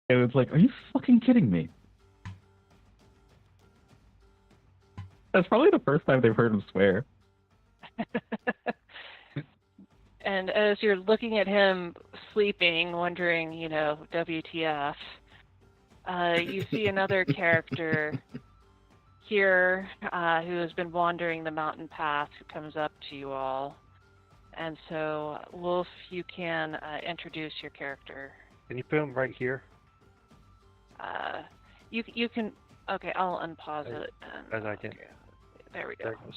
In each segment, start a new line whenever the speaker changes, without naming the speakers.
It was like, are you fucking kidding me? That's probably the first time they've heard him swear.
And as you're looking at him sleeping, wondering, WTF, you see another character here who has been wandering the mountain path who comes up to you all. And so, Wolf, you can introduce your character.
Can you put him right here?
You can. Okay, I'll unpause it.
As I can.
Okay, there we go.
There it goes.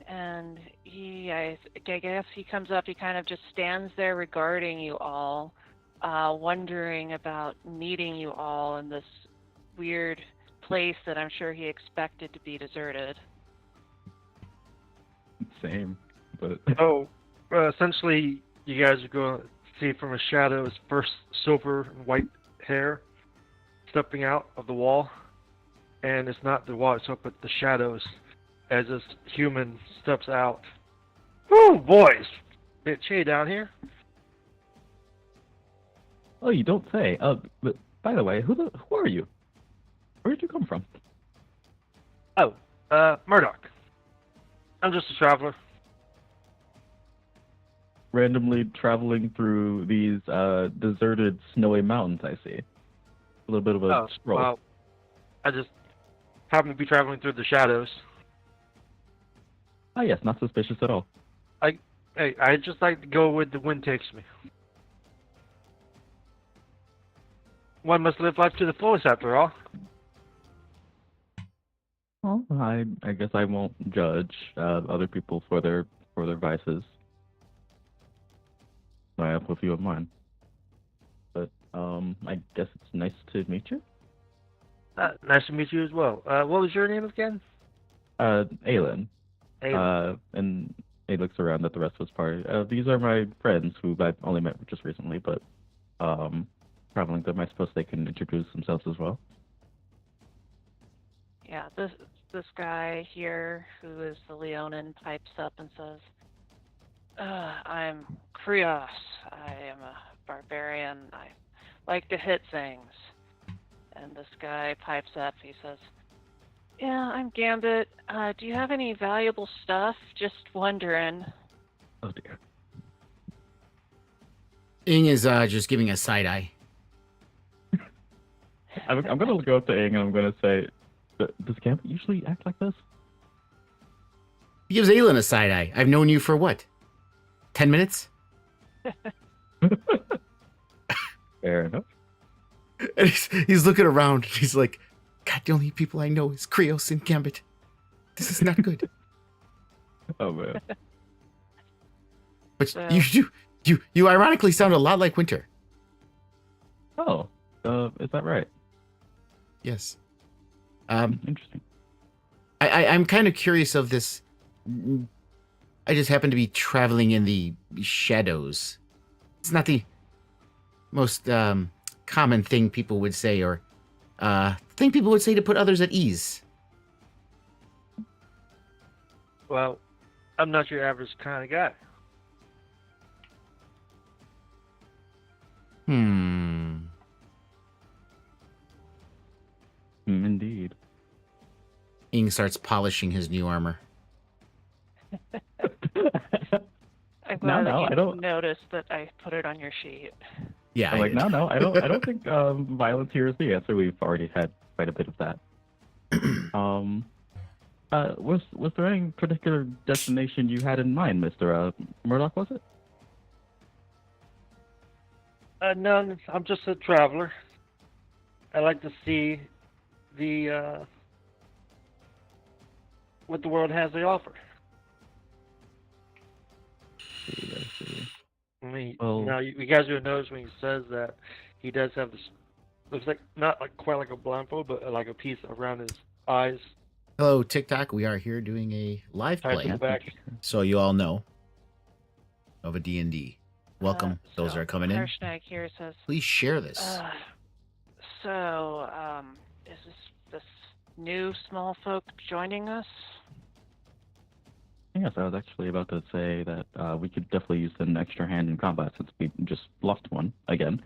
And I guess he comes up. He kind of just stands there regarding you all, wondering about meeting you all in this weird place that I'm sure he expected to be deserted.
Same, but
Oh, essentially, you guys are going to see from a shadow his first silver and white hair stepping out of the wall. And it's not the wall itself, but the shadows as this human steps out. Oh, boys! Bit shade down here.
oh, you don't say. But by the way, who are you? Where did you come from?
Oh, Murdoch. I'm just a traveler.
Randomly traveling through these deserted, snowy mountains. I see. A little bit of a stroll.
Well, I just happen to be traveling through the shadows.
Ah, yes, not suspicious at all.
I just like to go where the wind takes me. One must live life to the fullest, after all.
Well, I guess I won't judge other people for their vices. I have a few of mine. But I guess it's nice to meet you.
Nice to meet you as well. What was your name again?
Aelin.
Aiden.
And he looks around at the rest of his party. These are my friends who I've only met just recently, but traveling them, I suppose they can introduce themselves as well.
Yeah, this guy here, who is the Leonin, pipes up and says, I'm Krios. I am a barbarian. I like to hit things. And this guy pipes up. He says, yeah, I'm Gambit. Do you have any valuable stuff? Just wondering.
Oh dear.
Ing is just giving a side eye.
I'm gonna go up to Ing and I'm gonna say, does Gambit usually act like this?
He gives Aelin a side eye. I've known you for what? 10 minutes?
Fair enough.
And he's looking around. He's like, God, the only people I know is Krios and Gambit. This is not good.
Oh man.
But you ironically sound a lot like Winter.
Oh, is that right?
Yes.
Interesting.
I'm kind of curious of this. I just happen to be traveling in the shadows. It's not the most common thing people would say, or thing people would say to put others at ease.
Well, I'm not your average kind of guy.
Indeed.
Ing starts polishing his new armor.
I'm glad that
I
you
don't
noticed that I put it on your sheet.
Yeah,
I'm like, no, I don't think violence here is the answer. We've already had quite a bit of that. Was there any particular destination you had in mind, Mr. Murdoch, was it?
No, I'm just a traveler. I like to see the what the world has to offer.
I see.
I mean,
Well-
now you guys will notice when he says that he does have this. Looks like not like quite like a blindfold, but like a piece around his eyes.
Hello, TikTok. We are here doing a live
Tied to
play,
the back.
so you all know of a D&D. Welcome, those
so
that are coming in.
Harshnag here says,
Please share this.
is this new small folk joining us?
Yes, I was actually about to say that we could definitely use an extra hand in combat since we just lost one again.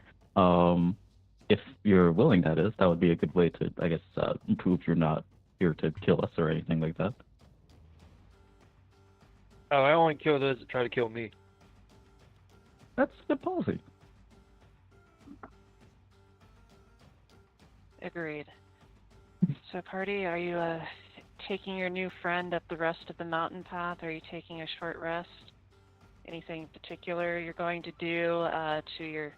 If you're willing, that is, that would be a good way to, I guess, prove you're not here to kill us or anything like that.
Oh, I only kill those that try to kill me.
That's good policy.
Agreed. So, party, are you taking your new friend up the rest of the mountain path? Are you taking a short rest? Anything particular you're going to do to your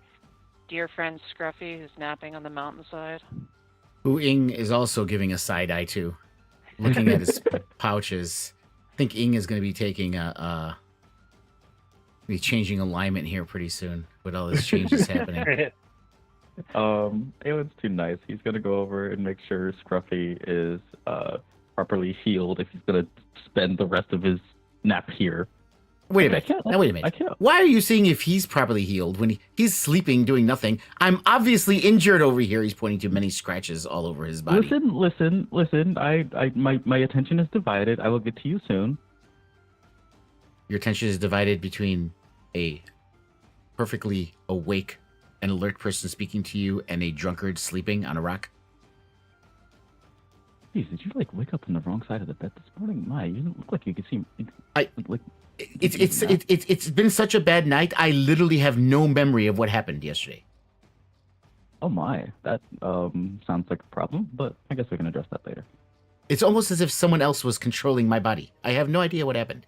dear friend Scruffy, who's napping on the mountainside?
Who Ing is also giving a side eye to, looking at his pouches. I think Ing is going to be taking be changing alignment here pretty soon with all these changes happening.
Aelin's too nice. He's gonna go over and make sure Scruffy is properly healed if he's gonna spend the rest of his nap here.
Wait a minute. Now, wait a minute.
I can't.
Why are you saying if he's properly healed when he's sleeping, doing nothing? I'm obviously injured over here. He's pointing to many scratches all over his body.
Listen. My attention is divided. I will get to you soon.
Your attention is divided between a perfectly awake and alert person speaking to you and a drunkard sleeping on a rock.
Jeez, did you wake up on the wrong side of the bed this morning? My, you don't look like you could see.
It's been such a bad night. I literally have no memory of what happened yesterday.
Oh my, that sounds like a problem. But I guess we can address that later.
It's almost as if someone else was controlling my body. I have no idea what happened.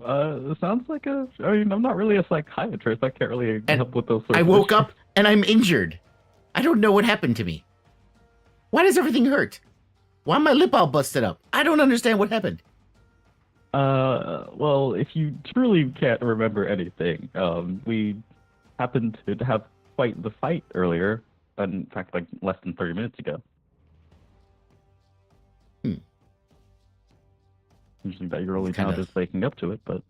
It sounds like I mean, I'm not really a psychiatrist. I can't really help with those sorts
I
of
woke
issues.
up and I'm injured. I don't know what happened to me. Why does everything hurt? Why am my lip all busted up? I don't understand what happened.
Well, if you truly can't remember anything, we happened to have quite the fight earlier. In fact, less than 30 minutes ago. Usually that you're only now just waking up to it, but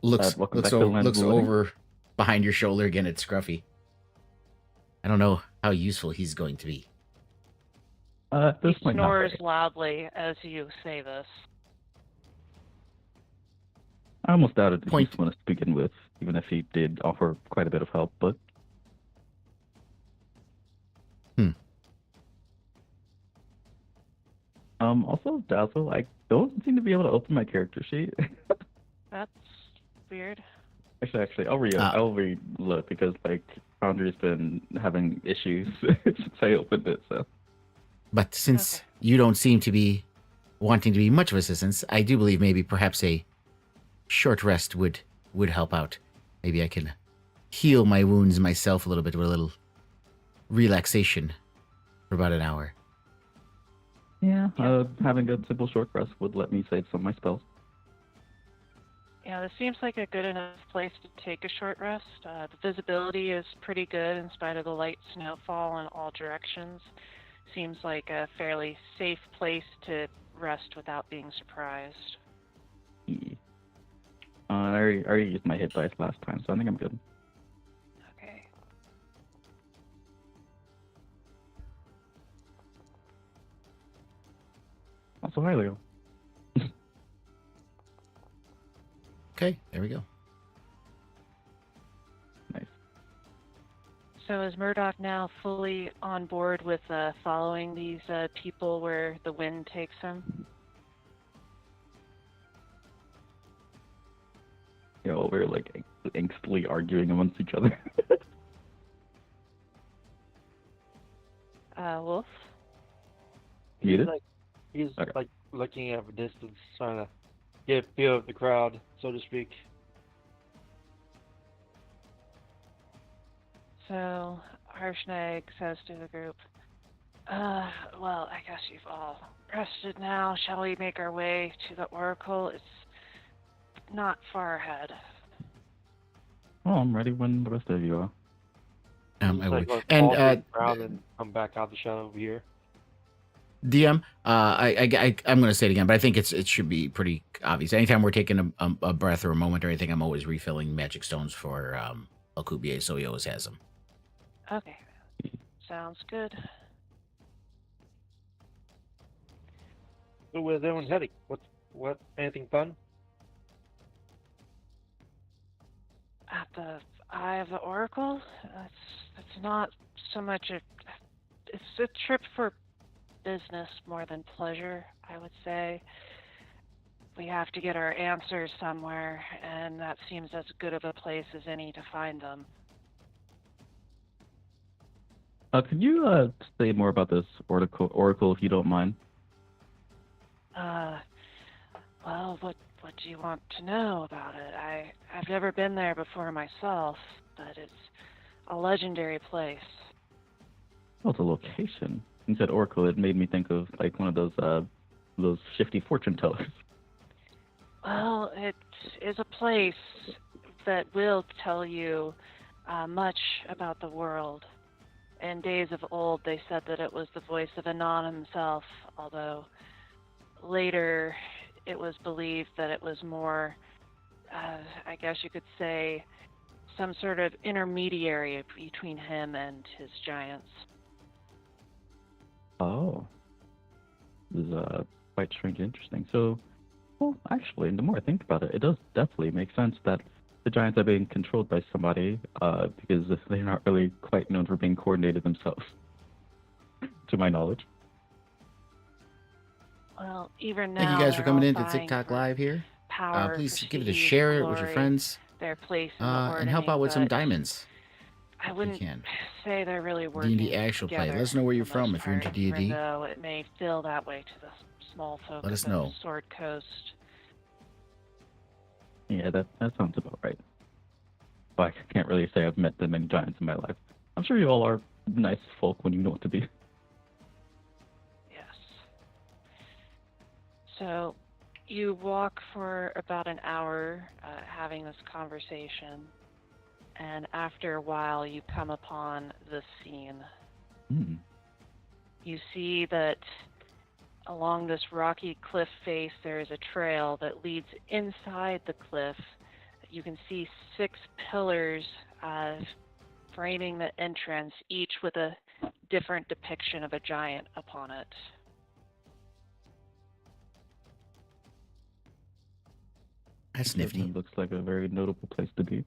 looks
welcome back to the land of Loading.
over behind your shoulder again at Scruffy. I don't know how useful he's going to be.
At this
He
point, not
snores
very.
loudly as you say this.
I almost doubted that
Point.
he was to begin with, even if he did offer quite a bit of help, but also, Dazzle, I don't seem to be able to open my character sheet.
That's weird.
Actually, I'll reload because Foundry's been having issues since I opened it. So,
But since you don't seem to be wanting to be much of assistance, I do believe maybe perhaps a short rest would help out. Maybe I can heal my wounds myself a little bit with a little relaxation for about an hour.
yeah, having a simple short rest would let me save some of my spells.
Yeah, this seems like a good enough place to take a short rest. The visibility is pretty good in spite of the light snowfall in all directions. Seems like a fairly safe place to rest without being surprised.
Yeah. I already used my hit dice last time, so I think I'm good.
Okay.
Also, hi, Leo.
Okay, there we go.
Nice.
So is Murdoch now fully on board with following these people where the wind takes him?
You know, we're angstily arguing amongst each other.
Wolf?
Muted?
He's
Okay.
looking at a distance, trying to get a feel of the crowd, so to speak.
So Harshnag says to the group, well, I guess you've all rested now. Shall we make our way to the Oracle? It's not far ahead.
Oh, I'm ready when the rest of you are.
I
Just,
would.
go
And
fall to the ground and come back out the shadow over here.
DM, I'm going to say it again, but I think it should be pretty obvious. Anytime we're taking a breath or a moment or anything, I'm always refilling magic stones for Alcubier, so he always has them.
Okay. Sounds good.
So where's everyone heading? What? Anything fun?
At the Eye of the Oracle? That's not so much a. It's a trip for business more than pleasure, I would say. We have to get our answers somewhere, and that seems as good of a place as any to find them.
Could you say more about this oracle if you don't mind?
Well, what do you want to know about it? I've never been there before myself, but it's a legendary place.
Oh, the location. You said oracle. It made me think of like one of those shifty fortune tellers.
Well, it is a place that will tell you much about the world. In days of old, they said that it was the voice of Anon himself, although later it was believed that it was more, I guess you could say, some sort of intermediary between him and his giants.
Oh, this is quite strange and interesting. So, well, actually, the more I think about it, it does definitely make sense that the giants are being controlled by somebody, because they're not really quite known for being coordinated themselves, to my knowledge.
Well, even now,
Thank you guys for coming in to
vying
TikTok
for
Live here.
power,
Please give it a
prestige,
share with your
glory,
friends,
their place in the
and help
ordering,
out with some
but
diamonds.
I
you
wouldn't
can.
say they're really working
D&D actual play.
together
Let us know where
for
you're
the
from
most
if you're into
part, even
D&D.
though it may feel that way to the small folk
Let us
of
know.
Sword Coast.
Yeah, that sounds about right. But I can't really say I've met that many giants in my life. I'm sure you all are nice folk when you know what to be.
Yes. So you walk for about an hour having this conversation, and after a while you come upon this scene.
Hmm.
You see that along this rocky cliff face there is a trail that leads inside the cliff. You can see 6 pillars framing the entrance, each with a different depiction of a giant upon it.
That's
Certainly
nifty.
looks like a very notable place to be.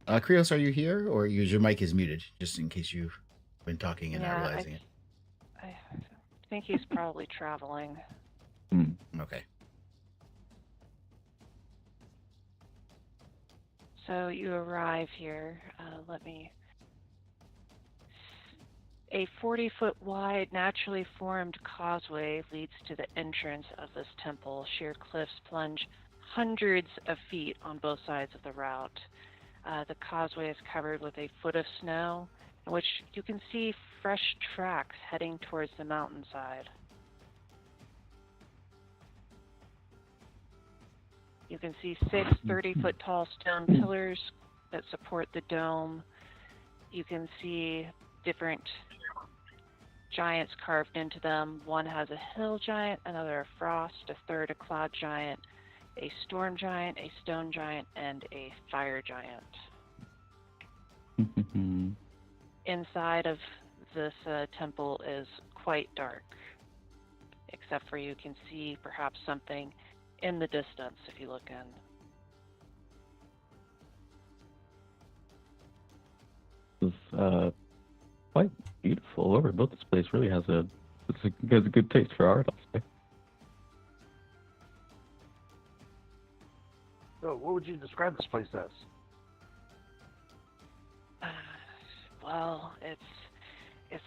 Krios, are you here, or your mic is muted, just in case you've been talking and not realizing it?
I think he's probably traveling.
Hmm.
Okay.
So you arrive here. A 40-foot wide, naturally formed causeway leads to the entrance of this temple. Sheer cliffs plunge hundreds of feet on both sides of the route. The causeway is covered with a foot of snow, in which you can see fresh tracks heading towards the mountainside. You can see 6 30-foot tall stone pillars that support the dome. You can see different giants carved into them. One has a hill giant, another a frost, a third a cloud giant, a storm giant, a stone giant, and a fire giant. Inside of this temple is quite dark, except for you can see perhaps something in the distance if you look in.
It's quite beautiful. Whoever built this place really has a good taste for art, I'll say.
So, what would you describe this place as?
Well, it's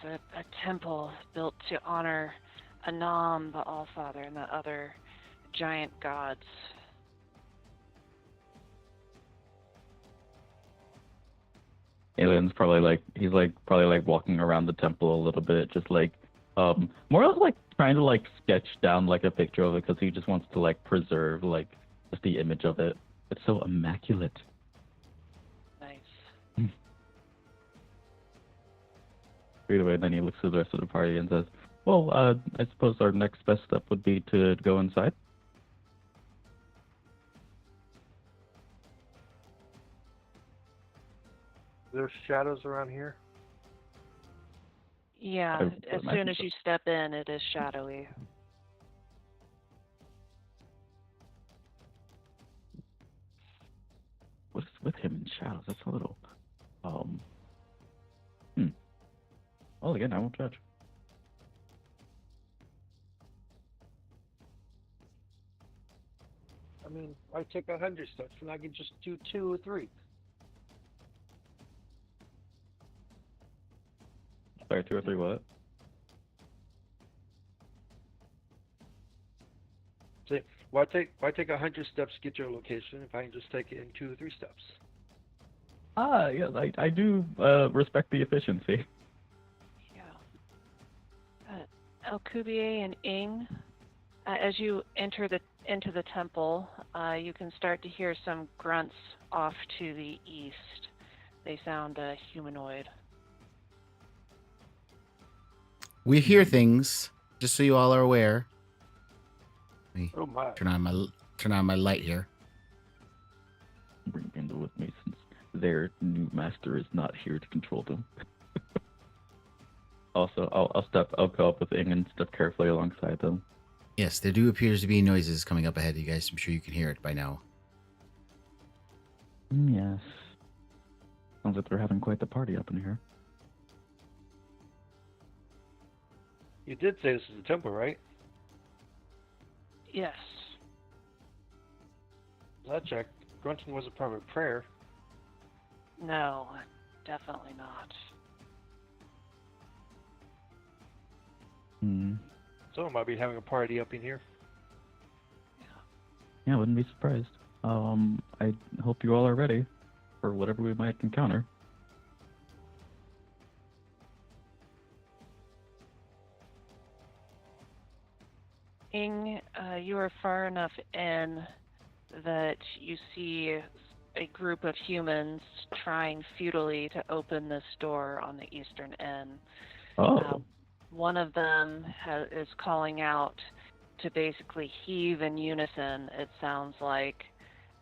a temple built to honor Anam, the Allfather, and the other giant gods.
Alien's probably like walking around the temple a little bit, just like more or less like trying to like sketch down like a picture of it because he just wants to like preserve like just the image of it. It's so immaculate.
Nice.
Anyway, then he looks at the rest of the party and says, "Well, I suppose our next best step would be to go inside."
There's shadows around here.
Yeah,
would
as
imagine
soon as
so.
you step in, it is shadowy.
What is with him in shadows? That's a little. Um. Hmm. Well, again, I won't judge.
I mean, I take 100 steps and I can just do 2 or 3.
Sorry, 2 or 3 what?
See, why take 100 steps to get your location if I can just take it in 2 or 3 steps?
Yes, I do respect the efficiency.
Yeah. Alcubierre and Ing, as you enter into the temple, you can start to hear some grunts off to the east. They sound humanoid.
We hear things, just so you all are aware. Let me
Oh my.
turn on my light here.
Bring Brindle with me since their new master is not here to control them. Also, I'll go up with Ing and step carefully alongside them.
Yes, there do appears to be noises coming up ahead of you guys. I'm sure you can hear it by now.
Yes. Sounds like they're having quite the party up in here.
You did say this is a temple, right?
Yes.
I checked. Grunting was a part of prayer.
No, definitely not.
Hmm.
Someone might be having a party up in here.
Yeah, I wouldn't be surprised. I hope you all are ready for whatever we might encounter.
Ing, you are far enough in that you see a group of humans trying futilely to open this door on the eastern end.
Oh.
One of them is calling out to basically heave in unison, it sounds like,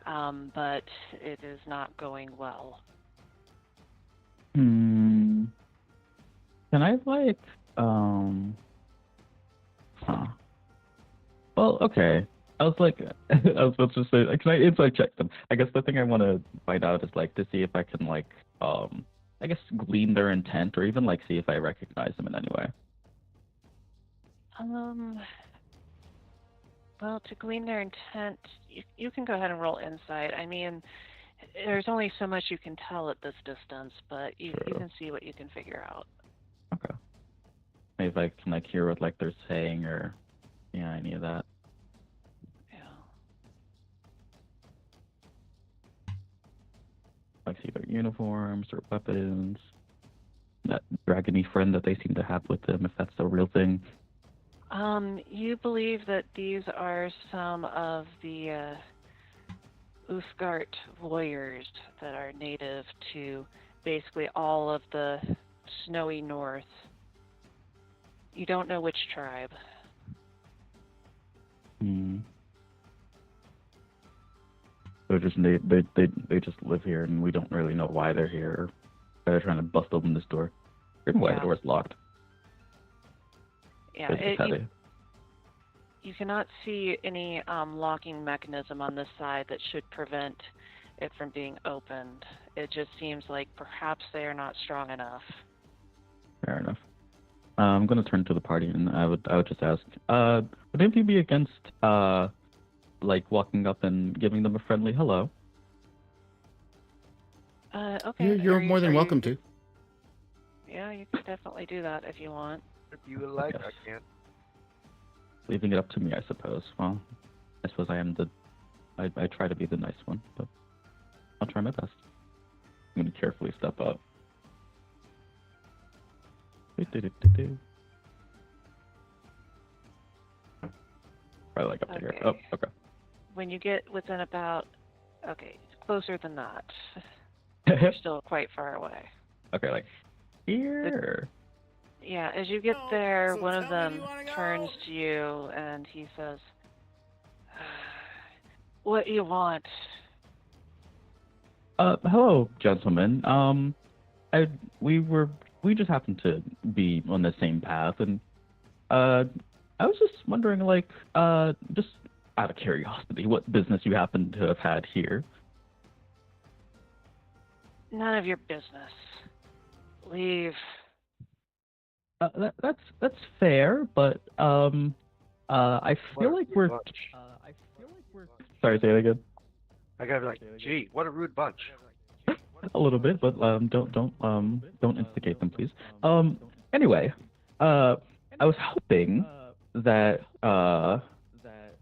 but it is not going well.
Can I huh. Well, okay. I was like, I was supposed to say, can I insight check them? I guess the thing I want to find out is like to see if I can I guess glean their intent or even like see if I recognize them in any way.
Well, to glean their intent, you can go ahead and roll insight. I mean, there's only so much you can tell at this distance, but you can see what you can figure out.
Okay. Maybe if I can like hear what like they're saying or any of that.
Yeah.
Like see their uniforms or weapons. That dragony friend that they seem to have with them, if that's the real thing.
You believe that these are some of the Uthgard warriors that are native to basically all of the snowy north. You don't know which tribe.
So just they just live here and we don't really know why they're here. They're trying to bust open this door. Even why the door's locked.
Yeah, you cannot see any locking mechanism on this side that should prevent it from being opened. It just seems like perhaps they are not strong enough.
Fair enough. I'm gonna turn to the party and I would just ask, would any of you be against like walking up and giving them a friendly hello?
Okay.
You're more than welcome to.
Yeah, you can definitely do that if you want.
If you would like,
Yes.
I can.
Leaving it up to me, I suppose. Well, I suppose I try to be the nice one, but I'll try my best. I'm gonna carefully step up. Probably like up to here. Oh, okay.
When you get within about, closer than that. You're still quite far away.
Okay, like here.
Yeah, as you get there, one of them turns to you and he says, "What do you want?"
Hello, gentlemen. I we just happened to be on the same path, and I was just wondering, like, just out of curiosity, what business you happen to have had here.
None of your business. Leave.
That's fair, but I feel
What a
like
rude
we're.
bunch.
I feel like we're. Sorry, say it again.
I gotta be like, gee, what a rude bunch.
A little bit, but don't instigate them, please. Anyway, I was hoping that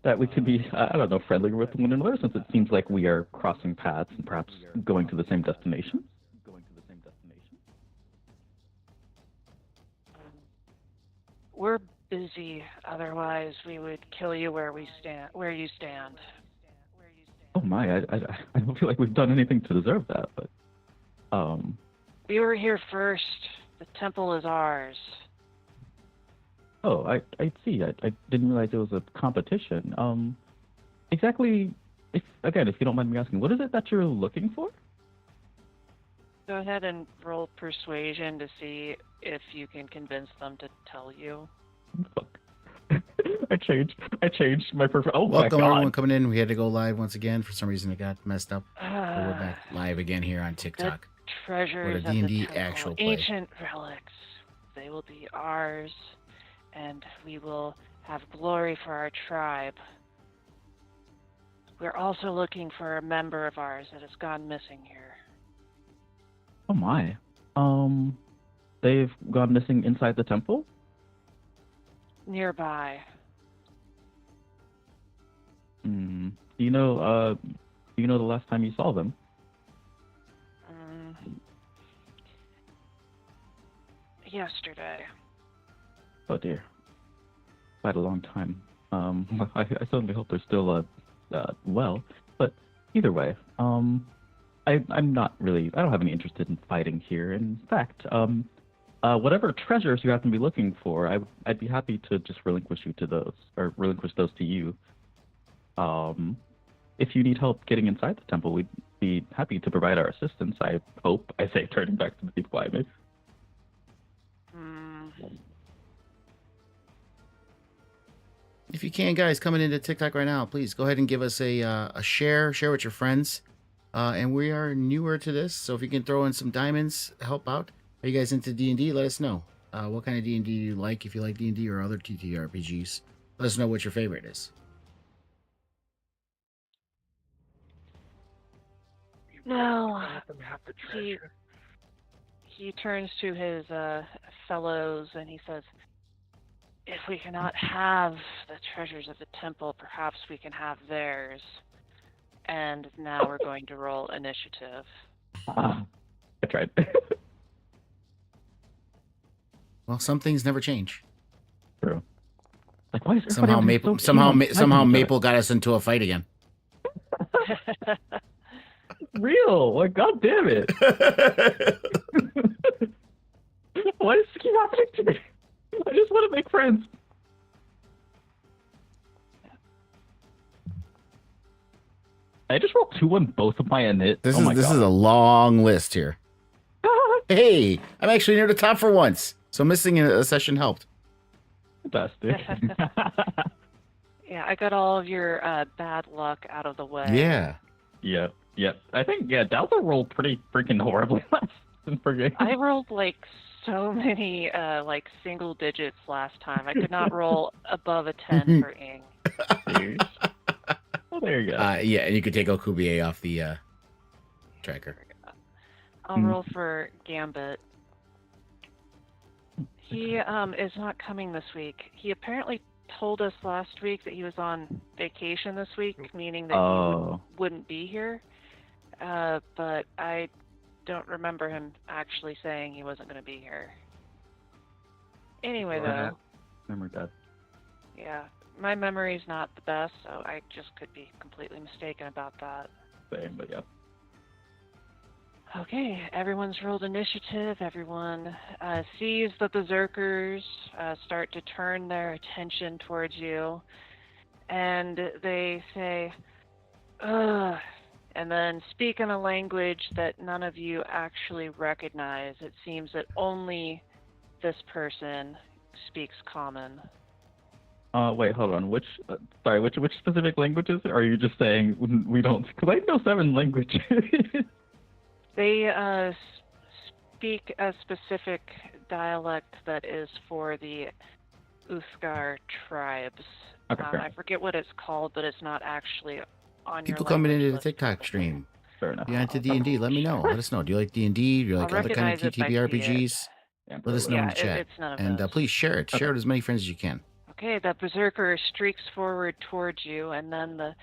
that we could be, I don't know, friendlier with one another, since it seems like we are crossing paths and perhaps going to the same destination.
We're busy. Otherwise, we would kill you where you stand.
Oh my, I don't feel like we've done anything to deserve that, but
We were here first. The temple is ours.
oh, I see. I didn't realize it was a competition. Exactly. If you don't mind me asking, what is it that you're looking for?
Go ahead and roll persuasion to see if you can convince them to tell you.
Fuck. I changed my perfect. Oh
Welcome
my god.
everyone coming in. We had to go live once again. For some reason it got messed up. So we're back live again here on TikTok.
Treasures
What a
of
D&D
the temple,
actual play.
ancient relics. They will be ours, and we will have glory for our tribe. We're also looking for a member of ours that has gone missing here.
Oh my. They've gone missing inside the temple?
Nearby.
Hmm. Do you know the last time you saw them?
Yesterday.
Oh dear. Quite a long time. I certainly hope they're still well. But either way, I'm not really. I don't have any interest in fighting here. In fact, whatever treasures you happen to be looking for, I'd be happy to just relinquish those to you. If you need help getting inside the temple, we'd be happy to provide our assistance. I hope. I say, turning back to the people I made.
If you can, guys, coming into TikTok right now, please go ahead and give us a share with your friends. And we are newer to this, so if you can throw in some diamonds, help out. Are you guys into D&D? Let us know. What kind of D&D you like, if you like D&D or other TTRPGs. Let us know what your favorite is.
No.
Let them have the treasure.
He turns to his fellows and he says, if we cannot have the treasures of the temple, perhaps we can have theirs. And now we're going to roll initiative.
I tried.
Well, some things never change.
True. Like, why is
Somehow
everybody
Maple
so keen on fighting
somehow
each other?
Maple got us into a fight again.
Real. Like, god damn it. Why does this keep happening to me? I just want to make friends. I just rolled 2 on both of my init.
This
God.
is a long list here. Hey, I'm actually near the top for once. So missing a session helped.
Fantastic.
Yeah, I got all of your bad luck out of the way.
Yeah.
Yep. I think, Dazzle rolled pretty freaking horribly last game.
I rolled like so many like single digits last time. I could not roll above a 10 for Ing.
Serious? Oh, there you go.
Yeah, and you could take Okubier off the tracker.
I'll roll for Gambit. He is not coming this week. He apparently told us last week that he was on vacation this week, meaning that he wouldn't be here. But I don't remember him actually saying he wasn't going to be here. Anyway, though.
Remember that.
Yeah, my memory's not the best, so I just could be completely mistaken about that.
Same, but yeah.
Okay, everyone's rolled initiative. Everyone sees the berserkers start to turn their attention towards you, and they say, "Ugh, and then speak in a language that none of you actually recognize. It seems that only this person speaks common.
Wait, hold on. Sorry, which specific languages are you just saying we don't? Because I know 7 languages.
They speak a specific dialect that is for the Uthgar tribes.
Okay, fair
I
enough.
forget what it's called, but it's not actually on your
People coming
language
into the
list,
TikTok
probably.
stream.
Fair enough.
Yeah, into D&D. Let me know. Let us know. Do you like D&D? Do you like
I'll
other kind of
recognize it if I see it.
TTRPGs?
Yeah,
Let us know in the chat.
It's none of
And
those.
please share it. Share it with as many friends as you can.
Okay, the berserker streaks forward towards you, and then the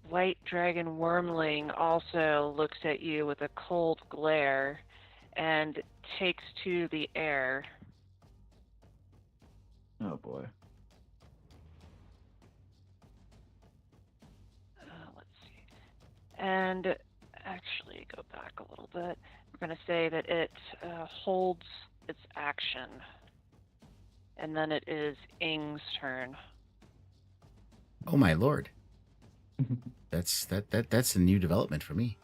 white dragon wormling also looks at you with a cold glare and takes to the air.
Oh boy.
Let's see. And actually, go back a little bit. We're going to say that it holds its action. And then it is Ing's turn.
Oh my lord. That's a new development for me.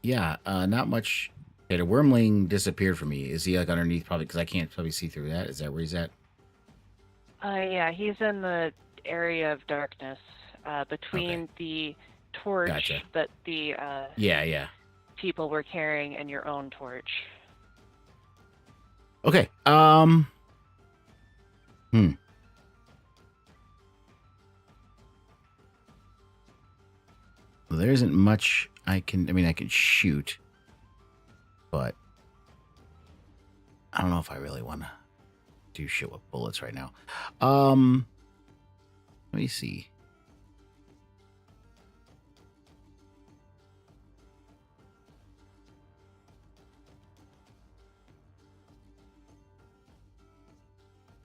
Yeah, not much. Okay, the wormling disappeared for me. Is he like underneath probably because I can't probably see through that? Is that where he's at?
Yeah, he's in the area of darkness between the torch
Gotcha.
that the
Yeah.
people were carrying and your own torch.
Okay. Well, there isn't much I can shoot, but I don't know if I really want to do shit with bullets right now. Let me see.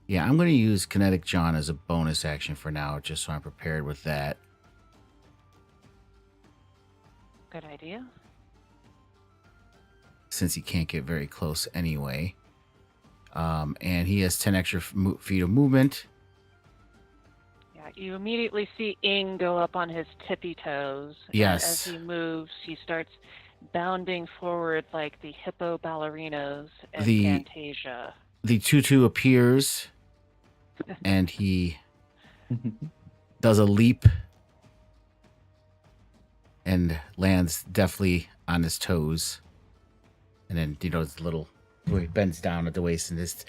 Yeah, I'm going to use Kinetic John as a bonus action for now, just so I'm prepared with that.
Good idea.
Since he can't get very close anyway. And he has 10 extra feet of movement.
Yeah, you immediately see Ing go up on his tippy toes.
Yes.
And as he moves, he starts bounding forward like the hippo ballerinos in Fantasia.
The tutu appears, and he does a leap and lands deftly on his toes. And then, his little, he bends down at the waist and his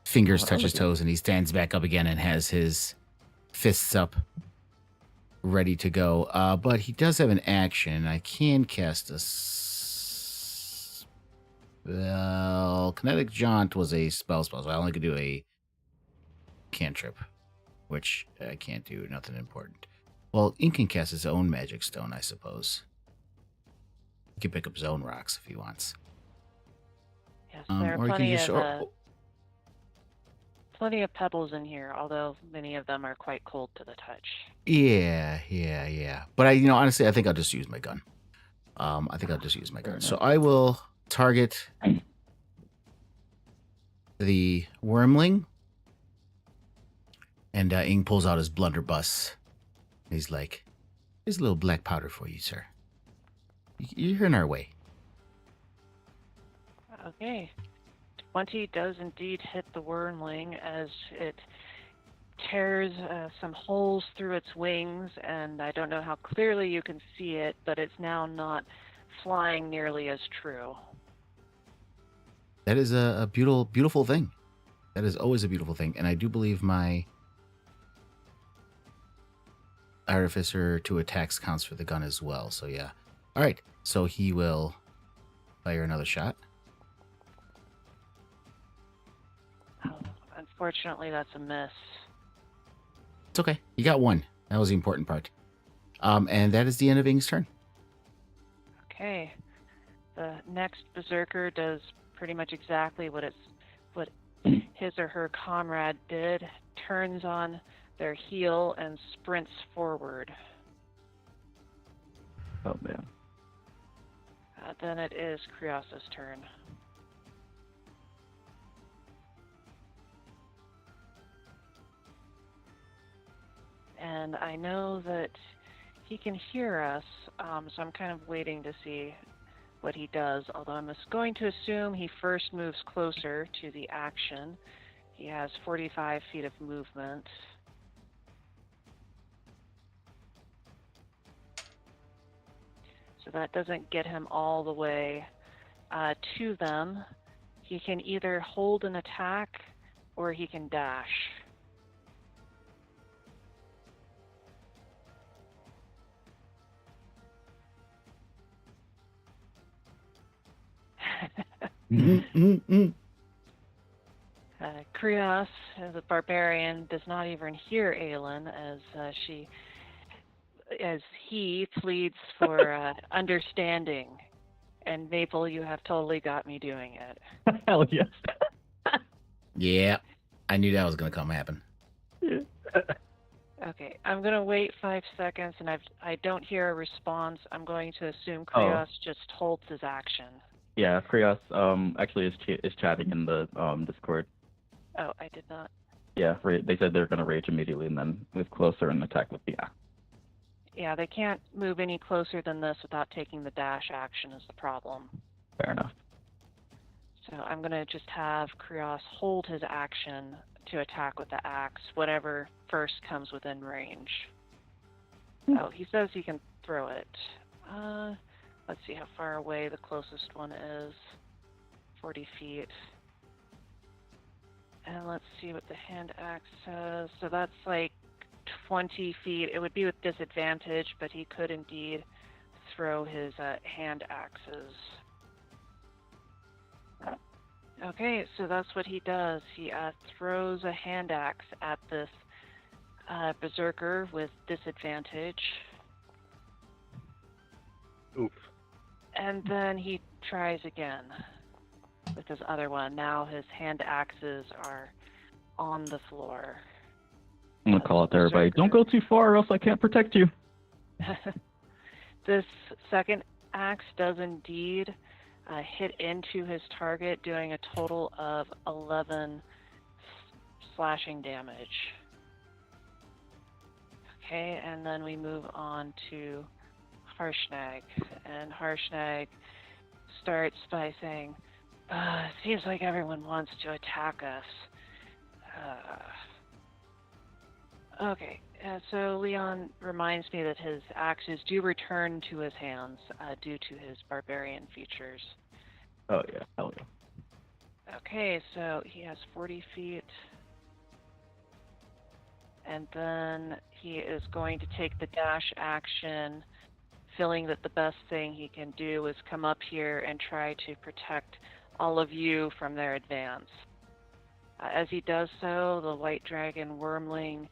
fingers touch his toes, and he stands back up again and has his fists up, ready to go. But he does have an action. I can cast a spell. Kinetic Jaunt was a spell, so I only could do a cantrip, which I can't do. Nothing important. Well, Ink can cast his own magic stone, I suppose. He can pick up his own rocks if he wants.
Yes, there are
or he can just,
plenty of pebbles in here, although many of them are quite cold to the touch.
Yeah. But honestly, I think I'll just use my gun. So I will target the wormling, and Ing pulls out his blunderbuss. He's like, "Here's a little black powder for you, sir. You're in our way."
Okay. 20 does indeed hit the wormling as it tears some holes through its wings, and I don't know how clearly you can see it, but it's now not flying nearly as true.
That is a beautiful thing. That is always a beautiful thing, and I do believe my Artificer to attacks counts for the gun as well. So yeah. All right. So he will fire another shot.
Unfortunately, that's a miss.
It's okay. You got one. That was the important part. And that is the end of Ing's turn.
Okay. The next berserker does pretty much exactly what his or her comrade did. Turns on their heel and sprints forward.
Oh man.
Then it is Krios' turn. And I know that he can hear us, so I'm kind of waiting to see what he does, although I'm going to assume he first moves closer to the action. He has 45 feet of movement. So that doesn't get him all the way to them. He can either hold an attack or he can dash. Krios, the barbarian, does not even hear Aelin as he pleads for understanding. And Maple, you have totally got me doing it.
Hell yes.
Yeah, I knew that was going to come happen.
Okay, I'm going to wait 5 seconds, and I don't hear a response. I'm going to assume Krios just holds his action.
Yeah, Krios actually is chatting in the Discord.
Oh, I did not.
Yeah, they said they're going to rage immediately and then move closer and attack with the axe.
Yeah, they can't move any closer than this without taking the dash action is the problem.
Fair enough.
So I'm going to just have Krios hold his action to attack with the axe, whatever first comes within range. Oh, he says he can throw it. Let's see how far away the closest one is. 40 feet. And let's see what the hand axe says. So that's like 20 feet. It would be with disadvantage, but he could indeed throw his hand axes. Okay, so that's what he does. He throws a hand axe at this berserker with disadvantage.
Oof.
And then he tries again with his other one. Now his hand axes are on the floor.
I'm going to call out to everybody, don't go too far or else I can't protect you.
This second axe does indeed hit into his target, doing a total of 11 slashing damage. Okay, and then we move on to Harshnag. And Harshnag starts by saying, it seems like everyone wants to attack us. Okay, so Leon reminds me that his axes do return to his hands due to his barbarian features.
Oh yeah, hell yeah.
Okay, so he has 40 feet. And then he is going to take the dash action, feeling that the best thing he can do is come up here and try to protect all of you from their advance. As he does so, the white dragon wormling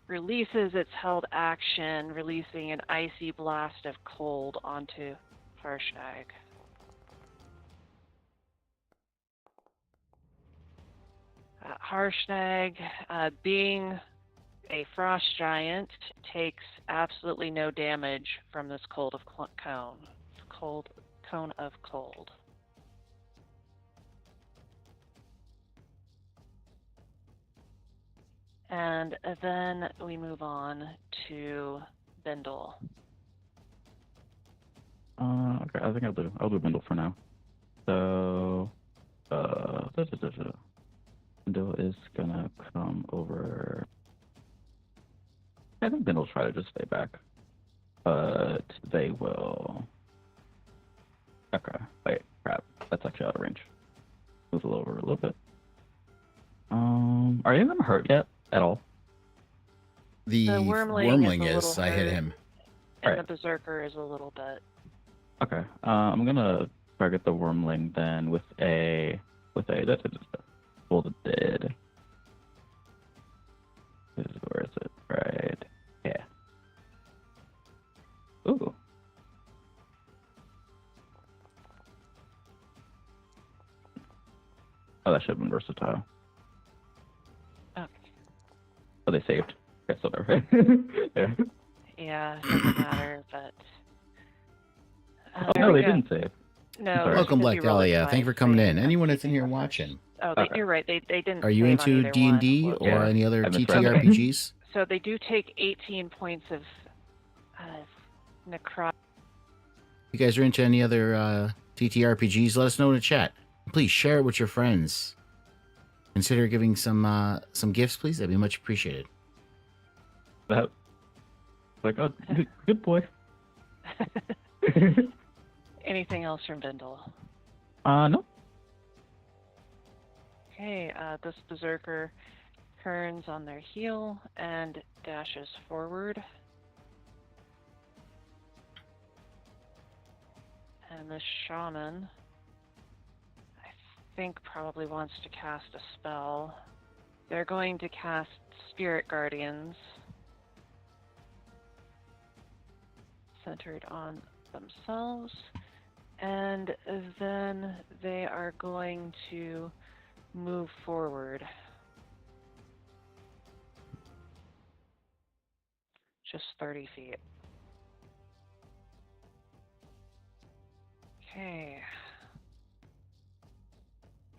releases its held action, releasing an icy blast of cold onto Harshnag. Harshnag, being a frost giant, takes absolutely no damage from this cone of cold. And then we move on to Bindle.
Okay, I think I'll do Bindle for now. So, Bindle is gonna come over. I think Bindle'll try to just stay back, but they will. Okay, wait, crap, that's actually out of range. Move it over a little bit. Are any of them hurt yet at all?
The wormling is. I hit him.
And the berserker is a little bit.
Okay, I'm gonna target the wormling then with a Pull the Dead. Where is it? Right. Yeah. Ooh. Oh, that should have been versatile.
Okay.
Oh, they saved. Okay, so they're yeah.
Yeah, it doesn't matter, but...
oh, no, they didn't save.
No.
Welcome, Black Dahlia. Thank you for coming in. Anyone that's in here watching.
Oh, you're right. They didn't.
Are you into D&D or any other TTRPGs?
So they do take 18 points of necrotic.
If you guys are into any other TTRPGs, let us know in the chat. Please share it with your friends. Consider giving some gifts, please. That'd be much appreciated.
That, like, oh, good boy.
Anything else from Bindle?
No.
Okay, this berserker turns on their heel and dashes forward. And the shaman, I think, probably wants to cast a spell. They're going to cast Spirit Guardians, centered on themselves. And then they are going to move forward. Just 30 feet. Okay.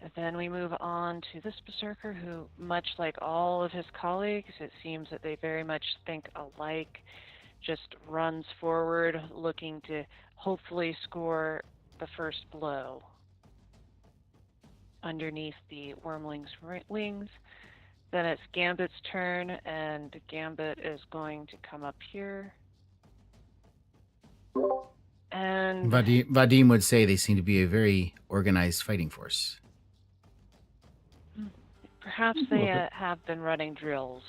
And then we move on to this berserker who, much like all of his colleagues, it seems that they very much think alike, just runs forward looking to hopefully score the first blow underneath the wormling's wings. Then it's Gambit's turn, and Gambit is going to come up here. And
Vadim would say they seem to be a very organized fighting force.
Perhaps they have been running drills.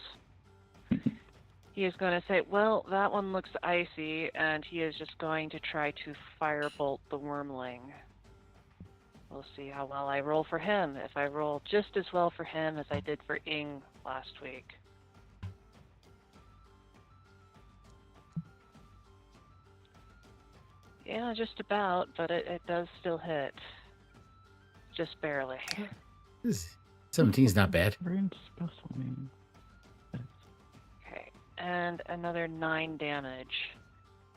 He is going to say, well, that one looks icy, and he is just going to try to firebolt the wormling. We'll see how well I roll for him. If I roll just as well for him as I did for Ing last week. Yeah, just about, but it does still hit. Just barely.
17's not bad.
Range specimen.
Okay, and another 9 damage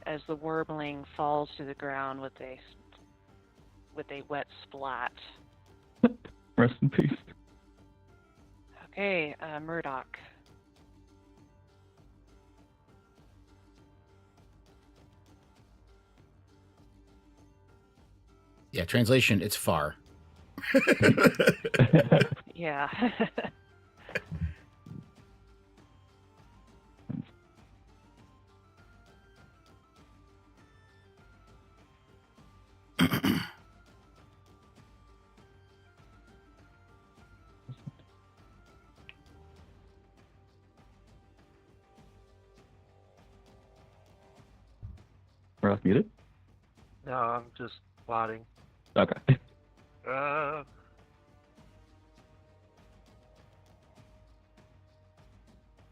as the wormling falls to the ground with a wet splat.
Rest in peace.
Okay, Murdoch.
Yeah, translation, it's far.
Yeah.
We're off muted?
No, I'm just plotting.
Okay.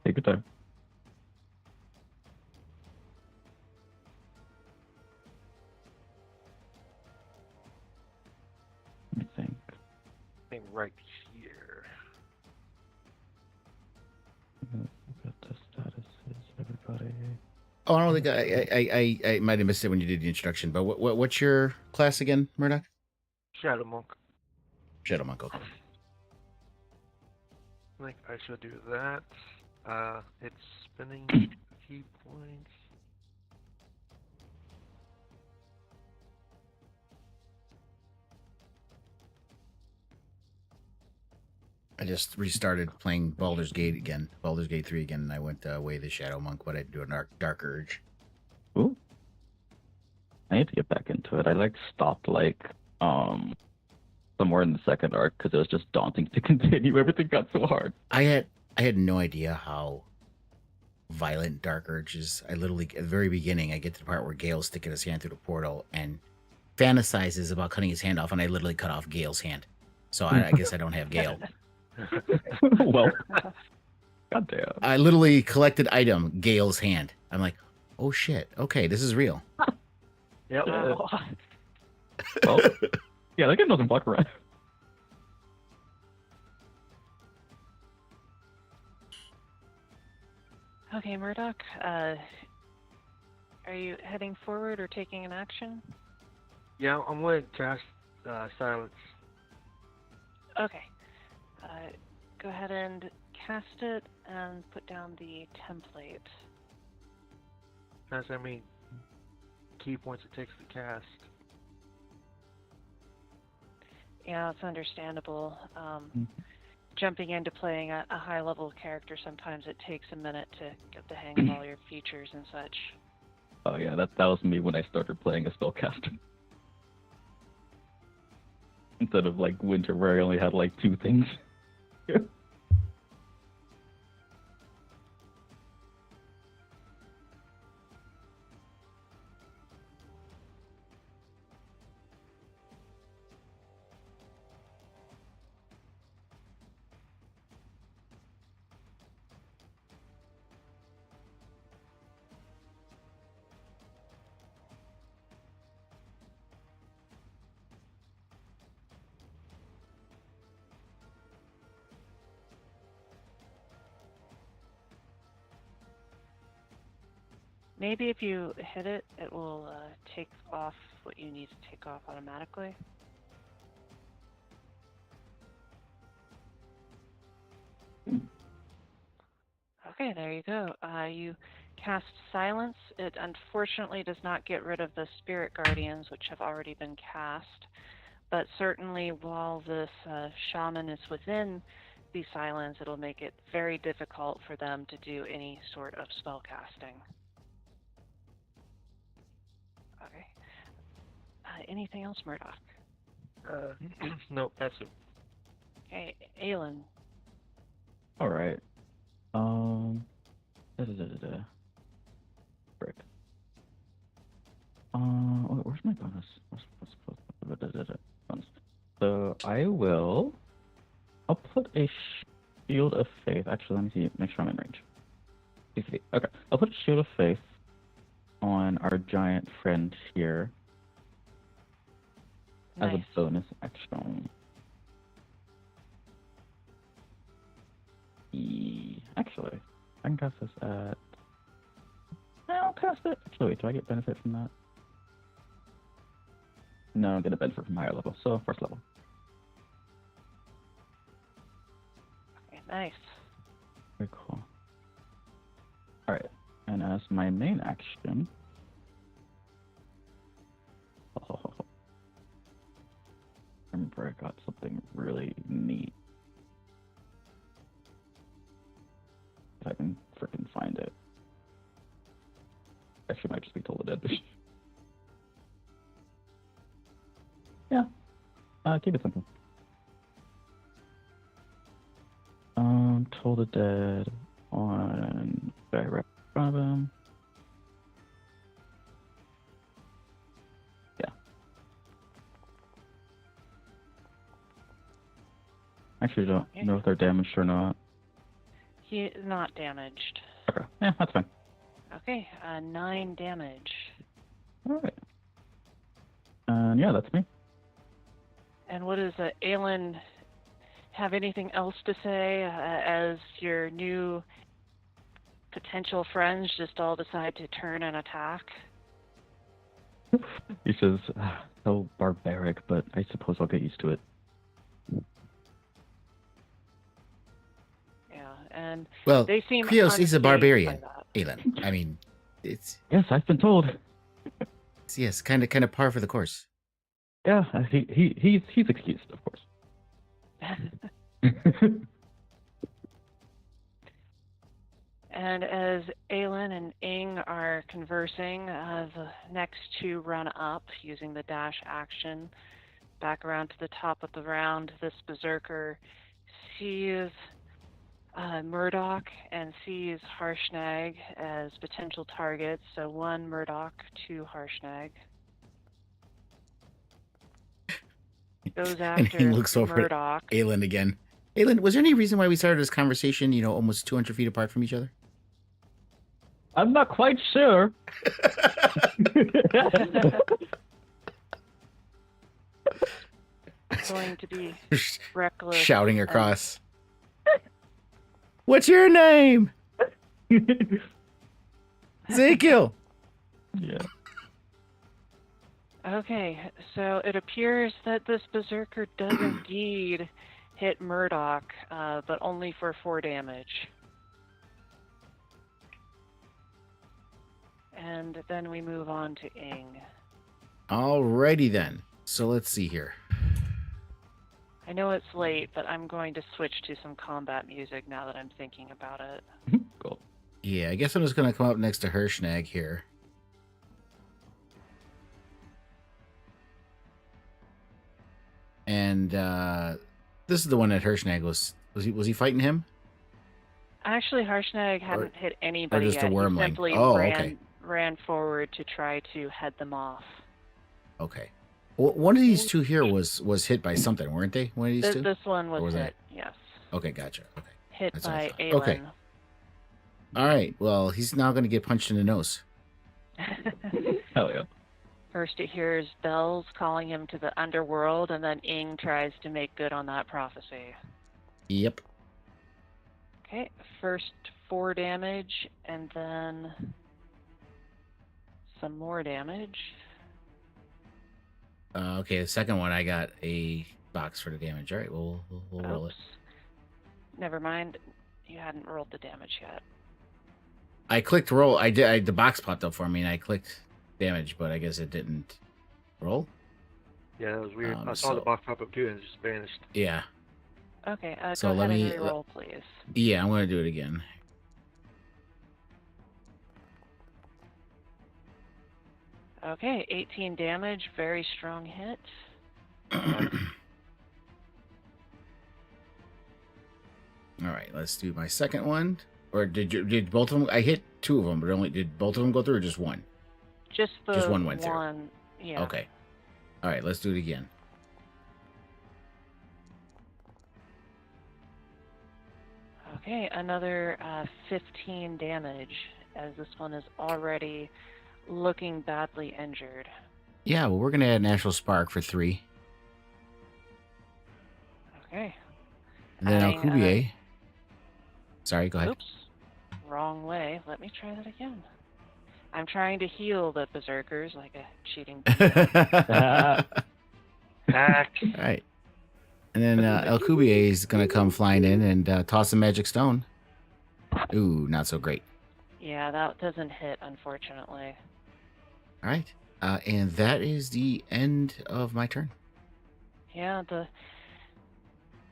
Take your time. Let me think.
Thing right here.
Got the statuses, everybody.
Oh, I don't think I might have missed it when you did the introduction. But what's your class again, Murdoch?
Shadow Monk.
Shadow Monk. Okay.
I think I should do that. It's spinning key points.
I just restarted playing Baldur's Gate 3 again, and I went away the Shadow Monk, but I do a Dark Urge.
Ooh. I need to get back into it. I stopped somewhere in the second arc because it was just daunting to continue. Everything got so hard.
I had no idea how violent Dark Urge is. I literally, at the very beginning, I get to the part where Gale's sticking his hand through the portal and fantasizes about cutting his hand off, and I literally cut off Gale's hand. So I guess I don't have Gale.
Well, goddamn.
I literally collected item, Gale's hand. I'm like, oh shit, okay, this is real.
Yep.
Well, yeah, that guy doesn't block around.
Okay, Murdoch, are you heading forward or taking an action?
Yeah, I'm going to cast Silence.
Okay. Go ahead and cast it and put down the template.
That's how many key points it takes to cast.
Yeah, it's understandable. Jumping into playing a high-level character, sometimes it takes a minute to get the hang of all your features and such.
Oh yeah, that was me when I started playing a spellcaster. Instead of like winter where I only had like 2 things.
Maybe if you hit it, it will take off what you need to take off automatically. Okay, there you go. You cast Silence. It unfortunately does not get rid of the Spirit Guardians, which have already been cast. But certainly while this shaman is within the Silence, it'll make it very difficult for them to do any sort of spell casting. Okay. Anything else, Murdoch?
Nope, that's it.
Okay, Aelin.
All right. Frick. Where's my bonus? Bonus. So I'll put a shield of faith. Actually, let me see. Make sure I'm in range. Okay. I'll put a shield of faith on our giant friend here as a bonus action. Actually, I can cast this at... I'll cast it. Actually, wait, do I get benefit from that? No, I don't get a benefit from higher level, so first level.
Okay, nice.
Very cool. Alright, and as my main action... remember I got something really neat. If I can frickin' find it. Actually, might just be Toll the Dead. Yeah. Keep it simple. Toll the Dead on guy right in front of him. Yeah. Actually, don't know if they're damaged or not.
He is not damaged.
Okay. Yeah, that's fine.
Okay, 9 damage.
Alright. And yeah, that's me.
And what does Aelin have anything else to say as your new potential friends just all decide to turn and attack?
He says, so barbaric, but I suppose I'll get used to it.
Yeah, and
Well,
they seem
Krios is a
unfazed
barbarian,
by that.
Aelin. I mean, it's
Yes, I've been told.
yes, kind of par for the course.
Yeah, he's excused, of course.
And as Aelin and Ing are conversing, the next 2 run up using the dash action back around to the top of the round. This berserker sees Murdoch and sees Harshnag as potential targets. So 1 Murdoch, 2 Harshnag. Goes
And
after
he looks over
Murdoch.
at Aelin again. Aelin, was there any reason why we started this conversation, almost 200 feet apart from each other?
I'm not quite sure.
Going to be reckless.
Shouting across. What's your name? Ezekiel.
Yeah.
Okay, so it appears that this berserker does indeed hit Murdoch, but only for 4 damage. And then we move on to Ing.
Alrighty then. So let's see here.
I know it's late, but I'm going to switch to some combat music now that I'm thinking about it.
Cool.
Yeah, I guess I'm just going to come up next to Hirschnag here. And this is the one that Hirschnag was he fighting him?
Actually, Harshnag hadn't hit anybody
just a
yet. He
wormling?
simply
Oh, okay.
ran forward to try to head them off.
Okay. Well, one of these two here was hit by something, weren't they? One of these two?
This one was,
was
hit, yes.
Okay, gotcha. Okay.
Hit
That's what
by
I thought.
Aelin.
Okay. All right. Well, he's now going to get punched in the nose.
Hell yeah.
First he hears bells calling him to the underworld, and then Ing tries to make good on that prophecy.
Yep.
Okay, first 4 damage, and then some more damage.
Okay, the second one, I got a box for the damage. All right, we'll roll it.
Oops. Never mind, you hadn't rolled the damage yet.
I clicked roll. I did. The box popped up for me, and I clicked damage, but I guess it didn't roll.
Yeah, that was weird. I saw
So-
the box pop up too, and it just vanished.
Yeah.
Okay,
So
go
let
ahead
me-
and reroll, please.
Yeah, I'm going to do it again.
Okay, 18 damage, very strong hit.
All right, let's do my second one. Or did both of them? I hit 2 of them, but only did both of them go through, or just one?
Just the
Just one went through.
Yeah.
Okay. All right, let's do it again.
Okay, another 15 damage, as this one is already looking badly injured.
Yeah, well, we're going to add Natural Spark for 3.
Okay.
And then
Adding,
Alcubierre. Sorry, go ahead.
Oops. Wrong way. Let me try that again. I'm trying to heal the berserkers like a cheating.
All
Hack.
right. And then Alcubierre is going to come flying in and toss a magic stone. Ooh, not so great.
Yeah, that doesn't hit, unfortunately.
All right. And that is the end of my turn.
Yeah, the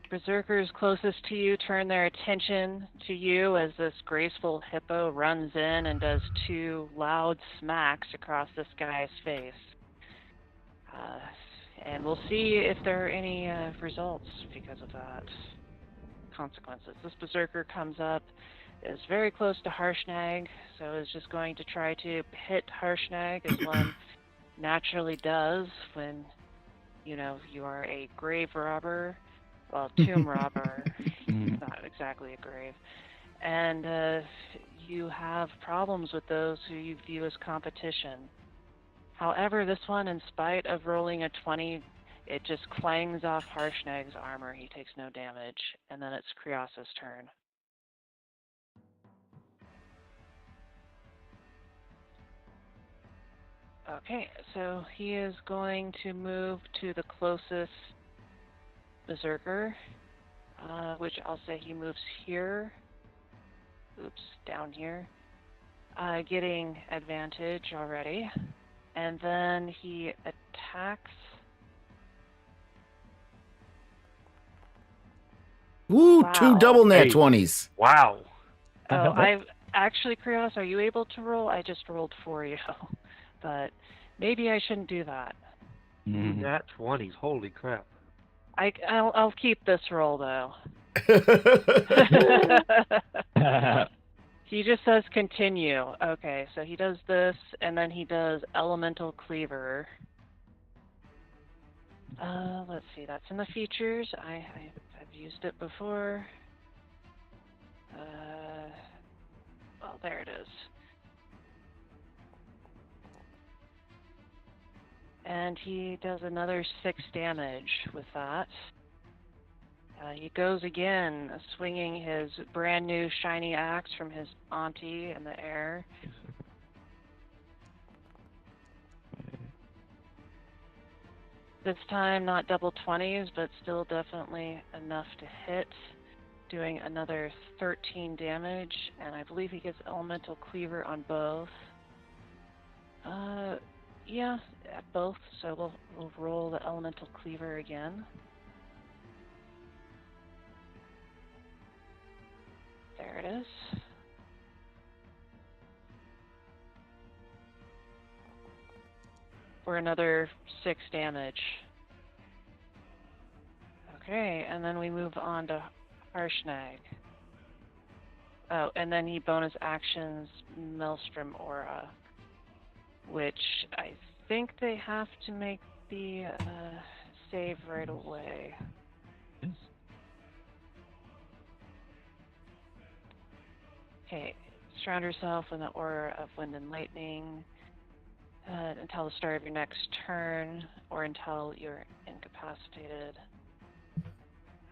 berserkers closest to you turn their attention to you as this graceful hippo runs in and does 2 loud smacks across this guy's face. And we'll see if there are any results because of that. Consequences. This berserker comes up, is very close to Harshnag, so is just going to try to hit Harshnag as one naturally does when, you are a grave robber. Well, tomb robber. Not exactly a grave. And you have problems with those who you view as competition. However, this one, in spite of rolling a 20, it just clangs off Harshnag's armor. He takes no damage. And then it's Krios' turn. Okay, so he is going to move to the closest berserker, which I'll say he moves here. Oops, down here. Getting advantage already. And then he attacks.
Woo,
Wow.
2 double nat
Hey.
20s.
Wow.
Oh, I've actually, Krios, are you able to roll? I just rolled for you, but maybe I shouldn't do that.
Nat 20s. Holy crap.
I'll keep this roll though. He just says continue. Okay, so he does this, and then he does Elemental Cleaver. Let's see, that's in the features. I've used it before. Well, there it is. And he does another 6 damage with that. He goes again, swinging his brand new shiny axe from his auntie in the air. This time, not double 20s, but still definitely enough to hit. Doing another 13 damage, and I believe he gets Elemental Cleaver on both. Yeah, at both, so we'll roll the Elemental Cleaver again. There it is. For another 6 damage. Okay, and then we move on to Harshnag. Oh, and then he bonus actions Maelstrom Aura, which I think they have to make the save right away.
Yes.
Okay, surround yourself in the aura of wind and lightning until the start of your next turn, or until you're incapacitated.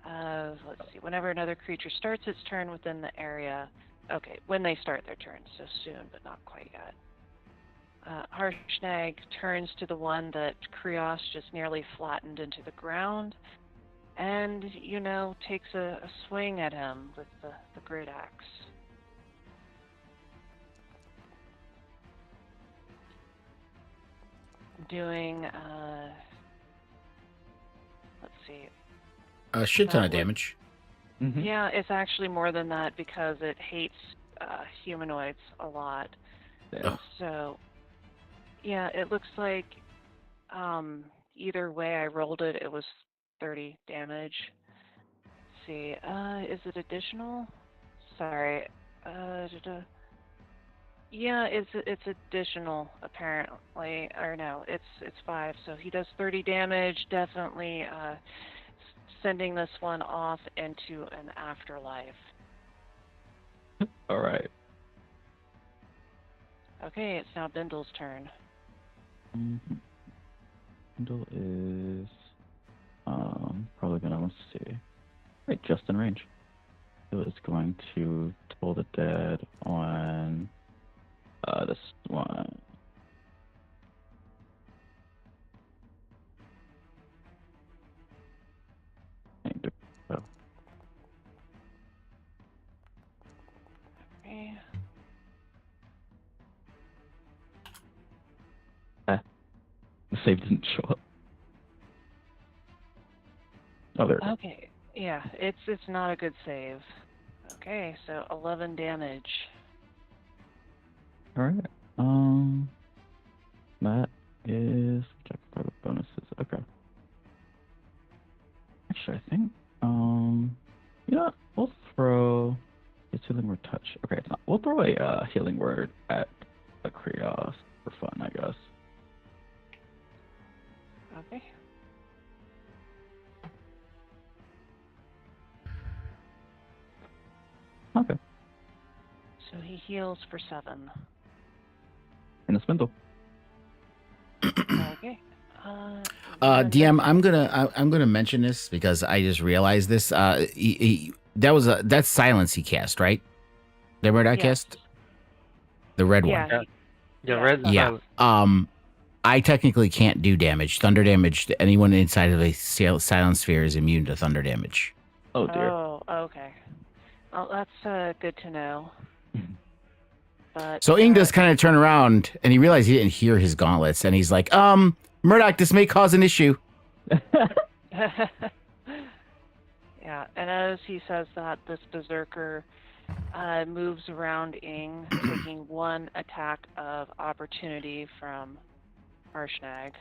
Let's see, whenever another creature starts its turn within the area. Okay, when they start their turn, so soon, but not quite yet. Harshnag turns to the one that Krios just nearly flattened into the ground, and, takes a swing at him with the great axe. Doing, let's see.
A shit ton of
That would-
damage.
Mm-hmm.
Yeah, it's actually more than that because it hates humanoids a lot.
Yeah.
So, yeah, it looks like either way I rolled it, it was 30 damage. Let's see, is it additional? Sorry. Yeah, it's additional apparently, or no, it's 5. So he does 30 damage, definitely sending this one off into an afterlife.
All right.
Okay, it's now Bindle's turn.
Mm-hmm. Handle is probably gonna, let's see. Right, just in range. So it's going to Toll the Dead on this one. Oh,
Okay.
the save didn't show up. Oh, there it is.
Okay, yeah, it's not a good save. Okay, so 11 damage.
All right. That is check for the bonuses. Okay. Actually, I think we'll throw it's healing word touch. Okay, it's not. We'll throw a healing word at a Krios for fun, I guess.
Okay.
Okay.
So he heals for 7.
In a spindle.
Okay. Then
DM, I'm gonna mention this because I just realized this. That's silence he cast, right? The red I
Yes.
cast, the red one.
Yeah.
Yeah, red.
Yeah. I technically can't do damage. Thunder damage. Anyone inside of a silent sphere is immune to thunder damage.
Oh dear.
Oh, okay. Well, that's good to know. But
So Ing does kind of turn around and he realized he didn't hear his gauntlets, and he's like, Murdoch, this may cause an issue.
yeah, and as he says that, this berserker moves around Ing, taking 1 attack of opportunity from Harshnag.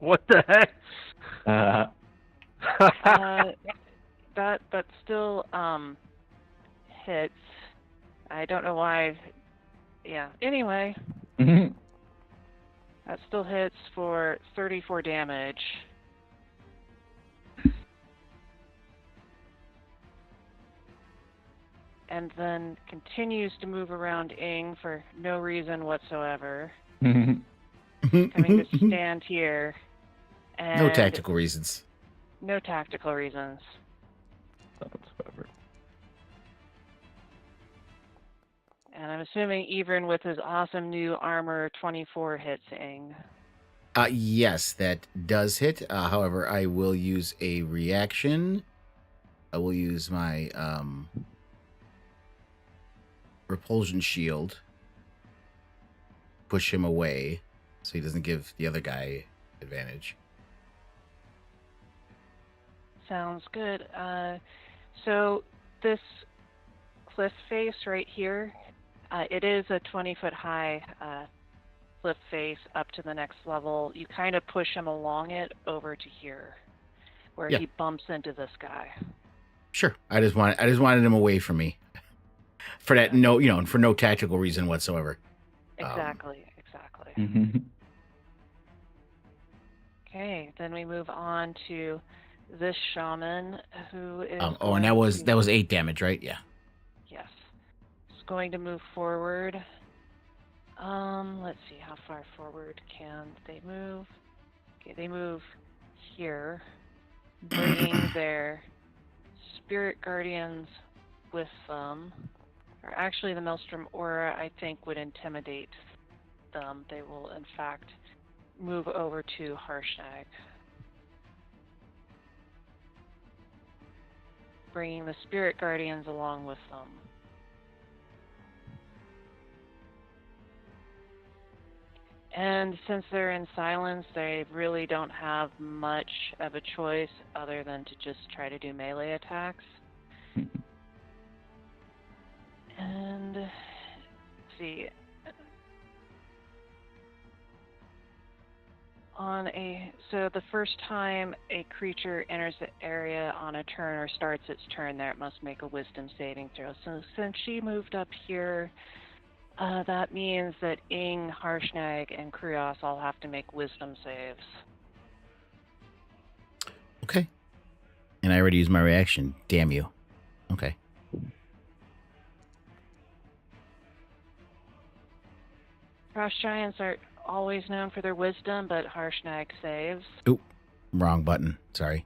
What the heck?
That still hits. I don't know why. Yeah. Anyway, that still hits for 34 damage. And then continues to move around Ing for no reason whatsoever. Coming to stand here. And
No tactical reasons.
No tactical reasons.
Whatsoever.
And I'm assuming even with his awesome new armor, 24 hits Ing.
Yes, that does hit. However, I will use a reaction. I will use my repulsion shield. Push him away so he doesn't give the other guy advantage.
Sounds good. So this cliff face right here, it is a 20-foot high cliff face up to the next level. You kind of push him along it over to here, where
Yeah.
he bumps into this guy.
Sure. I just wanted him away from me. For that for no tactical reason whatsoever.
Exactly.
Mm-hmm.
Okay, then we move on to this shaman who is.
And that was 8 damage, right? Yeah.
Yes. It's going to move forward. Let's see, how far forward can they move? Okay, they move here, bringing their spirit guardians with them. Or actually, the Maelstrom aura, I think, would intimidate them. They will, in fact, move over to Harshnag, bringing the spirit guardians along with them. And since they're in silence, they really don't have much of a choice other than to just try to do melee attacks. And let's see. So the first time a creature enters the area on a turn or starts its turn there, it must make a wisdom saving throw. So since she moved up here, that means that Ing, Harshnag, and Krios all have to make wisdom saves.
Okay. And I already used my reaction. Damn you. Okay.
Frost Giants are always known for their wisdom, but Harshnag saves.
Oop. Wrong button. Sorry.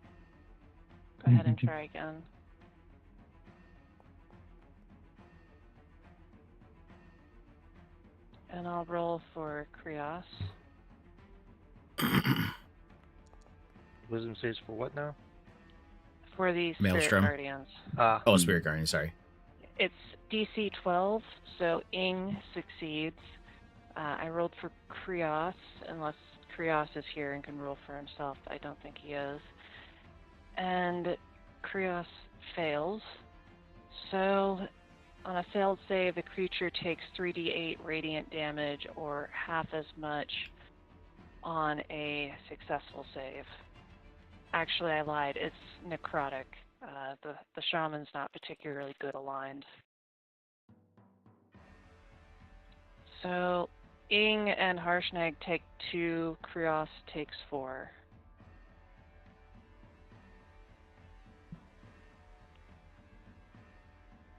Go ahead and try again. And I'll roll for Krios.
Wisdom saves for what now?
For the Spirit
Maelstrom.
Guardians.
Oh, Spirit Guardian, sorry.
It's DC 12, so Ing succeeds. I rolled for Krios, unless Krios is here and can roll for himself. I don't think he is. And Krios fails. So on a failed save, the creature takes 3d8 radiant damage, or half as much on a successful save. Actually, I lied. It's necrotic. The shaman's not particularly good aligned. So Ing and Harshnag take 2, Krios takes 4.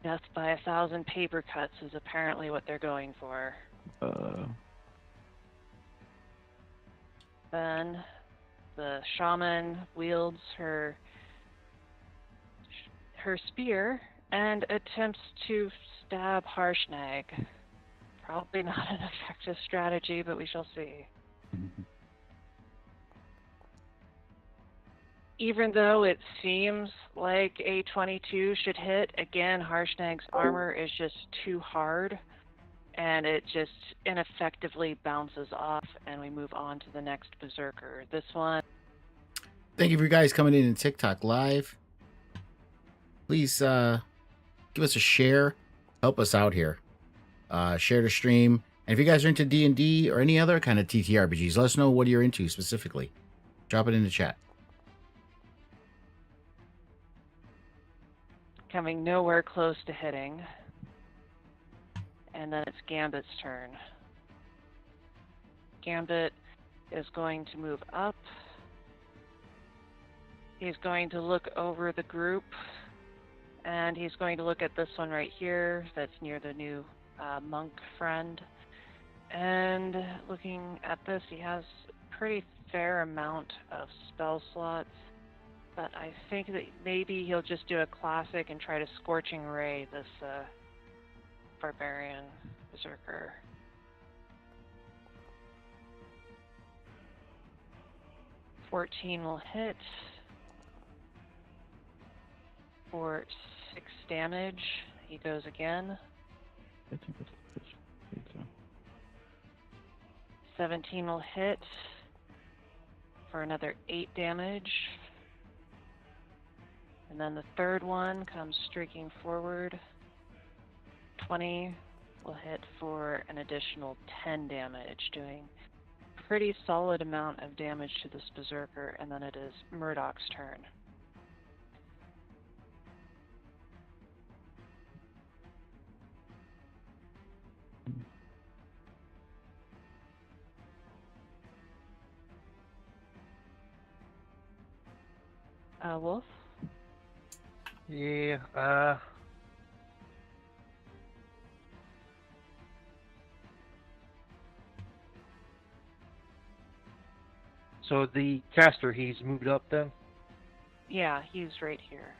Death by 1,000 paper cuts is apparently what they're going for. Then the shaman wields her spear and attempts to stab Harshnag. Probably not an effective strategy, but we shall see. Even though it seems like a 22 should hit, again, Harshnag's armor is just too hard, and it just ineffectively bounces off, and we move on to the next Berserker. This one.
Thank you for you guys coming in TikTok Live. Please give us a share. Help us out here. Share the stream. And if you guys are into D&D or any other kind of TTRPGs, let us know what you're into specifically. Drop it in the chat.
Coming nowhere close to hitting. And then it's Gambit's turn. Gambit is going to move up. He's going to look over the group. And he's going to look at this one right here that's near the new monk friend. And looking at this, he has a pretty fair amount of spell slots. But I think that maybe he'll just do a classic and try to Scorching Ray this barbarian berserker. 14 will hit for 6 damage. He goes again.
I think that's
17 will hit for another 8 damage. And then the third one comes streaking forward. 20 will hit for an additional 10 damage, doing a pretty solid amount of damage to this berserker, and then it is Murdoch's turn. Wolf?
Yeah, so the caster, he's moved up then?
Yeah, he's right here.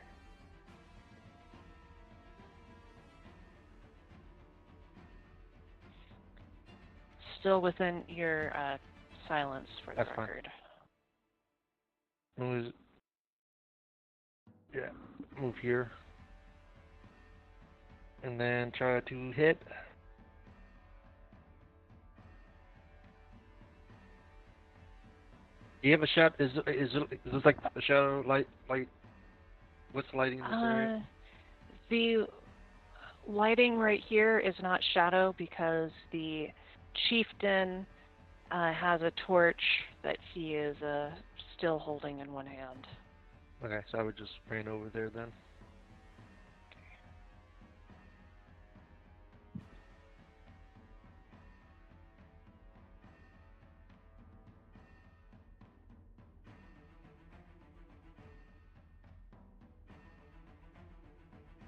Still within your silence for the
That's fine.
record.
Yeah, move here. And then try to hit. Do you have a shot? Is this like the shadow light? What's lighting this area?
The lighting right here is not shadow because the chieftain has a torch that he is still holding in one hand.
Okay, so I would just rain over there then.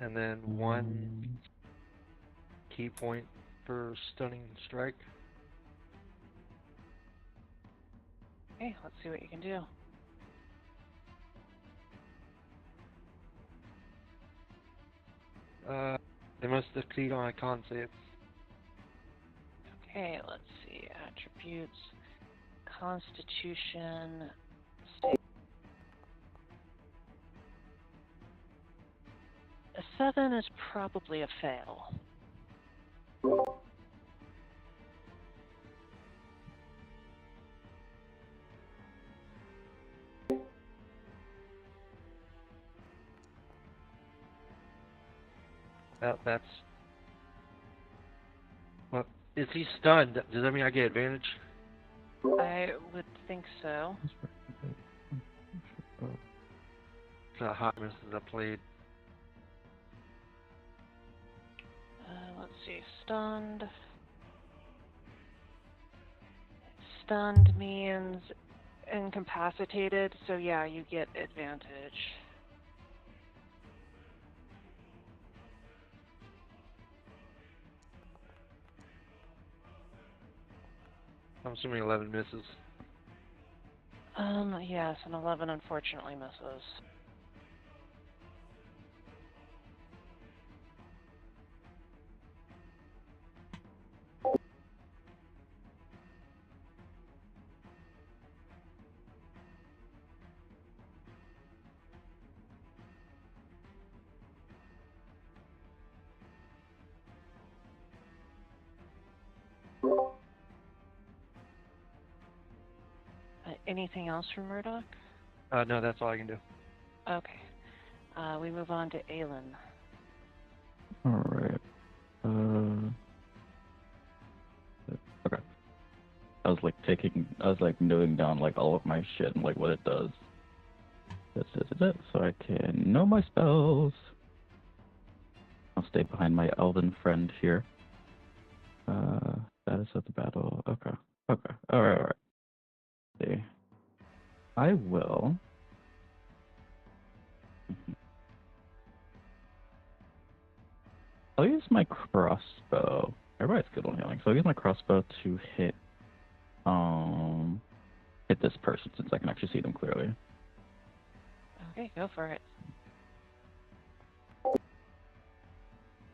And then one key point for stunning strike.
Okay, let's see what you can do.
They must succeed on a con save.
Okay, let's see. Attributes. Constitution. Save. A 7 is probably a fail.
That's... Well, is he stunned? Does that mean I get advantage?
I would think so.
It's a hot miss that I played.
Let's see. Stunned. Stunned means incapacitated, so yeah, you get advantage.
I'm assuming 11 misses.
Yes, an 11 unfortunately misses. Anything else from Murdoch?
No, that's all I can do.
Okay. We move on to Aelin.
Alright. Okay. I was like noting down like all of my shit and like what it does. This is it, so I can know my spells. I'll stay behind my elven friend here. Status of the battle. Okay. Alright. See. I will. I'll use my crossbow. Everybody's good on healing, so I'll use my crossbow to hit this person since I can actually see them clearly.
Okay, go for it.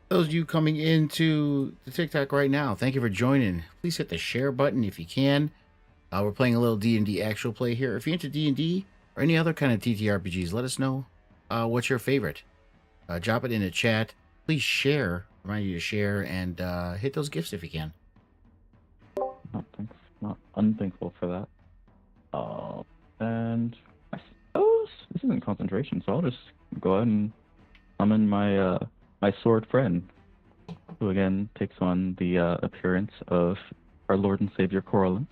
Those of you coming into the TikTok right now, thank you for joining. Please hit the share button if you can. We're playing a little D&D actual play here. If you're into D&D or any other kind of TTRPGs, let us know what's your favorite. Drop it in the chat. Please share. Remind you to share and hit those gifts if you can.
Not unthankful for that. And I suppose this isn't concentration, so I'll just go ahead and summon my my sword friend, who again takes on the appearance of our Lord and Savior Coralin.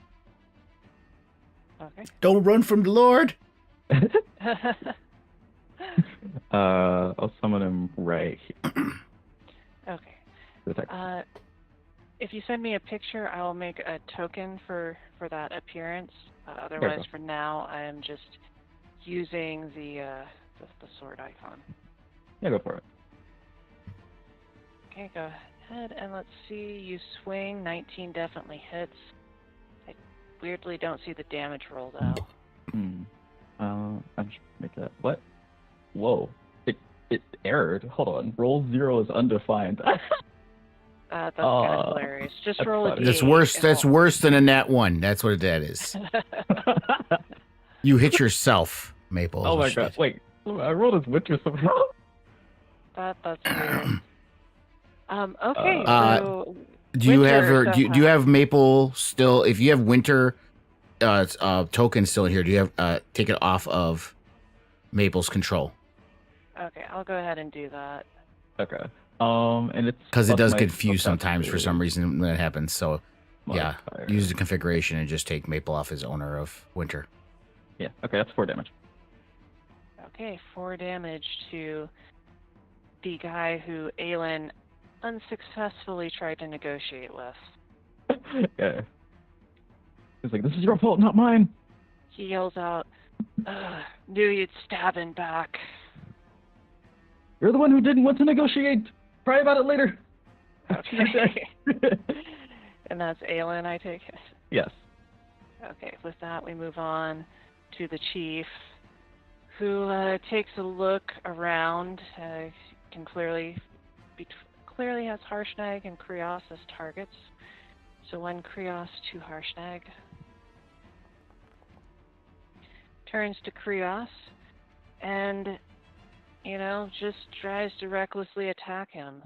Okay.
Don't run from the Lord.
I'll summon him right here.
Okay.
The text.
If you send me a picture, I will make a token for that appearance. Otherwise, for now, I am just using the sword icon.
Yeah, go for it.
Okay, go ahead and let's see. You swing. 19 definitely hits. I weirdly don't see the damage roll though.
I should make that. What? Whoa! It errored. Hold on. Roll 0 is undefined.
That's kind of hilarious. Just roll a d8.
That's worse. That's worse than a nat 1. That's what that is. You hit yourself, Maple.
Oh my god! Wait, I rolled as Witcher somehow.
That's weird. Okay. So
do you have her?
Winter
Do you have Maple still? If you have Winter token still in here, do you have take it off of Maple's control?
Okay, I'll go ahead and do that.
Okay. And it's
because it does
my
confuse
spellcasting
sometimes for some reason when it happens. So yeah,
modifier.
use the configuration and just take Maple off as owner of Winter.
Yeah. Okay, that's 4 damage.
Okay, 4 damage to the guy who Aelin unsuccessfully tried to negotiate with.
Yeah. He's like, "This is your fault, not mine."
He yells out, "Knew you'd stab him back."
You're the one who didn't want to negotiate. Cry about it later.
Okay. And that's Aelin, I take it?
Yes.
Okay, with that we move on to the chief, who takes a look around, can clearly has Harshnag and Krios as targets. So 1 Krios, 2 Harshnag. Turns to Krios and, just tries to recklessly attack him.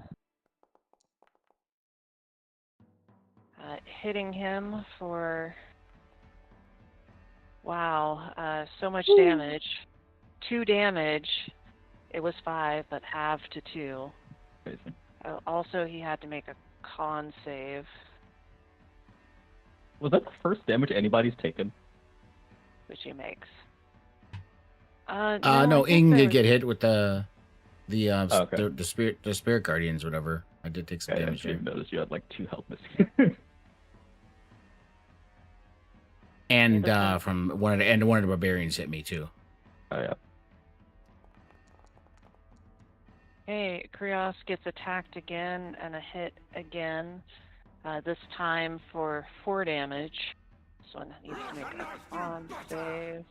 Hitting him for, wow, so much damage. 2 damage. It was 5, but halved to 2.
Crazy.
Also, he had to make a con save.
Was that the first damage anybody's taken?
Which he makes.
No, Ing did get hit with the
okay.
the spirit guardians, whatever. I did take some damage.
I didn't notice you had like 2 health missing.
And from one of the barbarians hit me too.
Oh yeah.
Hey, Krios gets attacked again and a hit again. This time for 4 damage. So it needs to make a con save.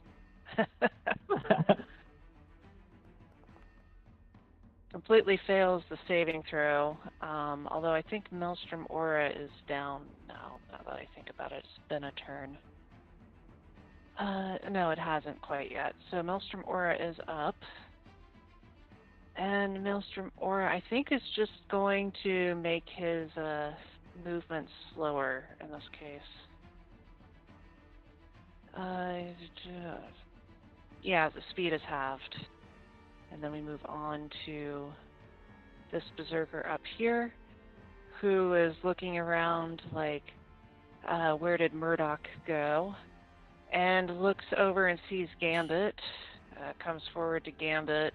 Completely fails the saving throw. Although I think Maelstrom Aura is down now. Now that I think about it, it's been a turn. No, it hasn't quite yet. So Maelstrom Aura is up. And Maelstrom Aura, I think, is just going to make his movement slower in this case. Yeah, the speed is halved. And then we move on to this berserker up here, who is looking around like, where did Murdoch go? And looks over and sees Gambit, comes forward to Gambit,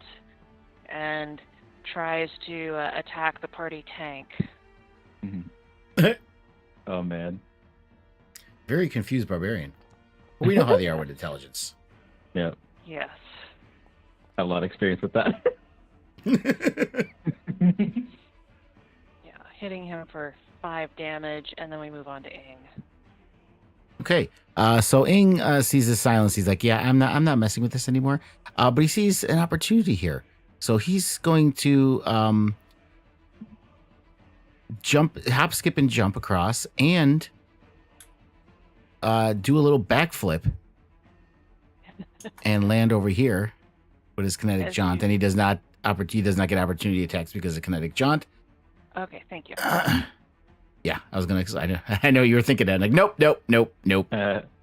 and tries to attack the party tank.
Oh man.
Very confused barbarian. We know how they are with intelligence.
Yeah.
Yes.
Have a lot of experience with that.
Yeah, hitting him for 5 damage, and then we move on to Ing.
Okay, so Ing sees the silence. He's like, "Yeah, I'm not messing with this anymore." But he sees an opportunity here, so he's going to hop, skip, and jump across, and do a little backflip and land over here with his kinetic
As
jaunt,
you-
and he does not get opportunity attacks because of kinetic jaunt.
Okay, thank you.
Yeah, I was gonna. I know you were thinking that. Like, nope.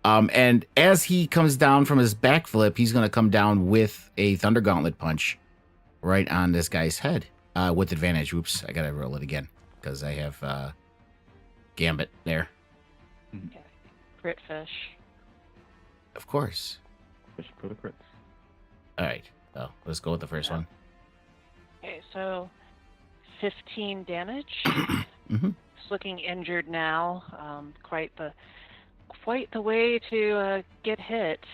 And as he comes down from his backflip, he's gonna come down with a Thunder Gauntlet punch right on this guy's head with advantage. Oops, I gotta roll it again because I have Gambit there.
Okay. Crit fish.
Of course.
Fish for the crits.
All right. Well, let's go with the first one.
Okay, so 15 damage.
Mm-hmm.
He's looking injured now. Quite the way to get hit.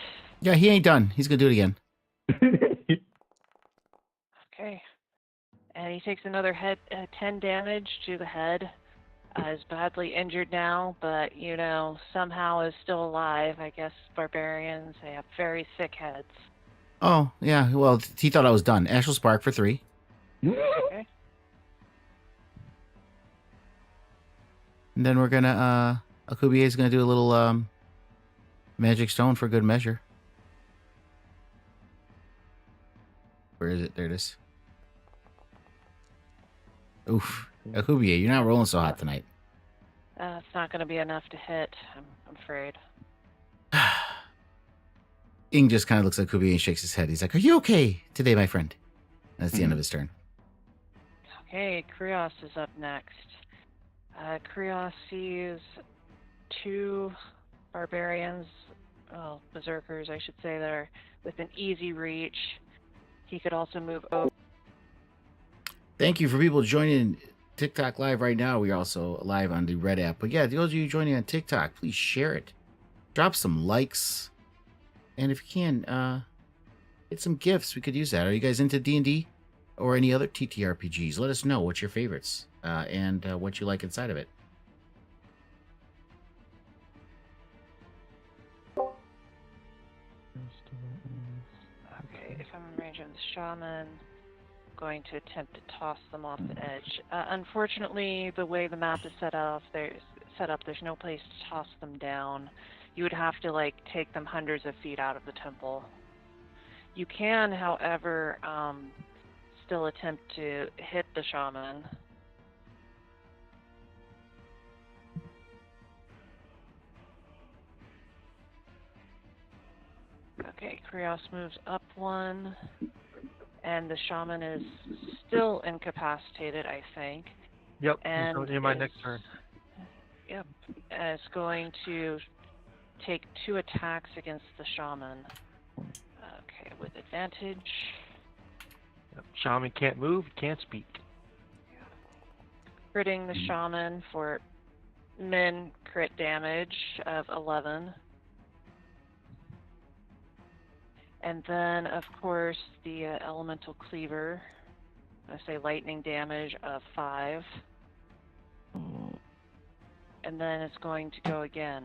Yeah, he ain't done. He's gonna do it again.
Okay. And he takes another 10 damage to the head. Is badly injured now, but somehow is still alive. I guess barbarians, they have very thick heads.
Oh yeah. Well, he thought I was done. Astral Spark for 3.
Okay.
And then we're gonna Akubier is gonna do a little magic stone for good measure. Where is it? There it is. Oof. Akubier, you're not rolling so hot tonight.
It's not going to be enough to hit, I'm afraid.
Ing just kind of looks at Akubier and shakes his head. He's like, "Are you okay today, my friend?" And that's the end of his turn.
Okay, Krios is up next. Krios sees 2 barbarians, well, berserkers, I should say, that are within easy reach. He could also move over.
Thank you for people joining TikTok live right now. We're also live on the Red app. But yeah, those of you joining on TikTok, please share it. Drop some likes. And if you can, get some gifts. We could use that. Are you guys into D&D or any other TTRPGs? Let us know what's your favorites and what you like inside of it.
Okay, if I'm in range of the shaman, I'm going to attempt to toss them off the edge. Unfortunately, the way the map is set up, there's no place to toss them down. You would have to take them hundreds of feet out of the temple. You can, however, still attempt to hit the shaman. Okay, Krios moves up 1, and the shaman is still incapacitated, I think.
Yep.
And
He's in my next turn.
Yep, and it's going to take 2 attacks against the shaman. Okay, with advantage.
Yep. Shaman can't move, can't speak.
Critting the shaman for min crit damage of 11. And then, of course, the elemental cleaver. I say lightning damage of 5. And then it's going to go again.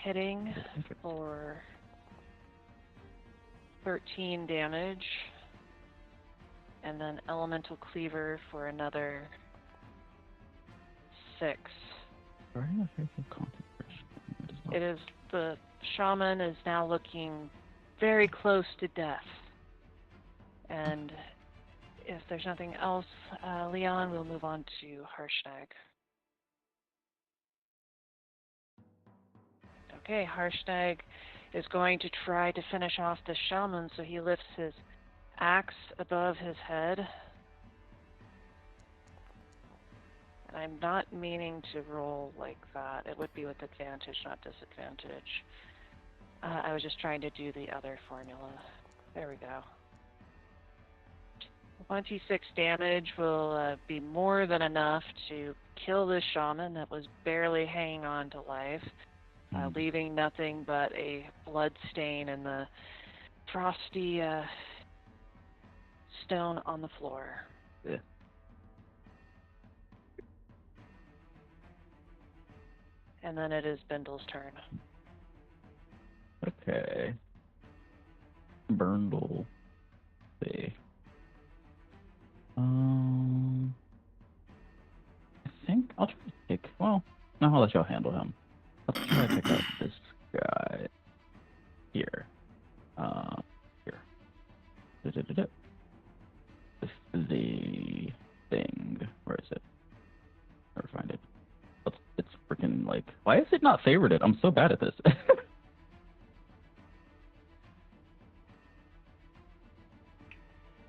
Hitting for 13 damage. And then elemental cleaver for another 6. It is, the shaman is now looking very close to death. And if there's nothing else, Leon, we'll move on to Harshnag. Okay, Harshnag is going to try to finish off the shaman, so he lifts his axe above his head. And I'm not meaning to roll like that. It would be with advantage, not disadvantage. I was just trying to do the other formula. There we go. 26 damage will be more than enough to kill this shaman that was barely hanging on to life, leaving nothing but a blood stain in the frosty stone on the floor.
Yeah.
And then it is Bindle's turn.
Okay. Burndle. See. I I'll try to take. Well, no, I'll let y'all handle him. Let's try to take out this guy here. Here. Da-da-da-da. This is the thing. Where is it? Never find it. It's freaking like. Why is it not favorited? I'm so bad at this.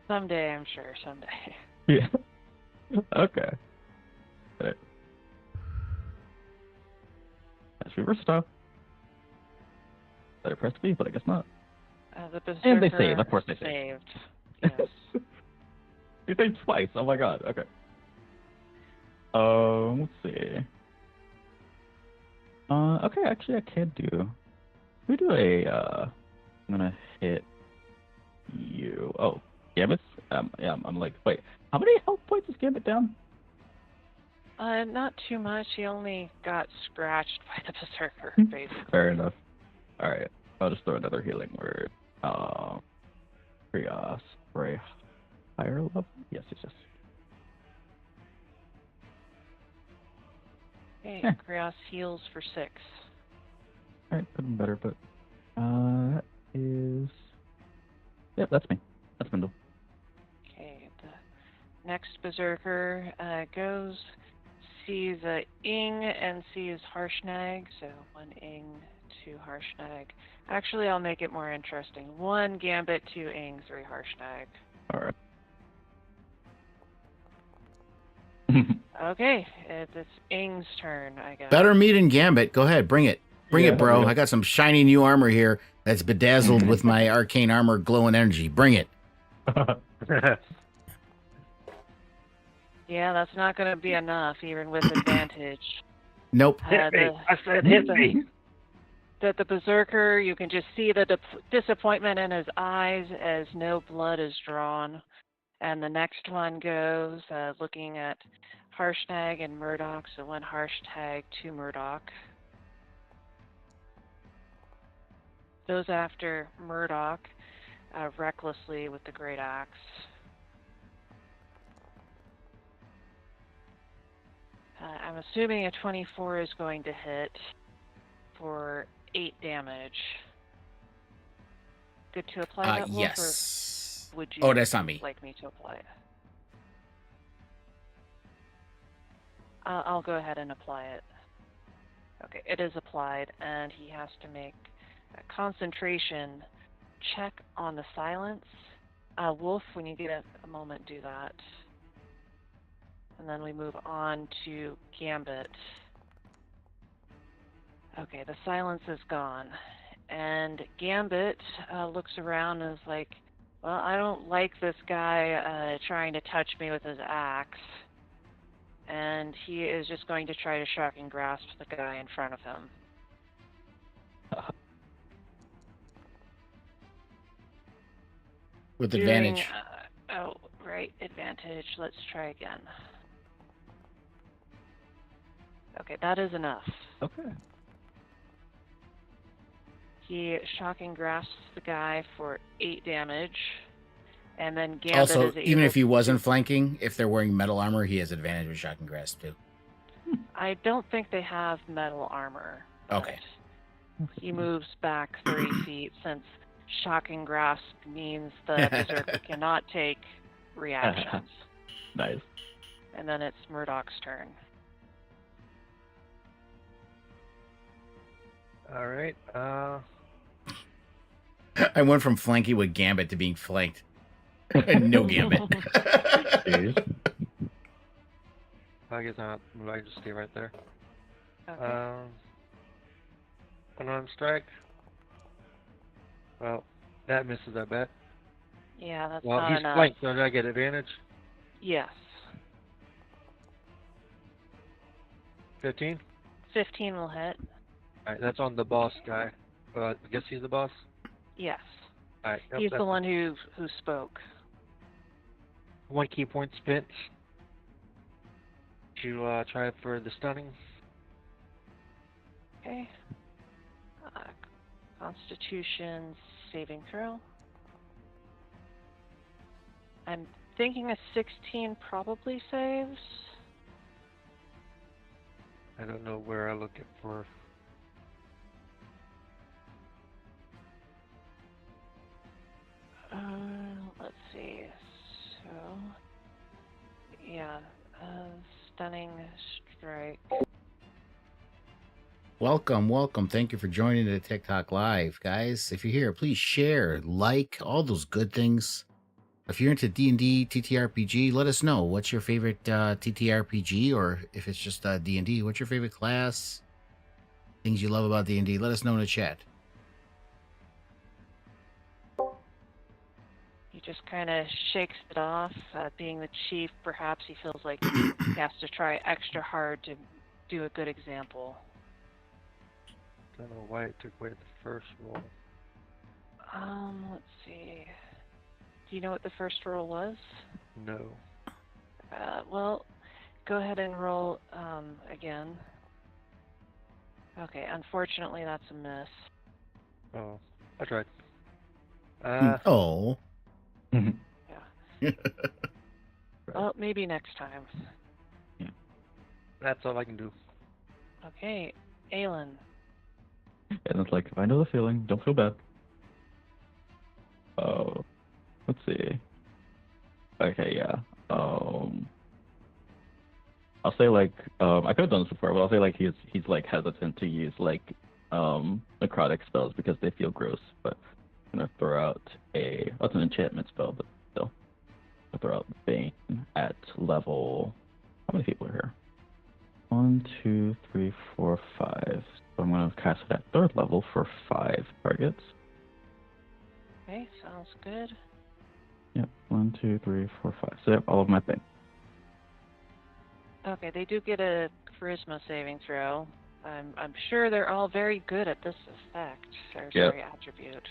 Someday, I'm sure. Someday.
Yeah. Okay. Got it. That's reverse style. Better press B, but I guess not.
The berserker
And they save. Of course they save.
saved. Yes.
You saved twice. Oh my god. Okay. Let's see. Okay. Actually, I can do. We do a. I'm gonna hit you. Oh, Gambit. Yeah. I'm like, wait. How many health points is Gambit down?
Not too much. He only got scratched by the berserker, basically.
Fair enough. All right. I'll just throw another healing word. Krios for a higher level. Yes.
Hey,
Yeah.
Krios heals for 6.
All right, could have been better, but that is. Yep, that's me. That's Mendel.
Okay, the next berserker goes, sees a Ing and sees Harshnag, so 1 Ing, 2 Harshnag. Actually, I'll make it more interesting. 1 Gambit, 2 Ing, 3 Harshnag.
All right.
Okay, it's Ing's turn, I guess.
Better meat and Gambit. Go ahead, bring it. Bring
Yeah,
it, bro.
yeah.
I got some shiny new armor here that's bedazzled with my arcane armor glowing energy. Bring it.
Yeah, that's not going to be enough, even with advantage.
Nope.
Hit me. I said hit me.
The berserker, you can just see the disappointment in his eyes as no blood is drawn. And the next one goes, looking at Harshnag and Murdoch, so 1 Harshnag, 2 Murdoch. Goes after Murdoch recklessly with the Great Axe. I'm assuming a 24 is going to hit for 8 damage. Good to apply that, Wolf,
Yes.
or would you
That's not me.
like me to apply it? I'll go ahead and apply it. Okay, it is applied, and he has to make a concentration check on the silence. Wolf, when you get a moment, do that. And then we move on to Gambit. Okay, the silence is gone. And Gambit looks around and is like, well, I don't like this guy trying to touch me with his axe. And he is just going to try to shocking grasp the guy in front of him.
With advantage.
Right, advantage. Let's try again. Okay, that is enough.
Okay.
He shocking grasps the guy for 8 damage, and then Gambit
Also,
is able
even if he wasn't flanking, if they're wearing metal armor, he has advantage with shocking grasp too.
I don't think they have metal armor.
Okay.
He moves back 30 feet since shocking grasp means the berserker cannot take reactions.
Nice.
And then it's Murdoch's turn.
All right.
I went from flanking with Gambit to being flanked. No Gambit.
Jeez.
I guess not. I can just stay right there.
Okay.
Unarmed strike. Well, that misses, I bet.
Yeah, that's
Well,
not
he's
enough.
flanked, so did I get advantage?
Yes.
15?
15 will hit.
Alright, that's on the boss guy. I guess he's the boss?
Yes.
Alright, yep,
He's
that's
the one who spoke.
1 key point spent. To try for the stunning.
Okay. Constitution saving throw. I'm thinking a 16 probably saves.
I don't know where I look it for.
Let's see. So, yeah, stunning strike.
Welcome. Thank you for joining the TikTok Live, guys. If you're here, please share, like, all those good things. If you're into D&D, TTRPG, let us know. What's your favorite TTRPG, or if it's just D&D, what's your favorite class? Things you love about D&D, let us know in the chat.
He just kind of shakes it off. Being the chief, perhaps he feels like he has to try extra hard to do a good example.
Don't know why it took away the first roll.
Let's see. Do you know what the first roll was?
No.
Well, go ahead and roll again. Okay, unfortunately that's a miss.
Oh, I tried.
Oh.
Yeah. Well, maybe next time.
That's all I can do.
Okay, Aelin.
And it's like, if I know the feeling, don't feel bad. Oh, let's see. Okay, yeah. I'll say like, I could have done this before, but I'll say like he's like hesitant to use like necrotic spells because they feel gross. But I'm gonna throw out that's an enchantment spell, but still, I'll throw out Bane at level. How many people are here? 1, 2, 3, 4, 5. So I'm gonna cast it at 3rd level for 5 targets.
Okay, sounds good.
Yep, 1, 2, 3, 4, 5. So yep, all of my thing.
Okay, they do get a charisma saving throw. I'm sure they're all very good at this effect, or
Yep.
sorry, attribute.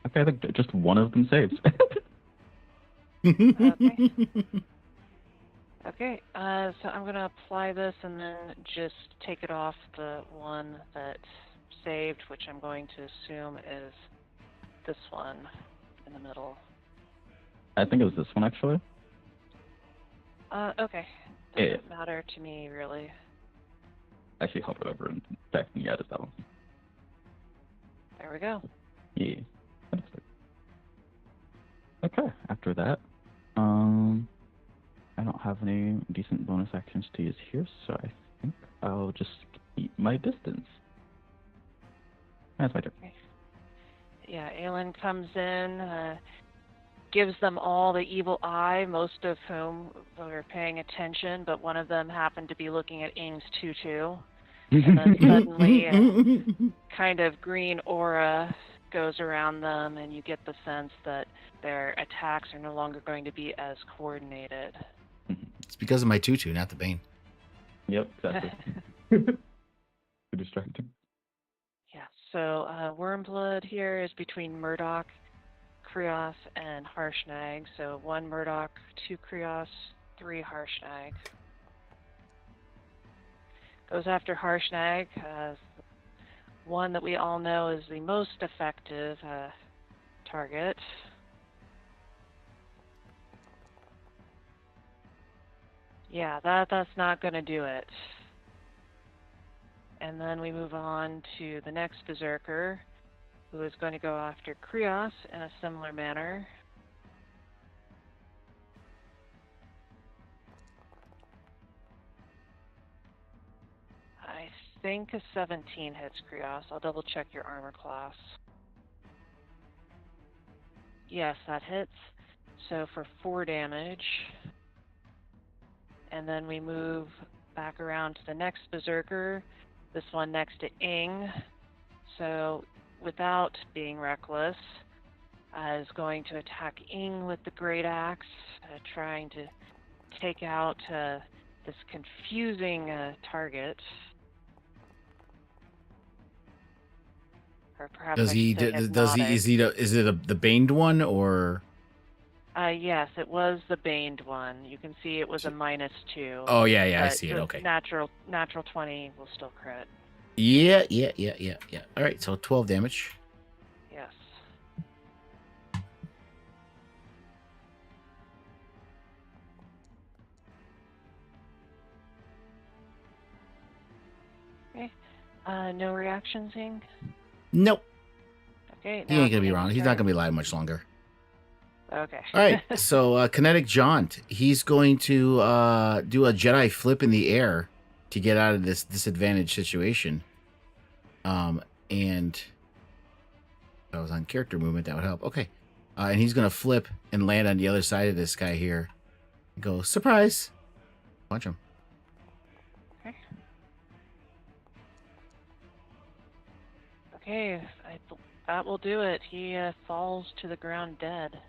Okay, I think just one of them saves.
Okay. Okay, so I'm going to apply this and then just take it off the one that saved, which I'm going to assume is this one in the middle.
I think it was this one actually.
Okay.
Yeah.
Doesn't matter to me, really.
Actually, hover over and check. Yeah, it's that one.
There we go.
Yeah. Fantastic. Okay, after that, I don't have any decent bonus actions to use here, so I think I'll just keep my distance. That's my turn.
Okay. Yeah, Aelin comes in, gives them all the evil eye, most of whom were paying attention, but one of them happened to be looking at Ing's tutu. And then suddenly a kind of green aura goes around them, and you get the sense that their attacks are no longer going to be as coordinated.
It's because of my tutu, not the Bane.
Yep, exactly. Too distracting.
Yeah, so Wormblood here is between Murdoch, Krios, and Harshnag. So 1 Murdoch, 2 Krios, 3 Harshnag. Goes after Harshnag, one that we all know is the most effective target. Yeah, that's not going to do it. And then we move on to the next Berserker, who is going to go after Krios in a similar manner. I think a 17 hits Krios. I'll double check your armor class. Yes, that hits. So for 4 damage. And then we move back around to the next Berserker, this one next to Ing. So without being reckless, is going to attack Ing with the Great Axe, trying to take out this confusing target. Or perhaps
Does he? Is it the Baned one or?
Yes, it was the Baned one. You can see it was a -2.
Oh yeah, I
but
see it.
the
Okay.
Natural 20 will still crit.
Yeah. All right, so 12 damage.
Yes. Okay. No reaction thing.
Nope.
Okay.
He
Now
ain't gonna be
Tim's
around. He's not
turn.
gonna be alive much longer.
Okay.
All right, so kinetic jaunt. He's going to do a Jedi flip in the air to get out of this disadvantaged situation. And if I was on character movement, that would help. Okay, and he's gonna flip and land on the other side of this guy here. Go surprise, punch him.
Okay. Okay. That will do it. He falls to the ground dead.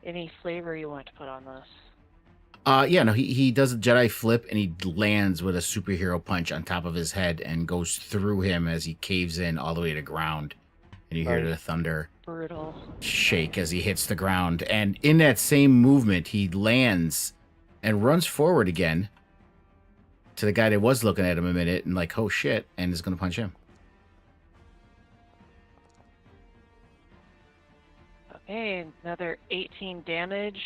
Any flavor you want to put on this?
Yeah, no, he does a Jedi flip and he lands with a superhero punch on top of his head and goes through him as he caves in all the way to ground. And you hear
Nice.
the thunder
Brutal.
shake as he hits the ground. And in that same movement, he lands and runs forward again to the guy that was looking at him a minute and like, oh shit, and is going to punch him.
Okay, another 18 damage.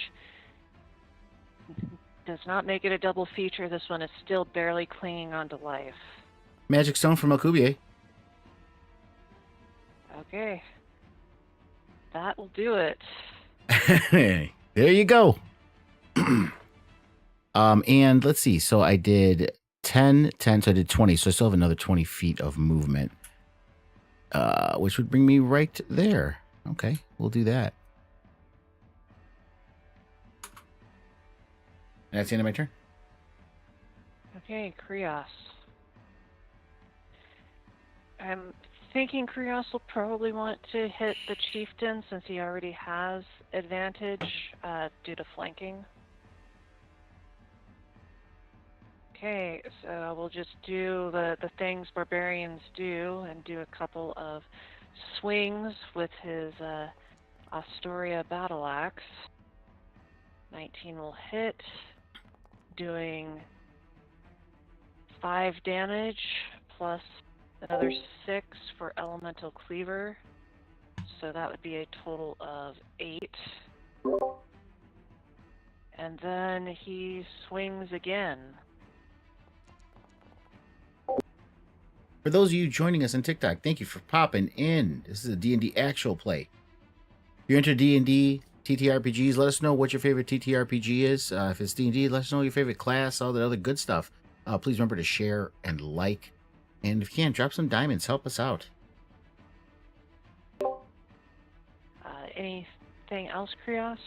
Does not make it a double feature. This one is still barely clinging onto life.
Magic Stone from Alcubier.
Okay. That will do it.
There you go. And let's see. So I did 10, so I did 20. So I still have another 20 feet of movement, which would bring me right there. Okay, we'll do that. And that's the end of my turn.
Okay, Krios. I'm thinking Krios will probably want to hit the chieftain since he already has advantage due to flanking. Okay, so we'll just do the things barbarians do and do a couple of swings with his Astoria battle axe. 19 will hit, doing 5 damage plus another 6 for elemental cleaver. So that would be a total of 8. And then he swings again.
For those of you joining us on TikTok, thank you for popping in. This is a D&D actual play. If you're into D&D, TTRPGs, let us know what your favorite TTRPG is. If it's D&D, let us know your favorite class, all that other good stuff. Please remember to share and like. And if you can, drop some diamonds. Help us out.
Anything else, Krios?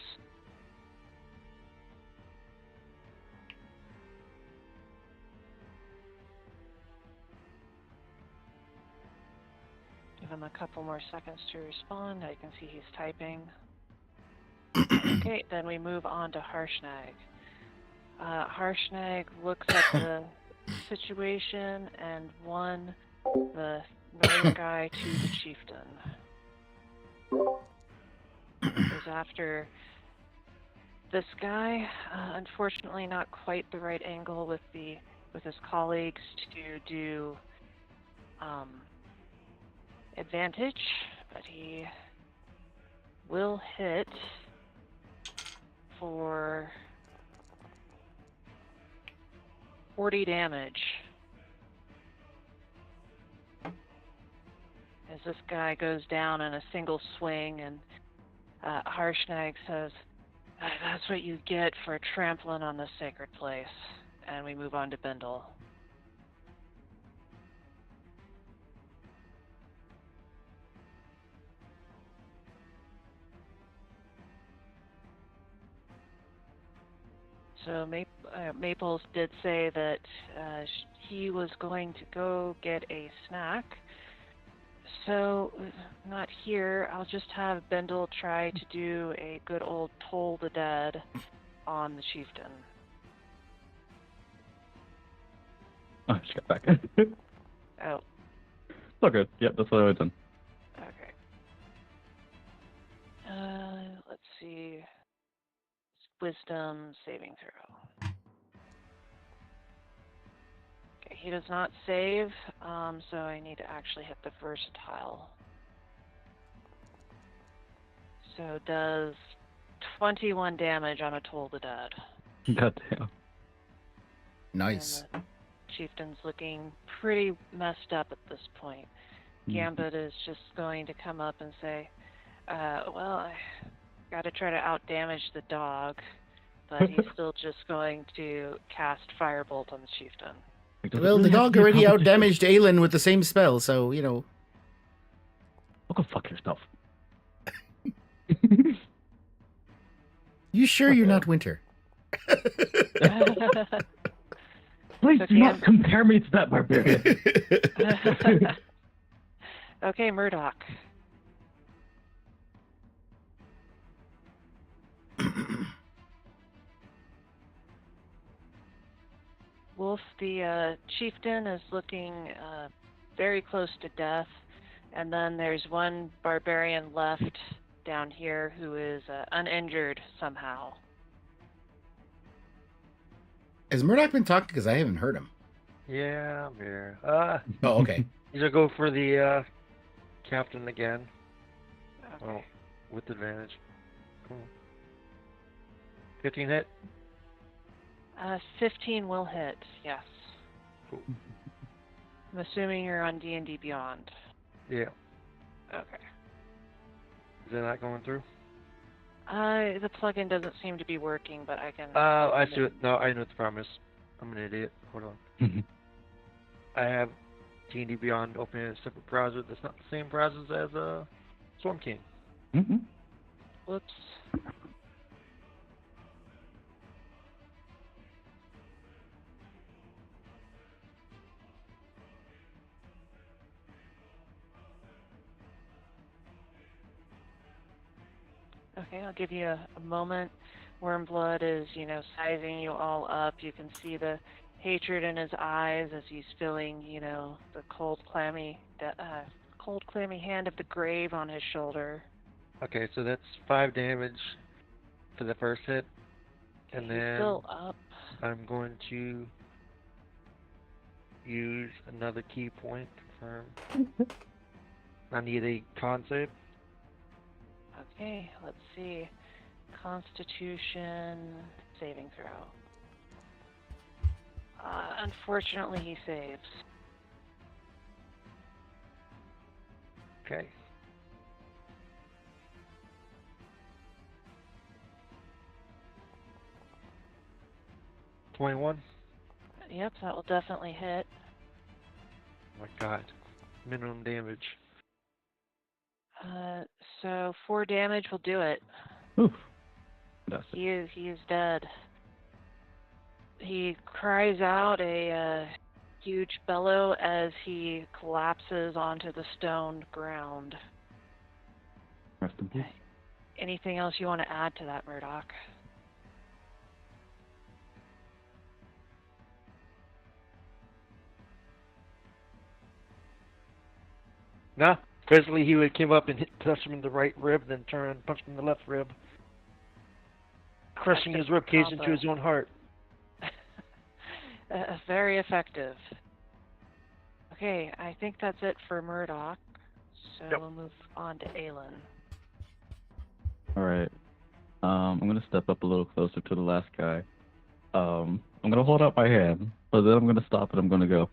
Give him a couple more seconds to respond. I can see he's typing. Okay, then we move on to Harshnag. Harshnag looks at the situation and won the northern guy to the chieftain. Goes after this guy. Unfortunately, not quite the right angle with his colleagues to do advantage, but he will hit for 40 damage. As this guy goes down in a single swing, and Harshnag says, "That's what you get for trampling on the sacred place." And we move on to Bindle. So Maples did say that he was going to go get a snack. So, not here. I'll just have Bindle try to do a good old Toll the Dead on the chieftain.
Oh, I just got back. It's
Oh,
all good. Yep, that's what I would done.
okay. Let's see. Wisdom saving throw. Okay, he does not save, so I need to actually hit the versatile. So does 21 damage on a Toll the Dead.
Goddamn.
Nice.
And the chieftain's looking pretty messed up at this point. Gambit is just going to come up and say, well, I got to try to outdamage the dog, but he's still just going to cast Firebolt on the chieftain.
Well, the dog already outdamaged Aelin with the same spell, so, you know.
Oh, go fuck yourself.
You sure you're not Winter?
Please
So
do not compare me to that barbarian.
Okay, Murdoch. Wolf, the chieftain is looking very close to death, and then there's one barbarian left down here who is uninjured somehow.
Has Murdoch been talking? Because I haven't heard him.
Yeah, I'm here.
Oh, okay.
He's gonna go for the captain again.
Okay.
Oh, with advantage. Cool. 15 hit.
15 will hit, yes.
Cool.
I'm assuming you're on D&D Beyond.
Yeah.
Okay.
Is that not going through?
The plugin doesn't seem to be working, but I can...
I see it. No, I know what the problem is. I'm an idiot. Hold on. I have D&D Beyond open in a separate browser that's not the same browser as Storm King.
Whoops. Okay, I'll give you a moment. Wormblood is, sizing you all up. You can see the hatred in his eyes as he's feeling, the cold, clammy hand of the grave on his shoulder.
Okay, so that's 5 damage for the first hit. And
He's
then
still up.
I'm going to use another key point. Confirm. I need a con save.
Okay, let's see. Constitution saving throw. Unfortunately, he saves.
Okay. $21.
Yep, that will definitely hit.
Oh my god. Minimum damage.
So 4 damage will do it.
Oof. That's it.
He is dead. He cries out a huge bellow as he collapses onto the stone ground.
Rest in peace.
Anything else you want to add to that, Murdoch?
No. Basically, he would came up and touched him in the right rib, then turn and punched him in the left rib, crushing his ribcage into his own heart.
Very effective. Okay, I think that's it for Murdoch. So
Yep.
we'll move on to Aelin.
Alright. I'm gonna step up a little closer to the last guy. I'm gonna hold out my hand, but then I'm gonna stop and I'm gonna go,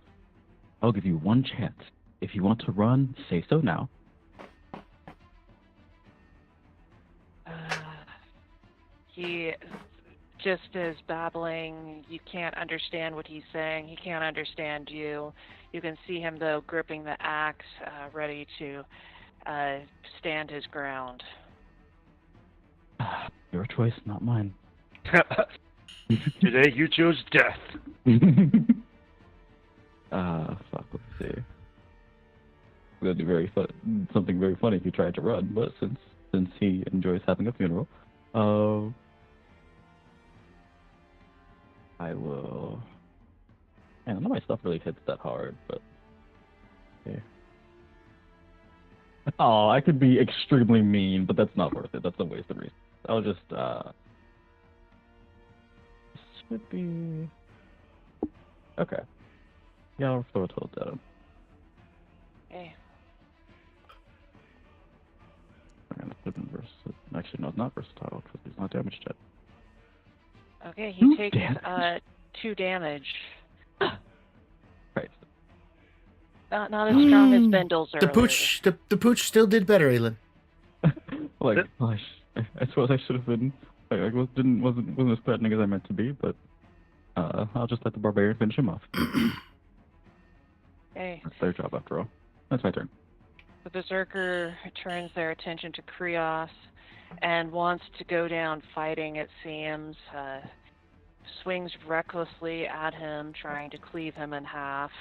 I'll give you one chance. If you want to run, say so now.
He just is babbling. You can't understand what he's saying. He can't understand you. You can see him, though, gripping the axe, ready to stand his ground.
Your choice, not mine.
Today you chose death.
Fuck, let's see. That'd be something very funny if he tried to run, but since he enjoys having a funeral, I will. Man, none of my stuff really hits that hard, but okay. Oh, I could be extremely mean, but that's not worth it. That's a waste of resources. I'll just should be okay. Yeah, I'll throw a tilt at him.
Okay.
And it couldn't actually, no, it's not versatile because he's not damaged yet.
Okay, he
Two
takes
damage?
2 damage.
Right.
Not as strong as Bendel's
The
earlier.
the pooch still did better, Aelin.
Like, gosh, I suppose I should have been. I wasn't as threatening as I meant to be, but I'll just let the barbarian finish him off.
Okay.
That's their job after all. That's my turn.
The Berserker turns their attention to Krios and wants to go down fighting, it seems. Swings recklessly at him, trying to cleave him in half.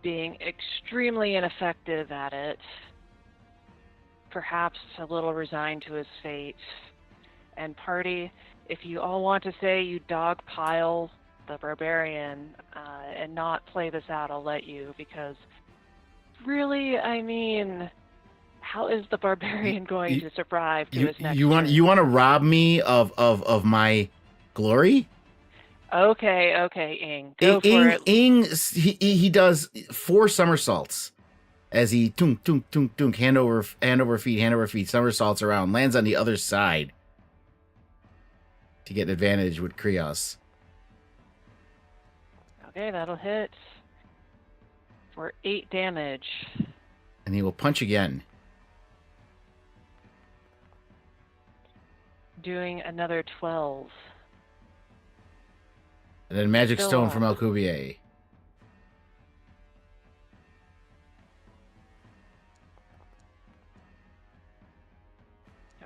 Being extremely ineffective at it. Perhaps a little resigned to his fate. And party, if you all want to say you dogpile the barbarian and not play this out, I'll let you, because really, I mean, how is the barbarian going to survive to his next turn?
You want to rob me of my glory?
Okay, Ing. Go for it.
Ing, he does 4 somersaults as he tunk, tunk, tunk, tunk, hand over feet, somersaults around, lands on the other side to get advantage with Krios.
Okay, that'll hit for 8 damage.
And he will punch again.
Doing another 12.
And then Magic
Still
Stone
up.
from Alcuvier.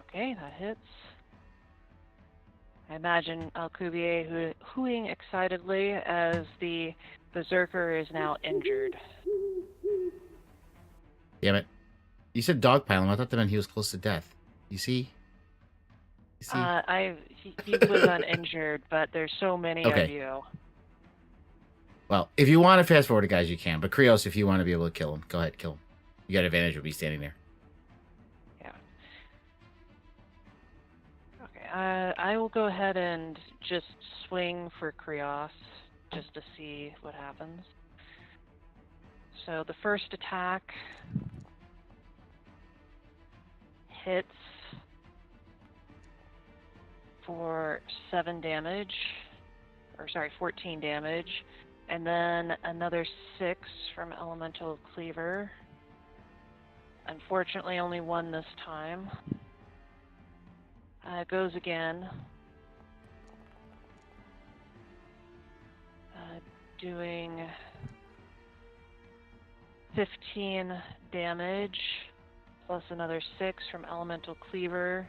Okay, that hits. I imagine Alcuvier hooing excitedly as the Berserker is now injured.
Damn it. You said dogpile him. I thought that meant he was close to death. You see? You see?
He was uninjured, but there's so many of
Okay.
you.
Well, if you want to fast forward it, guys, you can. But Krios, if you want to be able to kill him, go ahead, kill him. You got advantage of me standing there.
Yeah. Okay, I will go ahead and just swing for Krios, just to see what happens. So the first attack hits for 7 damage, or sorry, 14 damage, and then another 6 from Elemental Cleaver. Unfortunately, only 1 this time. Goes again. Doing 15 damage, plus another 6 from Elemental Cleaver.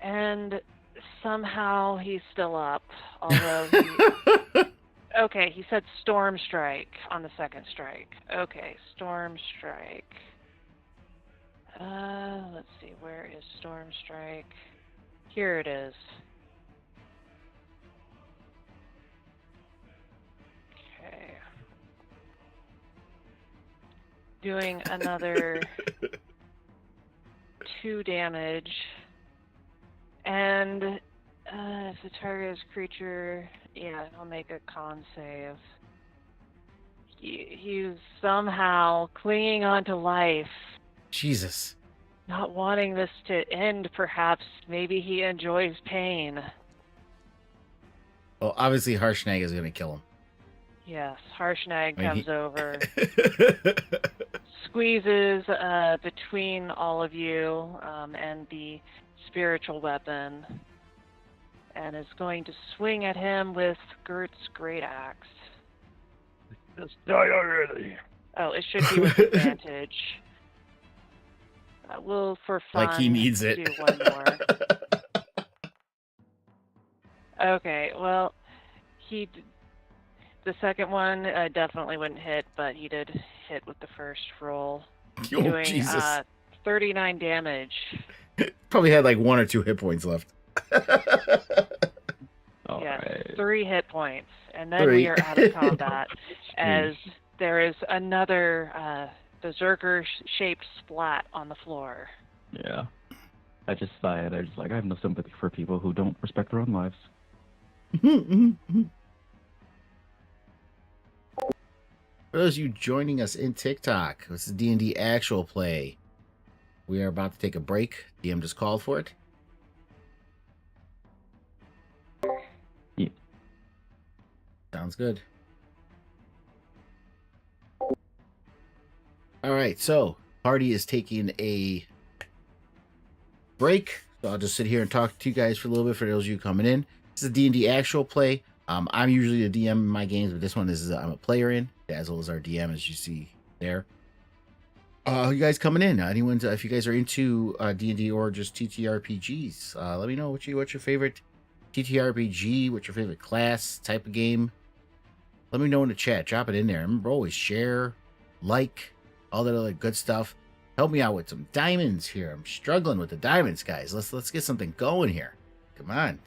And somehow he's still up, although he... Okay, he said Storm Strike on the second strike. Okay, Storm Strike. Let's see, where is Storm Strike? Here it is. Okay. Doing another 2 damage. And if the target is creature, yeah, I'll make a con save. He's somehow clinging on to life.
Jesus.
Not wanting this to end, perhaps. Maybe he enjoys pain.
Well, obviously Harshnag is going to kill him.
Yes, Harshnag
I mean,
comes over, squeezes between all of you and the spiritual weapon, and is going to swing at him with Gert's Great Axe.
Just die already.
Oh, it should be with advantage. We'll, for fun,
Like he needs it.
do one more. Okay, well, the second one definitely wouldn't hit, but he did hit with the first roll,
Oh,
doing
Jesus.
39 damage.
Probably had like 1 or 2 hit points left.
All
Yes,
right.
3 hit points, and then
3.
we are out of combat as there is another berserker-shaped splat on the floor.
Yeah. I just sighed. I was like, I have no sympathy for people who don't respect their own lives.
For those of you joining us in TikTok, this is D&D actual play. We are about to take a break. DM just called for it.
Yeah.
Sounds good. All right, so party is taking a break. So I'll just sit here and talk to you guys for a little bit for those of you coming in. This is D&D actual play. I'm usually the DM in my games, but this one is I'm a player in. Dazzle is our DM, as you see there. You guys coming in? Anyone? If you guys are into D&D or just TTRPGs, let me know what's your favorite TTRPG. What's your favorite class type of game? Let me know in the chat. Drop it in there. Remember, always share, like, all that other good stuff. Help me out with some diamonds here. I'm struggling with the diamonds, guys. Let's get something going here. Come on.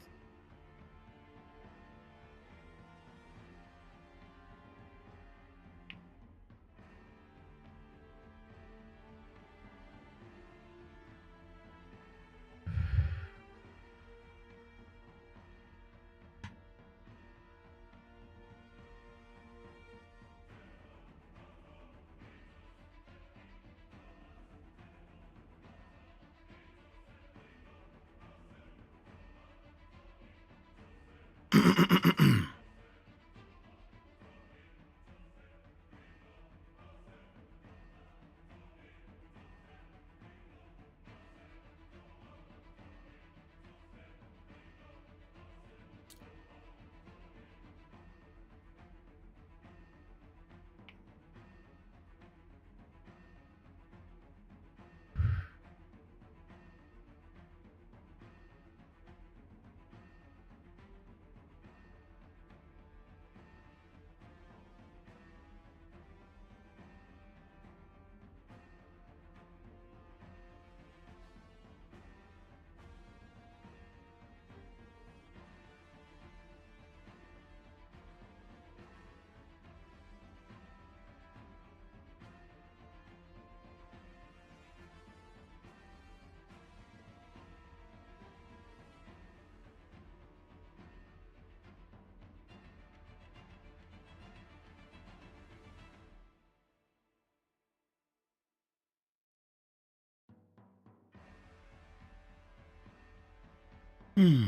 Hmm.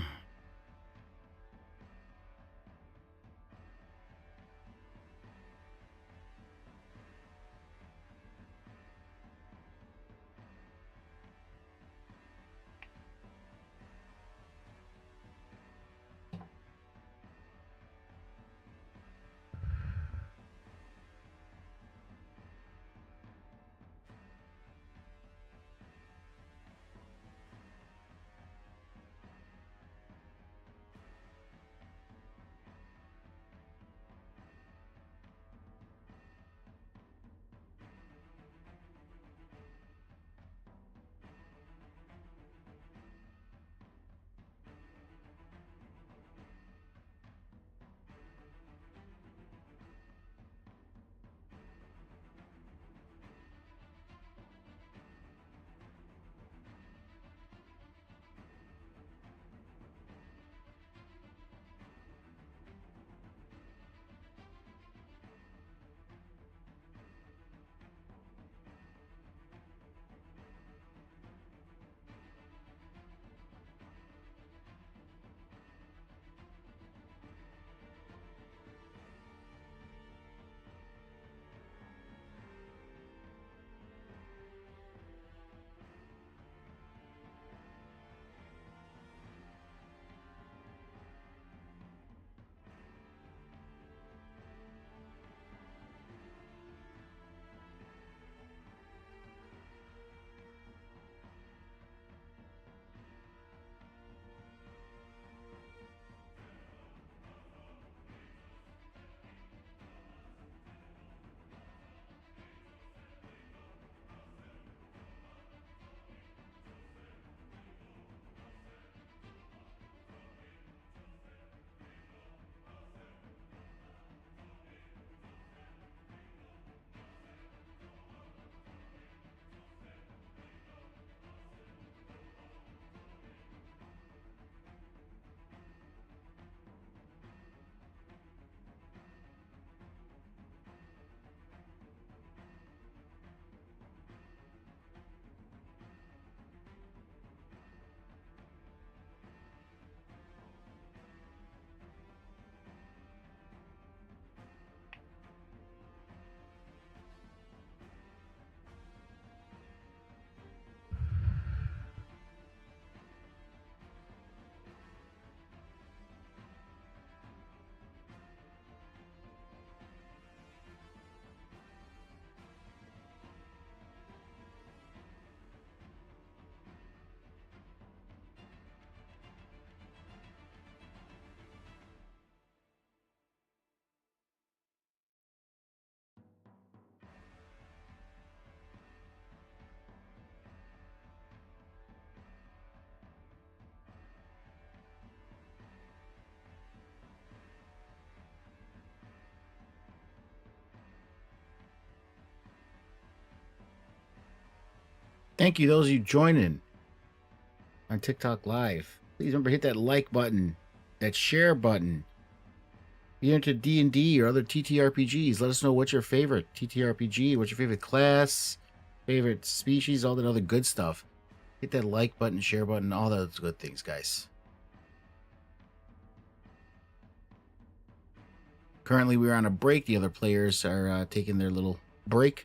Thank you, those of you joining on TikTok Live. Please remember, hit that like button, that share button. If you're into D&D or other TTRPGs, let us know what's your favorite TTRPG, what's your favorite class, favorite species, all that other good stuff. Hit that like button, share button, all those good things, guys. Currently, we're on a break. The other players are taking their little break.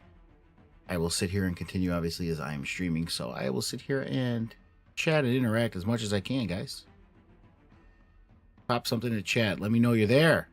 I will sit here and continue, obviously, as I am streaming. So I will sit here and chat and interact as much as I can, guys. Pop something in the chat. Let me know you're there.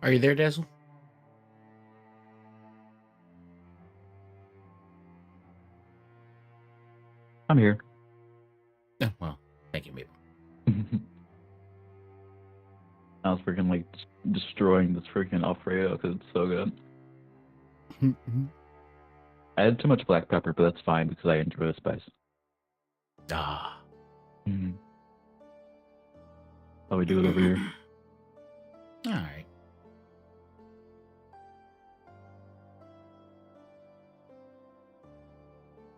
Are you there, Dazzle?
I'm here.
Oh, well, thank you, Mabel.
I was freaking like destroying this freaking Alfredo because it's so good. I had too much black pepper, but that's fine because I enjoy the spice.
Ah.
How we do it over here.
All right.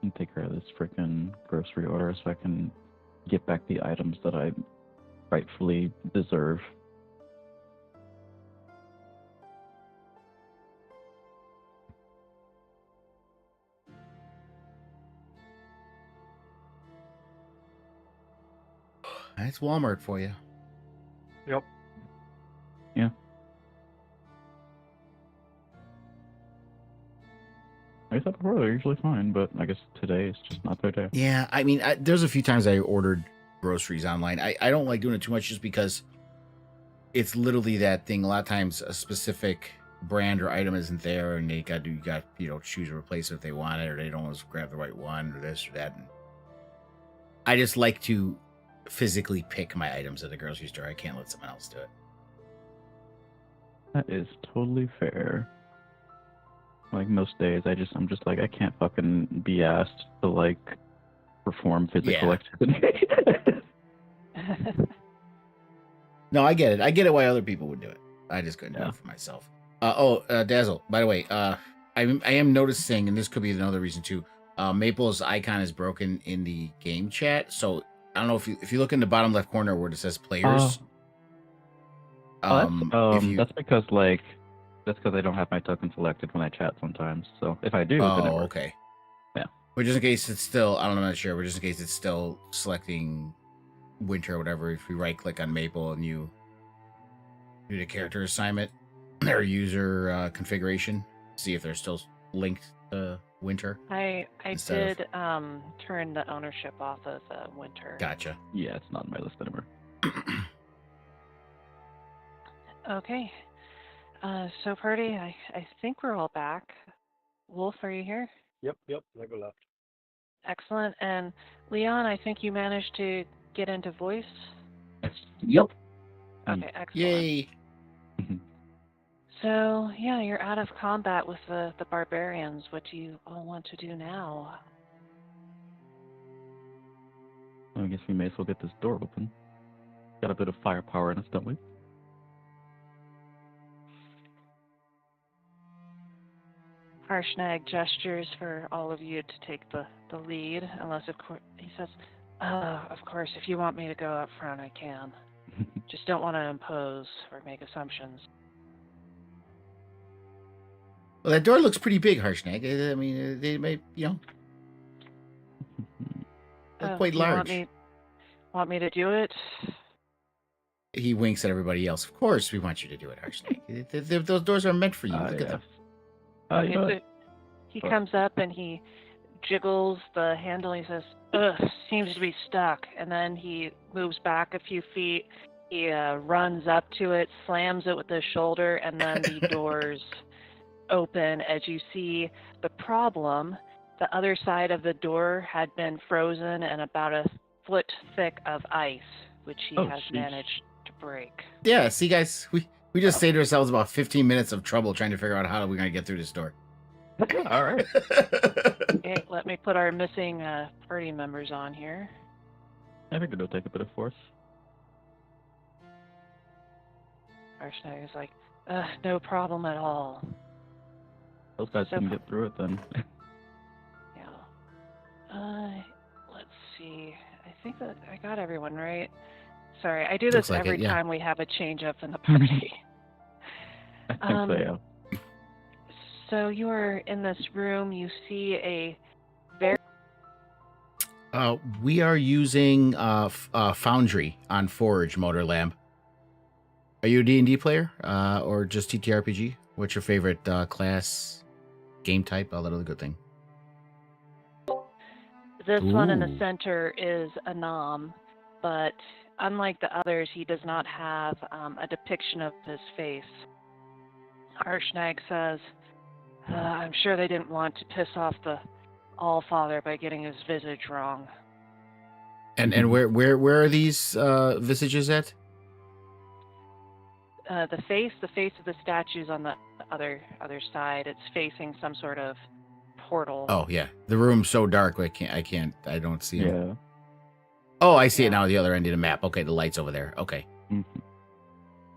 And take care of this freaking grocery order so I can get back the items that I rightfully deserve.
That's Walmart for you.
Yep.
Yeah. Like I said before, they're usually fine, but I guess today is just not their day.
Yeah, I mean, there's a few times I ordered groceries online. I don't like doing it too much just because it's literally that thing. A lot of times a specific brand or item isn't there and you got choose a replacement if they want it or they don't want to grab the right one or this or that. And I just like to physically pick my items at the grocery store. I can't let someone else do it.
That is totally fair. Like most days, I'm just like, I can't fucking be asked to like perform physical activity.
No, I get it. I get it why other people would do it. I just couldn't do it for myself. Dazzle, by the way, I am noticing, and this could be another reason too, Maple's icon is broken in the game chat. So I don't know if you look in the bottom left corner where it says players.
That's because I don't have my token selected when I chat sometimes. So if I do, then it works.
Okay.
Yeah.
But just in case it's still, I'm not sure, but just in case it's still selecting winter or whatever, if you right click on Maple and you do the character assignment or user configuration, see if they're still linked winter?
I
Instead of-
did turn the ownership off of winter.
Gotcha.
Yeah, it's not on my list anymore.
Okay. So party, I think we're all back. Wolf, are you here?
Yep, I go left.
Excellent. And Leon, I think you managed to get into voice.
Yep.
Okay, excellent.
Yay!
So yeah, you're out of combat with the barbarians. What do you all want to do now?
I guess we may as well get this door open. Got a bit of firepower in us, don't we?
Harshnag gestures for all of you to take the lead, unless of course he says, of course, if you want me to go up front, I can. Just don't want to impose or make assumptions.
Well, that door looks pretty big, Harshnag. I mean, they may, look quite
You
large.
Want me to do it?
He winks at everybody else. Of course, we want you to do it, Harshnag. Those doors are meant for you. Look at them.
Okay,
you know
so
what?
he comes up and he jiggles the handle. He says, "Ugh, seems to be stuck." And then he moves back a few feet. He runs up to it, slams it with his shoulder, and then the doors open as you see the problem. The other side of the door had been frozen and about a foot thick of ice, which he has
sheesh.
managed to break.
Yeah, see, guys, we just saved ourselves about 15 minutes of trouble trying to figure out how we're going to get through this door.
All right.
Okay, let me put our missing party members on here.
I think it'll take a bit of force.
Arshnag is like, no problem at all.
Those guys
So
can get through it then.
Yeah. Let's see. I think that I got everyone right. Sorry, I do this
Looks like
every
it, yeah.
time we have a change up in the party.
I think so, yeah.
So you are in this room. You see a very
We are using Foundry on Forge Motor Lab. Are you a D&D player or just TTRPG? What's your favorite class, game type, all that other good thing?
This one in the
Ooh.
center is a Nom, but unlike the others, he does not have a depiction of his face. Harshnag says, I'm sure they didn't want to piss off the Allfather by getting his visage wrong.
And where are these visages at?
The face of the statue's on the other side. It's facing some sort of portal.
Oh yeah, the room's so dark. I don't see it.
Yeah.
Oh, I see it
Yeah.
now. The other end of the map. Okay, the light's over there. Okay,
Mhm.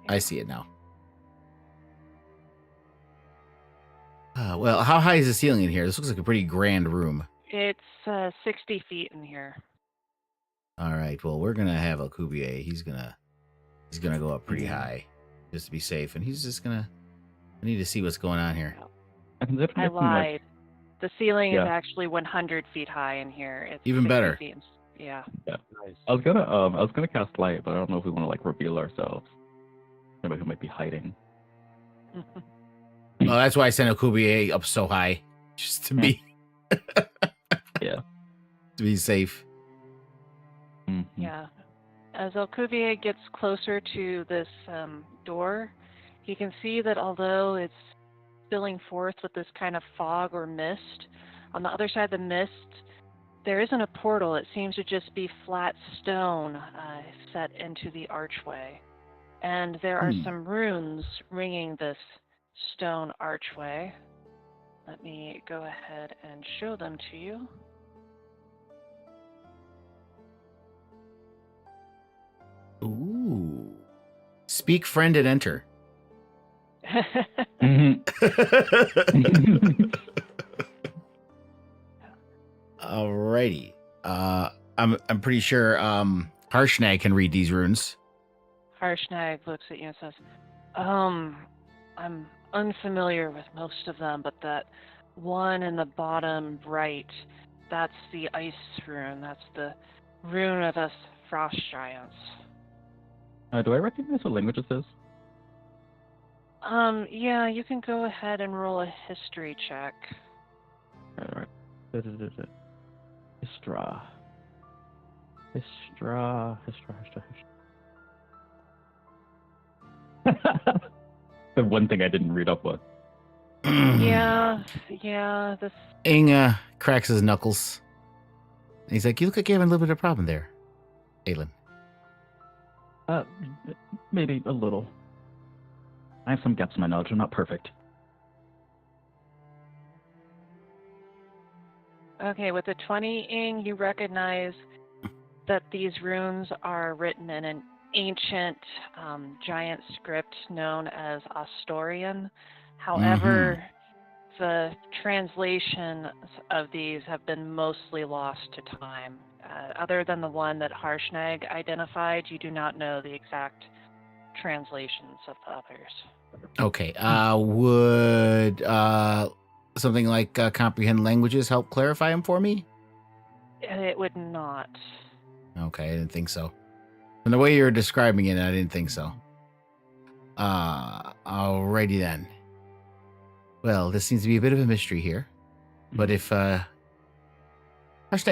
I see it now. Well, how high is the ceiling in here? This looks like a pretty grand room.
It's 60 feet in here.
All right. Well, we're gonna have Alcubierre. He's gonna go up pretty high, just to be safe. And he's just gonna. I need to see what's going on here.
I lied. The ceiling is
Yeah.
actually 100 feet high in here. It's
Even
60
better.
feet. Yeah.
Nice.
I was gonna cast light, but I don't know if we want to like reveal ourselves. Anybody who might be hiding.
Well, that's why I sent Alcubierre up so high, just to be.
Yeah.
To be safe.
Mhm.
Yeah. As Alcubierre gets closer to this door, he can see that although it's spilling forth with this kind of fog or mist, on the other side of the mist, there isn't a portal. It seems to just be flat stone set into the archway. And there are some runes ringing this stone archway. Let me go ahead and show them to you.
Ooh. Speak, friend, and enter.
Mhm.
Alrighty. I'm pretty sure Harshnag can read these runes.
Harshnag looks at you and says, I'm unfamiliar with most of them, but that one in the bottom right, that's the ice rune. That's the rune of us frost giants.
Do I recognize what language this is?
Yeah, you can go ahead and roll a history check.
All right. Istra. The one thing I didn't read up on.
Yeah. This.
Ing cracks his knuckles. And he's like, "You look like you're having a little bit of a problem there, Aelin."
Maybe a little. I have some gaps in my knowledge. I'm not perfect.
Okay, with the 20 ing, you recognize that these runes are written in an ancient giant script known as Asturian. However, the translations of these have been mostly lost to time. Other than the one that Harshnag identified, you do not know the exact translations of the others.
Okay. Would something like comprehend languages help clarify them for me?
It would not.
Okay, I didn't think so. From the way you're describing it, I didn't think so. Alrighty then. Well, this seems to be a bit of a mystery here. But if Hashtag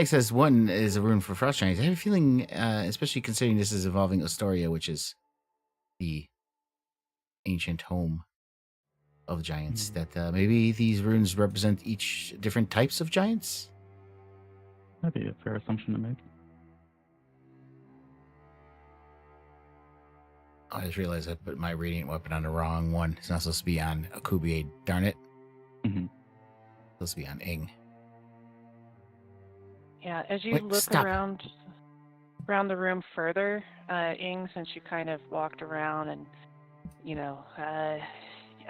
says one is a rune for frost giants, I have a feeling, especially considering this is involving Astoria, which is the ancient home of giants, that maybe these runes represent each different types of giants?
That'd be a fair assumption to make.
I just realized I put my radiant weapon on the wrong one. It's not supposed to be on Akubier, darn it.
Mm-hmm.
It's supposed to be on Ing.
Yeah, as you
Wait,
look
stop.
around the room further, Ing, since you kind of walked around and,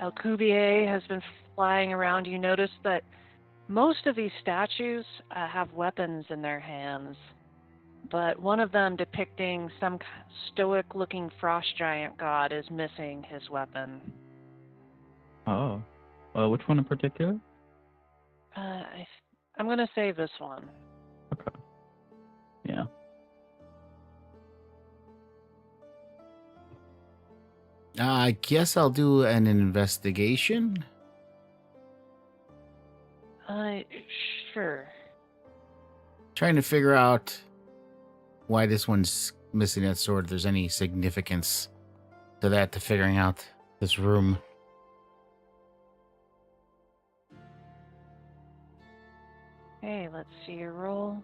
Alcubierre has been flying around, you notice that most of these statues have weapons in their hands, but one of them depicting some stoic-looking frost giant god is missing his weapon.
Oh. Which one in particular?
I'm going to say this one.
Okay. Yeah.
I guess I'll do an investigation.
Sure.
Trying to figure out why this one's missing that sword. If there's any significance to that, to figuring out this room.
Hey, let's see your roll.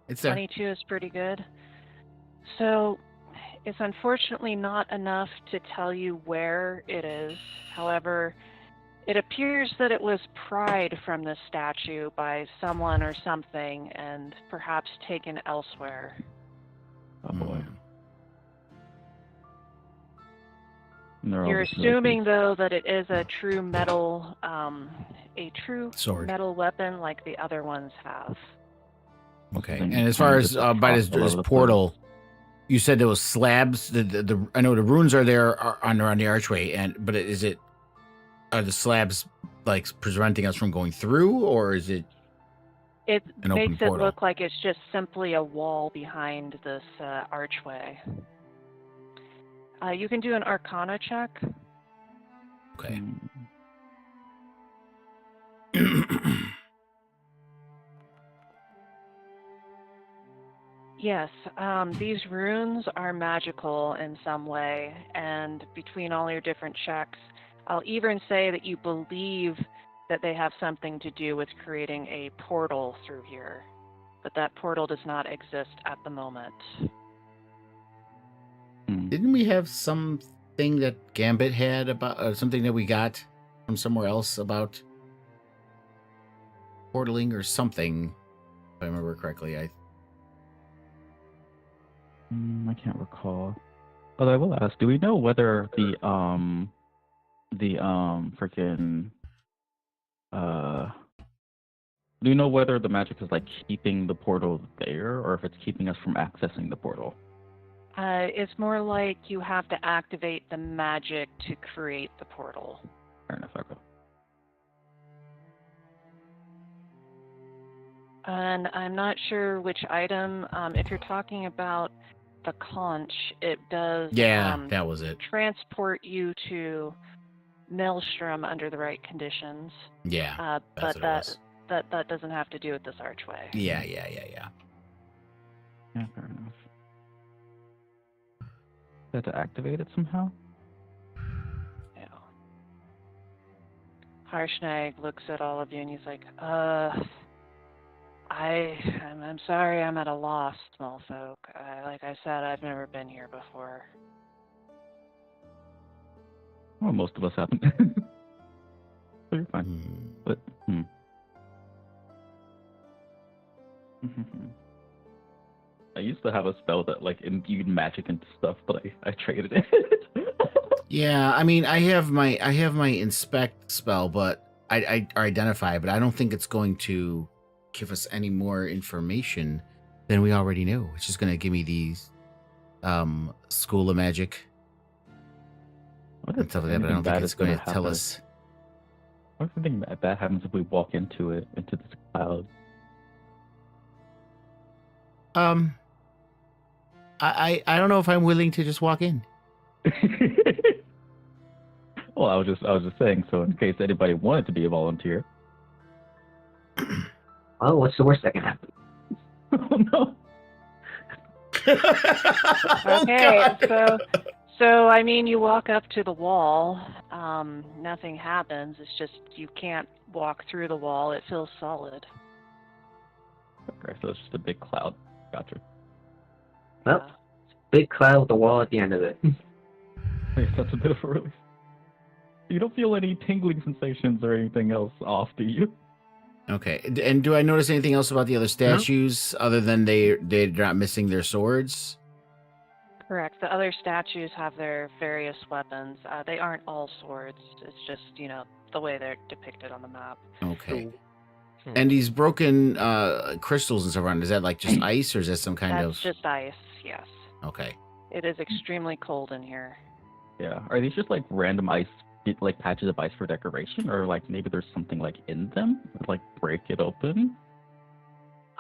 It's there.
22 is pretty good. So, it's unfortunately not enough to tell you where it is. However, it appears that it was pried from the statue by someone or something and perhaps taken elsewhere.
Oh boy.
You're assuming, though, that it is a true metal,
sword,
metal weapon like the other ones have.
Okay. And as far as by this portal, you said there was slabs. I know the runes are there around the archway, but are the slabs like preventing us from going through, or is it?
It
an
makes
open
it
portal?
look like it's just simply a wall behind this archway. You can do an Arcana check.
Okay.
Yes, these runes are magical in some way, and between all your different checks, I'll even say that you believe that they have something to do with creating a portal through here, but that portal does not exist at the moment.
Didn't we have something that Gambit had about something that we got from somewhere else about portaling or something? If I remember correctly, I
can't recall. Although I will ask, do we know whether the freaking do you know whether the magic is like keeping the portal there, or if it's keeping us from accessing the portal?
It's more like you have to activate the magic to create the portal.
Fair enough. Okay.
And I'm not sure which item. If you're talking about the conch, it does.
that was it.
Transport you to Maelstrom under the right conditions.
Yeah,
but that doesn't have to do with this archway.
Yeah.
Yeah, fair enough. Had to activate it somehow?
Yeah. Harshnag looks at all of you and he's like, I'm sorry, I'm at a loss, small folk. Like I said, I've never been here before.
Well, most of us haven't. So you're fine. But, I used to have a spell that, like, imbued magic into stuff, but I traded it.
Yeah, I mean, I have my inspect spell, but I identify, but I don't think it's going to give us any more information than we already know. It's just going to give me these school of magic and stuff like that, but I don't think it's going to tell us.
What if something bad happens if we walk into it, into this cloud?
I don't know if I'm willing to just walk in.
Well, I was just saying, so in case anybody wanted to be a volunteer.
Well, what's the worst that can happen?
Oh no.
Okay, so I mean, you walk up to the wall. Nothing happens. It's just you can't walk through the wall. It feels solid.
Okay, so it's just a big cloud. Gotcha.
Well, big cloud with a wall at the end of it.
I guess that's a bit of a relief. You don't feel any tingling sensations or anything else off, do you?
Okay, and do I notice anything else about the other statues other than they're not missing their swords?
Correct. The other statues have their various weapons. They aren't all swords. It's just, the way they're depicted on the map.
Okay. And these broken crystals and stuff around, is that like just ice or is that some kind of...
That's just ice, yes.
Okay.
It is extremely cold in here.
Yeah. Are these just like random ice, like patches of ice for decoration? Or like maybe there's something like in them? Like break it open?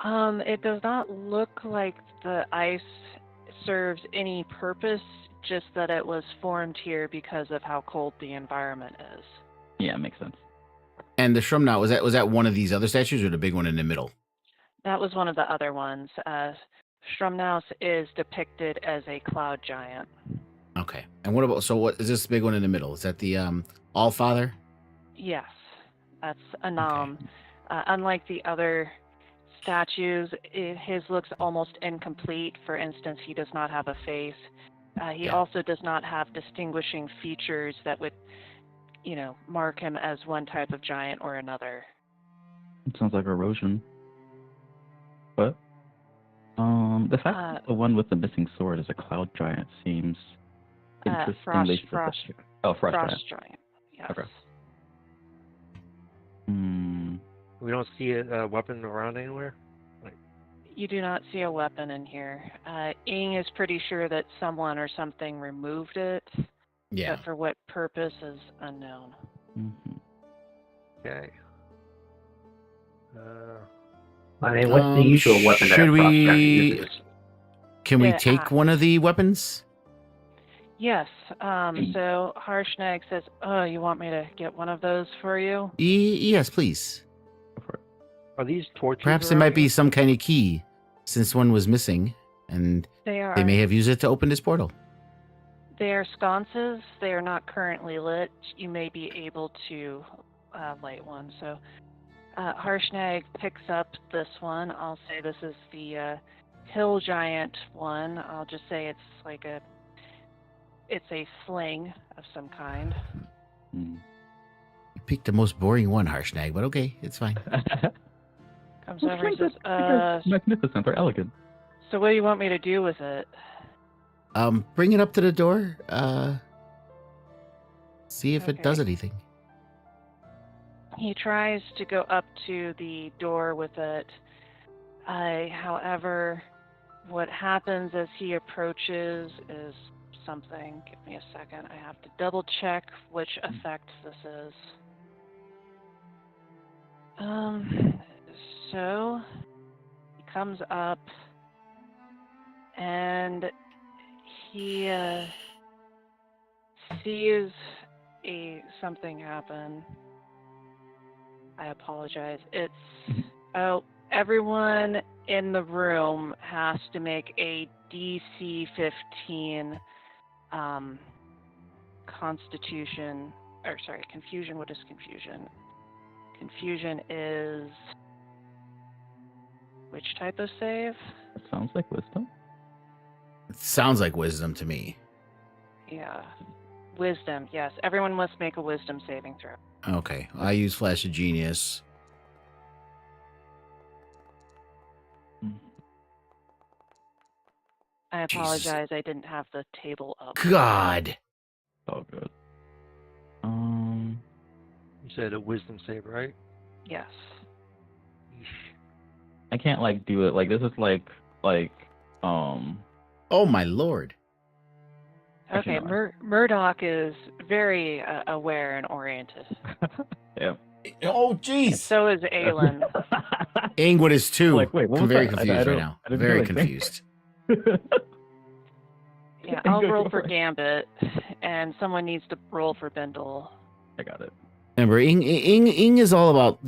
It does not look like the ice serves any purpose, just that it was formed here because of how cold the environment is.
Yeah, makes sense.
And the Shrumnaut, was that one of these other statues or the big one in the middle?
That was one of the other ones. Strumnaus is depicted as a cloud giant.
Okay. And what is this big one in the middle? Is that the Allfather?
Yes, that's Anam. Okay. Unlike the other statues, his looks almost incomplete. For instance, he does not have a face. He also does not have distinguishing features that would, mark him as one type of giant or another.
It sounds like erosion. What? The fact that the one with the missing sword is a cloud giant seems interestingly specific. Frost
giant. Yes.
Okay.
We don't see a weapon around anywhere?
You do not see a weapon in here. Ing is pretty sure that someone or something removed it.
Yeah.
But for what purpose is unknown.
Mm-hmm.
Okay.
I mean, what's the usual weapon that a frost giant uses?
Can we take one of the weapons?
Yes. So Harshnag says, "Oh, you want me to get one of those for you?"
Yes, please.
Are these torches?
Perhaps it might be some kind of key, since one was missing, and they may have used it to open this portal.
They are sconces. They are not currently lit. You may be able to light one. So Harshnag picks up this one. I'll say this is the hill giant one. I'll just say it's a sling of some kind.
You picked the most boring one, Harshnag, but okay, it's fine.
Comes over and says,
magnificent or elegant.
So what do you want me to do with it?
Bring it up to the door. See if it does anything.
He tries to go up to the door with it. However, what happens as he approaches is something. Give me a second. I have to double check which effect this is. So he comes up and he sees something happen. I apologize. It's everyone in the room has to make a DC 15 Constitution, or sorry, Confusion. What is Confusion? Confusion is which type of save?
It sounds like wisdom.
It sounds like wisdom to me.
Yeah. Wisdom, yes. Everyone must make a wisdom saving throw.
Okay, I use Flash of Genius.
I
Jesus.
apologize, I didn't have the table up.
God.
Oh, good.
You said a wisdom save, right?
Yes.
I can't like do it. Like this is like.
Oh my lord.
Okay,
Actually, no.
Murdoch is very aware and oriented.
Yeah.
Oh
And
jeez.
so is Aelin.
Ingrid is too.
Like, wait, what
I'm
was
very
that?
confused
I
right
don't-
now.
I didn't
Very
hear anything.
confused.
Yeah, I'll roll for Gambit, and someone needs to roll for Bindle.
I got it.
Remember, Ing is all about,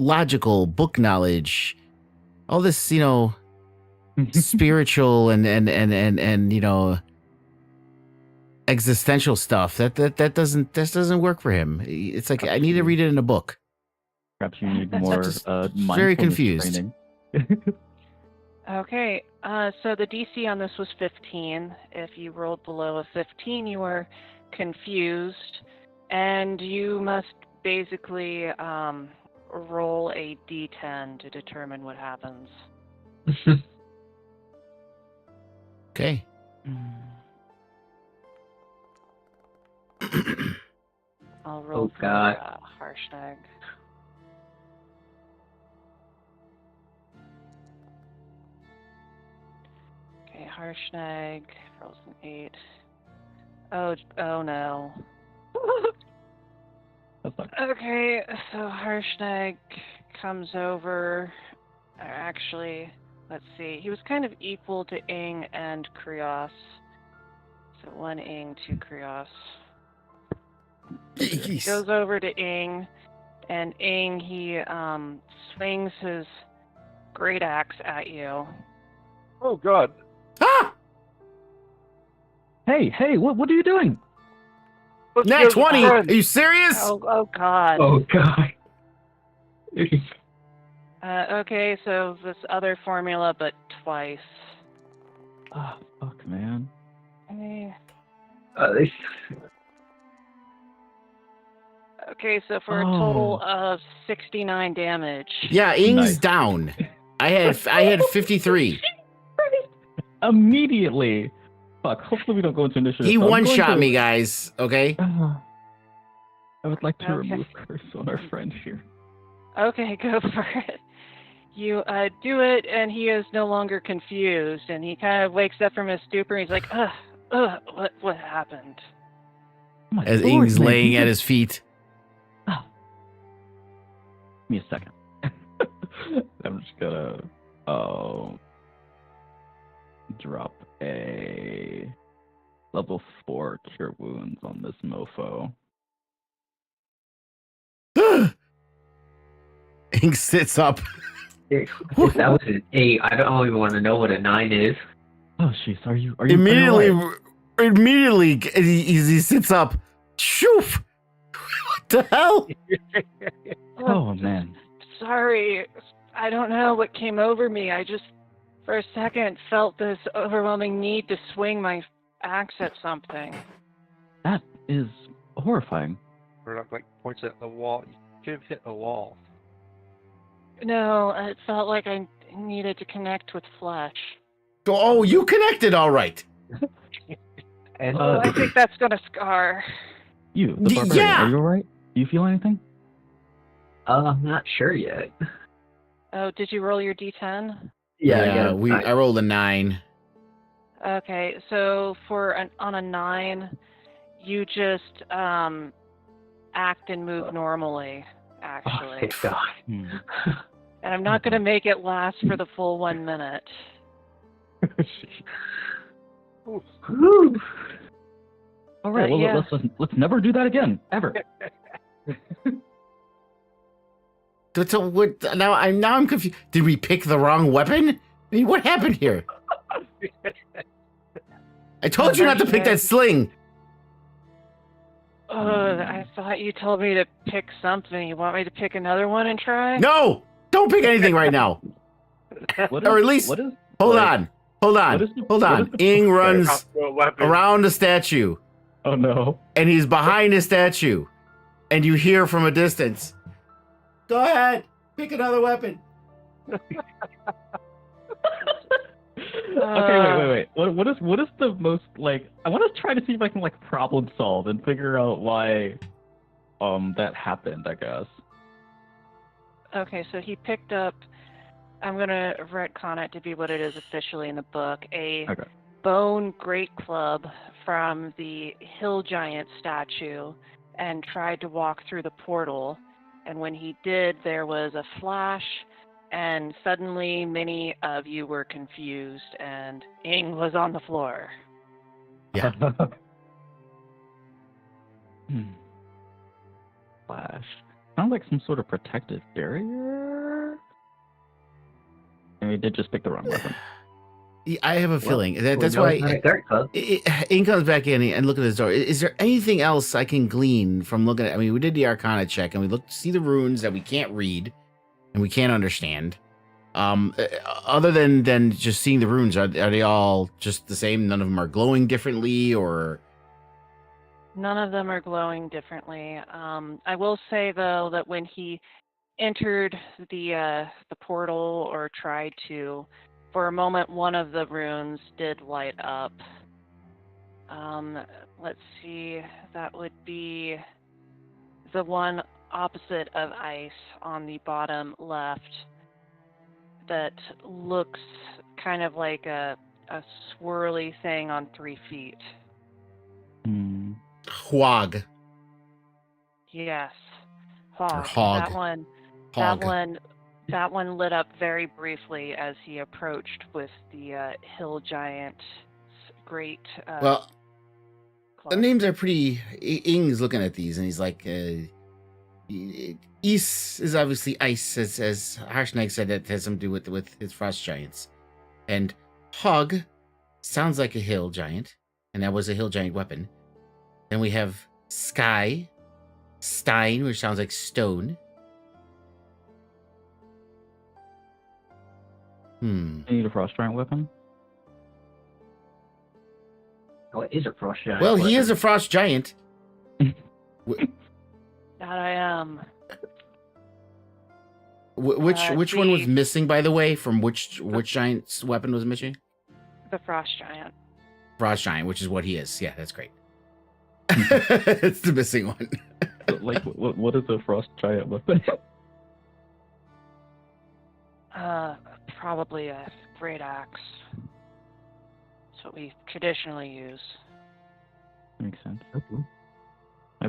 logical book knowledge, all this, spiritual and existential stuff. That doesn't work for him. It's like I need to read it in a book.
Perhaps you need
That's
more
just
mindfulness
very confused.
training.
Okay, so the DC on this was 15. If you rolled below a 15, you were confused, and you must basically roll a D10 to determine what happens.
Okay.
I'll roll for
God.
Harshnag. Okay, Harshnag rolls an 8. Oh no.
That's not
Okay, so Harshnag comes over. Actually, let's see. He was kind of equal to Ing and Krios. So 1 Ing, 2 Krios. Goes over to Ing, and Ing, he swings his great axe at you.
Oh God!
Ah!
Hey, what are you doing?
Let's
Nat
go,
20!
friend.
Are you serious?
Oh God.
Oh God.
Okay, so this other formula, but twice.
Oh, fuck, man.
Okay. Okay, so for a total of 69 damage.
Yeah, Ing's
Nice.
down. I had 53.
Immediately. Fuck, hopefully we don't go into initiative.
He
So I'm going
one-shot
to-
me, guys. Okay?
I would like to
Okay.
remove curse on our friend here.
Okay, go for it. You do it, and he is no longer confused, and he kind of wakes up from his stupor, and he's like, what happened?
Oh my
As
lord,
Ing's
man,
laying
you
at
just-
his feet.
Give me a second. I'm just gonna drop a level 4 cure wounds on this mofo.
Ing sits up.
If that was an 8, I don't even want to know what a 9 is.
Oh jeez, are you
Immediately, he sits up. Shoof! What the hell?
Oh man.
Sorry, I don't know what came over me. I just, for a second, felt this overwhelming need to swing my axe at something.
That is horrifying.
Murdoch like points at the wall. You could have hit a wall.
No, it felt like I needed to connect with flesh.
Oh, you connected all right.
And
Oh, I think that's gonna scar.
You, the barbarian,
Yeah!
are you alright? Do you feel anything?
I'm not sure yet.
Oh, did you roll your d10?
Yeah.
I rolled a 9.
Okay, so on a 9, you just act and move normally,
Oh,
actually.
thank God.
And I'm not gonna make it last for the full 1 minute.
Whew.
All right,
But
well
yeah.
let's never do that again, ever.
So what? Now I'm confused. Did we pick the wrong weapon? I mean, what happened here? I told you not to pick that sling.
I thought you told me to pick something. You want me to pick another one and try?
No, don't pick anything right now.
What
Or at least
what is
hold
like,
on, hold on,
what is the-
hold
what
on.
is the-
Ing runs
Crossbow weapon.
around a statue,
Oh no.
and he's behind a statue, and you hear from a distance, "Go ahead, pick another weapon."
Okay, wait. What is the most like? I want to try to see if I can like problem solve and figure out why, that happened. I guess.
Okay, so he picked up. I'm gonna retcon it to be what it is officially in the book. A
Okay.
bone great club from the hill giant statue, and tried to walk through the portal. And when he did, there was a flash. And suddenly, many of you were confused, and Ing was on the floor.
Yeah.
Flash. Sounds like some sort of protective barrier. And we did just pick the wrong weapon.
I have a feeling that's
No,
why
it's not a dirt club.
Ing comes back in and look at this door. Is there anything else I can glean from looking at? I mean, we did the Arcana check and we looked see the runes that we can't read and we can't understand. Other than just seeing the runes, are they all just the same? None of them are glowing differently, or
None of them are glowing differently. I will say though that when he entered the portal or tried to, for a moment, one of the runes did light up. Let's see, that would be the one opposite of ice on the bottom left. That looks kind of like a swirly thing on 3 feet.
Hwag.
Yes. Hog.
hog.
Hog. That one lit up very briefly as he approached with the hill giant's great
Well, the
club.
names are pretty. Ing's looking at these and he's like, Is is obviously ice, as Harshnag said, that has something to do with his frost giants. And Hog sounds like a hill giant, and that was a hill giant weapon. Then we have Sky, Stein, which sounds like stone.
You need a frost giant weapon.
Oh, it is a frost giant.
Well, he
weapon.
is a frost giant.
That I am.
Which one was missing, by the way? From which giant's weapon was missing?
The frost giant.
Frost giant, which is what he is. Yeah, that's great. It's the missing one.
Like, what is a frost giant weapon?
Probably a great axe. That's what we traditionally use.
Makes sense. I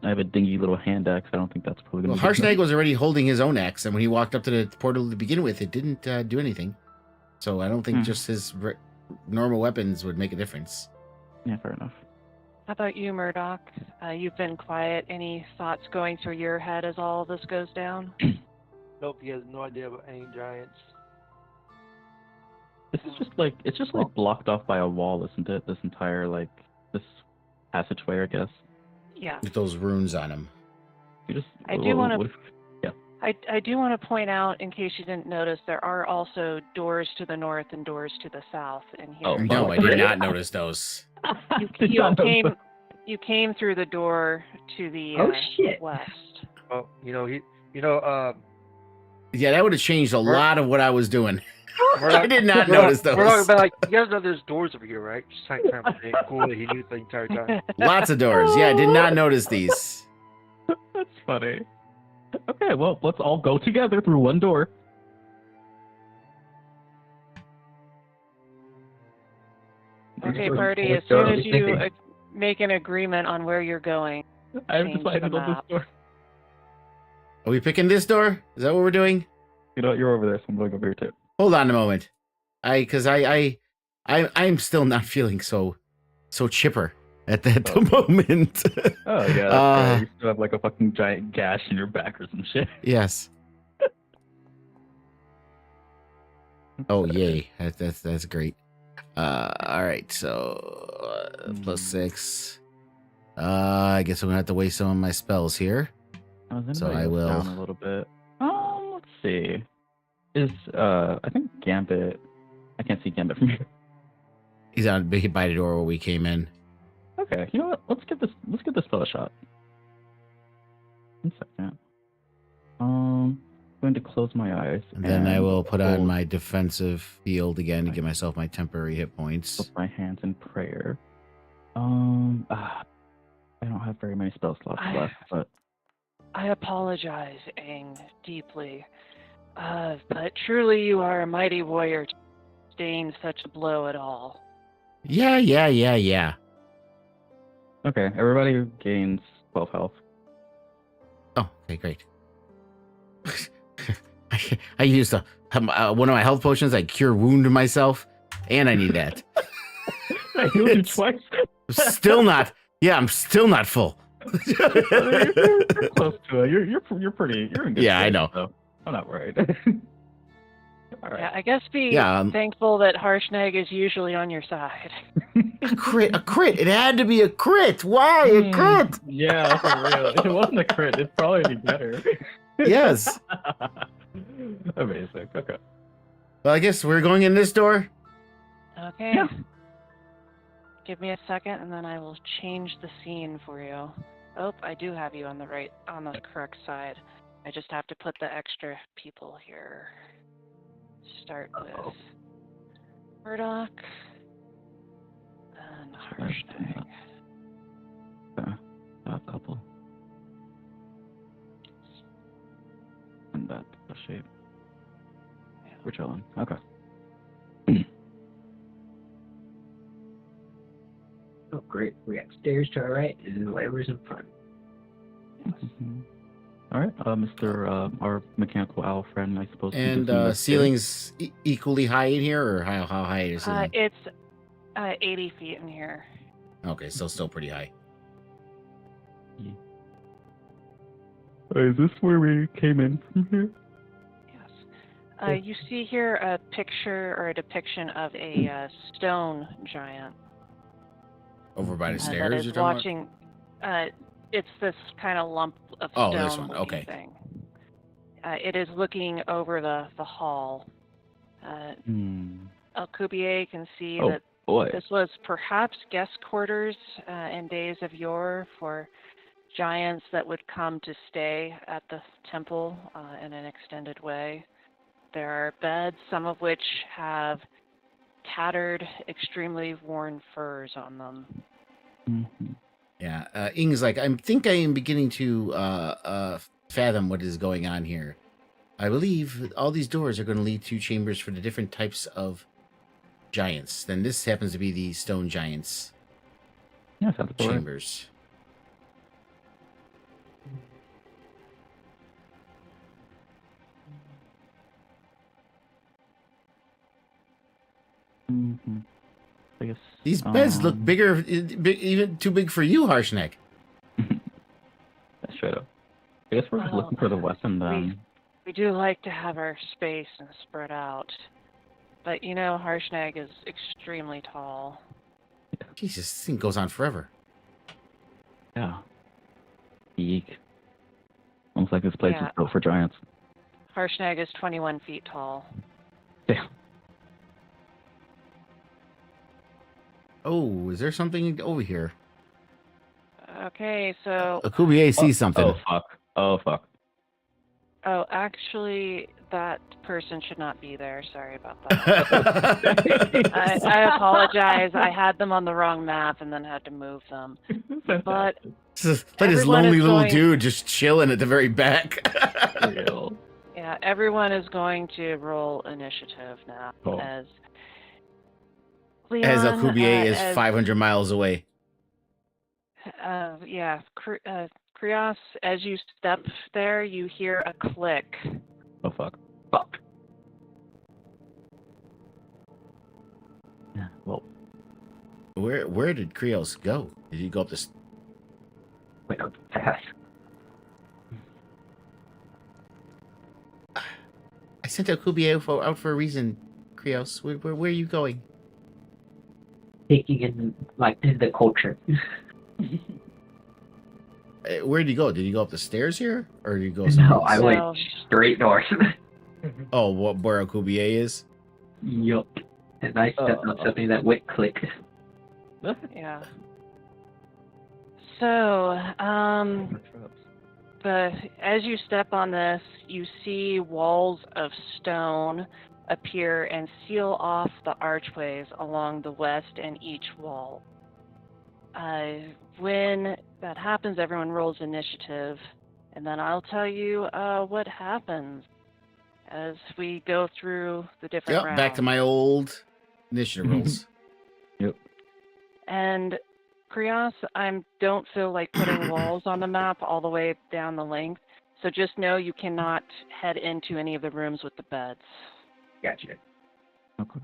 have a dingy little hand axe. I don't think that's probably
Well,
gonna be
Harshnag was already holding his own axe, and when he walked up to the portal to begin with, it didn't do anything. So I don't think just his normal weapons would make a difference.
Yeah, fair enough.
How about you, Murdoch? You've been quiet. Any thoughts going through your head as all this goes down?
Nope, he has no idea about any giants.
This is just like blocked off by a wall, isn't it? This entire this passageway, I guess.
Yeah.
With those runes on him.
You just.
I do want to.
what if- Yeah.
I do want to point out, in case you didn't notice, there are also doors to the north and doors to the south in here.
Oh,
No, I did not notice those.
Did not know
You came through the door to the
Oh, shit.
west.
Oh,
Yeah, that would have changed a lot of what I was doing.
Murdoch,
I did not notice those.
Murdoch, but like, you guys know there's doors over here, right? Just trying to pretend cool that he knew the entire time.
Lots of doors. Yeah, I did not notice these.
That's funny. Okay, well, let's all go together through one door.
Okay, party. As soon as you make an agreement on where you're going,
I have
change
decided
the
on this
map.
door.
Are we picking this door? Is that what we're doing?
You know, you're over there, so I'm going over here too.
Hold on a moment. I'm still not feeling so chipper at the moment.
Oh yeah, that's right. You still have like a fucking giant gash in your back or some shit.
Yes. Oh, yay. That's great. All right, so plus 6. I guess I'm gonna have to waste some of my spells here.
Is
So
anybody
I
else
will.
down a little bit? Let's see. Is I think Gambit. I can't see Gambit from here.
He's on by the door where we came in.
Okay, you know what? Let's give this spell a shot. 1 second. I'm going to close my eyes.
And then I will put on
hold
my defensive field again to give myself my temporary hit points.
my hands in prayer. I don't have very many spell slots left, but
I apologize, Aang, deeply. But truly you are a mighty warrior to sustain such a blow at all.
Yeah.
okay. Everybody gains 12 health.
Oh, okay, great. I used one of my health potions. I cure wound myself, and I need that.
I healed you twice.
Still not. Yeah, I'm still not full.
You're close to it. You're pretty. You're in good
Yeah, I
shape,
know.
So I'm not worried. All right.
Yeah, I guess be
Yeah,
thankful that Harshnag is usually on your side.
A crit. It had to be a crit. Why a crit?
Yeah, for real. If it wasn't a crit, it'd probably be better.
Yes.
Amazing. Okay.
Well, I guess we're going in this door.
Okay.
Yeah.
Give me a second, and then I will change the scene for you. Oh, I do have you on the correct side. I just have to put the extra people here. Start with Murdoch and Harshnag.
A couple. And that shape.
Yeah.
We're chilling. Okay.
Oh, great. We got stairs to our right and levers in front.
Mm-hmm. All right, Mr. Our mechanical owl friend, I suppose.
And ceiling's equally high in here, or how high is it?
It's 80 feet in here.
Okay, so still pretty high.
Is this where we came in from here?
Yes. You see here a picture or a depiction of a stone giant.
Over by the
That
stairs,
is
you're talking
watching. It's this kind of lump of
Oh,
stone.
this one, okay.
Thing. It is looking over the hall. Alcubierre can see that
Boy.
this was perhaps guest quarters in days of yore for giants that would come to stay at the temple in an extended way. There are beds, some of which have tattered, extremely worn furs on them.
Mm-hmm.
Yeah, Ing's like, I think I am beginning to fathom what is going on here. I believe all these doors are going to lead to chambers for the different types of giants. Then this happens to be the stone giants
Yeah, sounds boring.
chambers.
Mm-hmm. I guess
These beds look bigger, even too big for you, Harshnag.
Straight up. I guess we're just looking for the weapon then.
We do like to have our space and spread out. But you know, Harshnag is extremely tall.
Jesus, this thing goes on forever.
Yeah. Eek. Almost like this place is built for giants.
Harshnag is 21 feet tall.
Yeah.
Oh, is there something over here?
Okay, so...
Alcubierre sees something.
Oh, fuck. Oh, fuck.
Oh, actually, that person should not be there. Sorry about that. I apologize. I had them on the wrong map and then had to move them. But
like this lonely little dude just chilling at the very back.
Real.
Yeah, everyone is going to roll initiative now.
Oh.
As
Alcubierre is 500 miles away.
Yeah, Krios, as you step there, you hear a click.
Oh, fuck. Fuck. Yeah, well.
Where did Krios go? Did he go up this?
Went up fast.
I sent Alcubierre out for a reason. Krios? Where are you going?
Taking in the culture.
Where did you go? Did you go up the stairs here, or did you go
No,
somewhere
I
else?
went
No.
straight north.
Oh, where Alcubier is?
Yup. And I stepped on something that went click.
Yeah. So, but as you step on this, you see walls of stone appear and seal off the archways along the west and each wall. When that happens, everyone rolls initiative, and then I'll tell you what happens as we go through the different
Yep,
rounds.
back to my old initiative rolls.
Yep.
And Krios, I don't feel like putting walls on the map all the way down the length, so just know you cannot head into any of the rooms with the beds.
Gotcha.
Okay.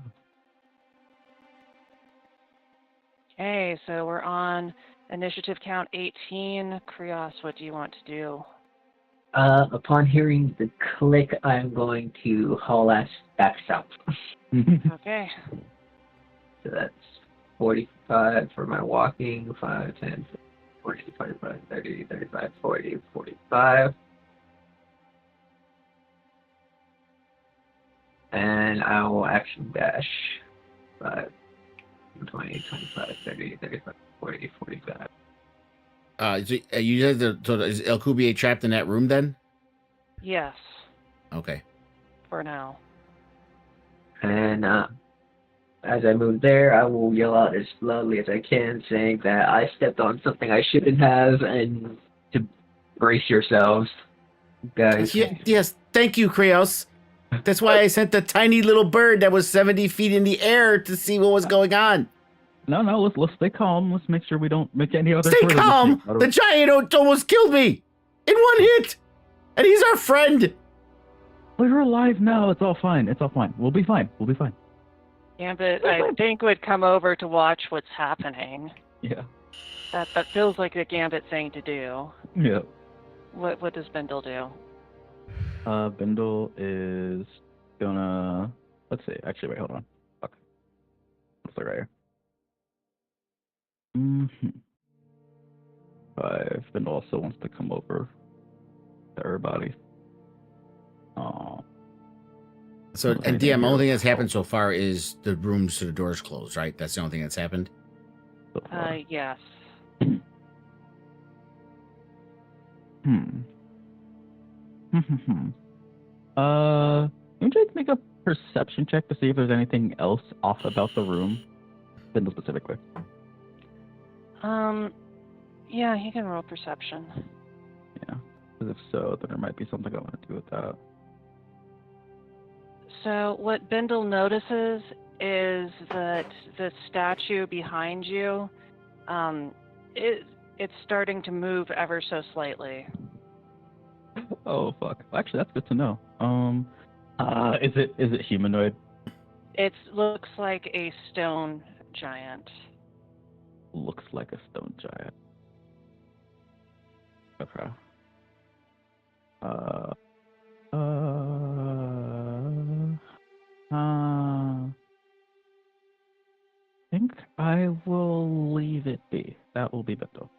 Okay, so we're on initiative count 18. Krios, what do you want to do?
Upon hearing the click, I'm going to haul ass back south.
Okay.
So that's 45 for my walking, 5, 10, 40, 45, 30, 35, 40, 45. And I will action dash 5, 20, 25, 30, 35, 40, 45.
You said so is Alcubier trapped in that room then?
Yes,
Okay.
for now.
And as I move there, I will yell out as loudly as I can, saying that I stepped on something I shouldn't have, and to brace yourselves, guys.
Yes, thank you, Krios. That's why I sent the tiny little bird that was 70 feet in the air to see what was going on.
No, let's stay calm. Let's make sure we don't make any other.
Stay
further
calm!
mistakes.
The giant almost killed me in one hit, and he's our friend.
We're alive now. It's all fine. It's all fine. We'll be fine. We'll be fine.
Gambit, I think, would come over to watch what's happening.
Yeah.
That feels like a Gambit thing to do.
Yeah.
What does Bindle do?
Bindle is gonna. Let's see. Actually, wait. Hold on. Fuck. Let's look right here. Bindle also wants to come over to everybody. Oh.
So, and DM, only thing that's happened so far is the rooms to the doors closed, right? That's the only thing that's happened.
Yes.
Can you make a perception check to see if there's anything else off about the room? Bindle specifically.
Yeah, he can roll perception.
Yeah. Because if so, then there might be something I want to do with that.
So what Bindle notices is that the statue behind you, it's starting to move ever so slightly.
Oh fuck! Well, actually, that's good to know. Is it humanoid?
It looks like a stone giant.
Looks like a stone giant. Okay. I think I will leave it be. That will be Bindle.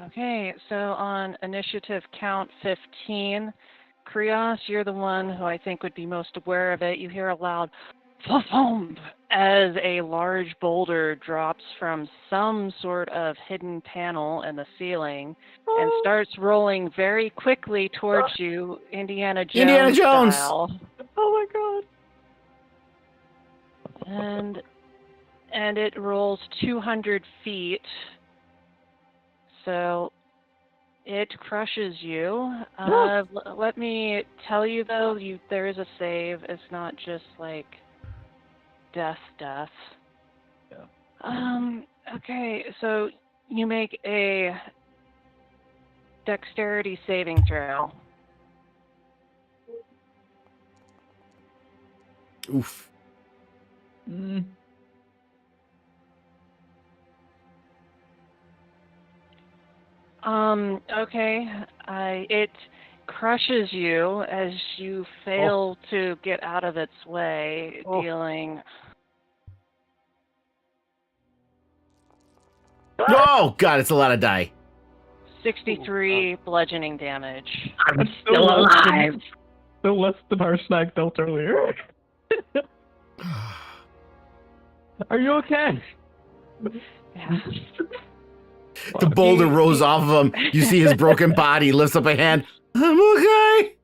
Okay, so on initiative count 15, Krios, you're the one who I think would be most aware of it. You hear a loud thump as a large boulder drops from some sort of hidden panel in the ceiling and starts rolling very quickly towards you, Indiana Jones style.
Oh my
god. And it rolls 200 feet. So it crushes you. Let me tell you though, there is a save. It's not just like death.
Yeah.
Okay, so you make a dexterity saving throw.
Oof.
Okay. It crushes you as you fail to get out of its way,
Oh.
dealing
Oh God, it's a lot of die.
63 bludgeoning damage.
I'm still alive.
Still less than our snack dealt earlier. Are you okay?
Yeah.
The boulder rose off of him. You see his broken body, lifts up a hand. I'm okay.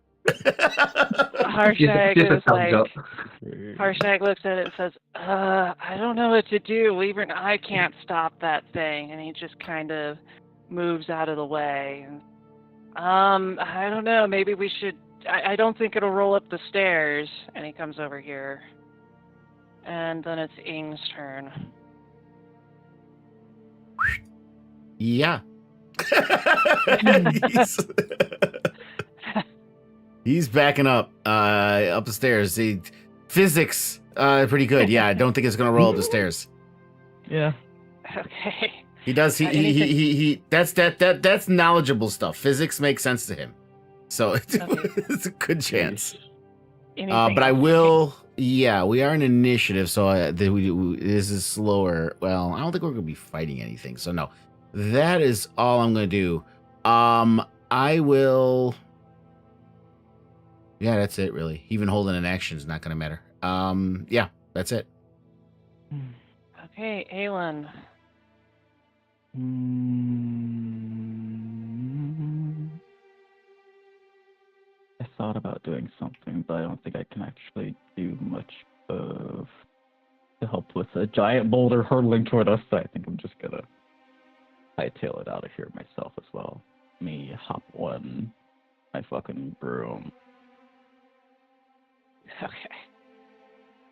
Harshnag
Just a
is
thumbs
like,
up.
Harshnag looks at it and says, I don't know what to do. Even I can't stop that thing. And he just kind of moves out of the way. I don't know. Maybe we should. I don't think it'll roll up the stairs. And he comes over here. And then it's Ing's turn.
Yeah. He's backing up the stairs. Physics pretty good. Yeah, I don't think it's gonna roll up the stairs.
Yeah.
Okay.
He does. He that's knowledgeable stuff. Physics makes sense to him, so it's a good chance. But I will. Yeah, we are in initiative, so this is slower. Well, I don't think we're gonna be fighting anything. So no, that is all I'm gonna do. I will. Yeah, that's it. Really, even holding an action is not gonna matter. Yeah, that's it.
Okay, Aelin.
I thought about doing something, but I don't think I can actually do much to help with a giant boulder hurtling toward us. So I think I'm just gonna hightail it out of here myself as well. Me hop one, my fucking broom,
Okay.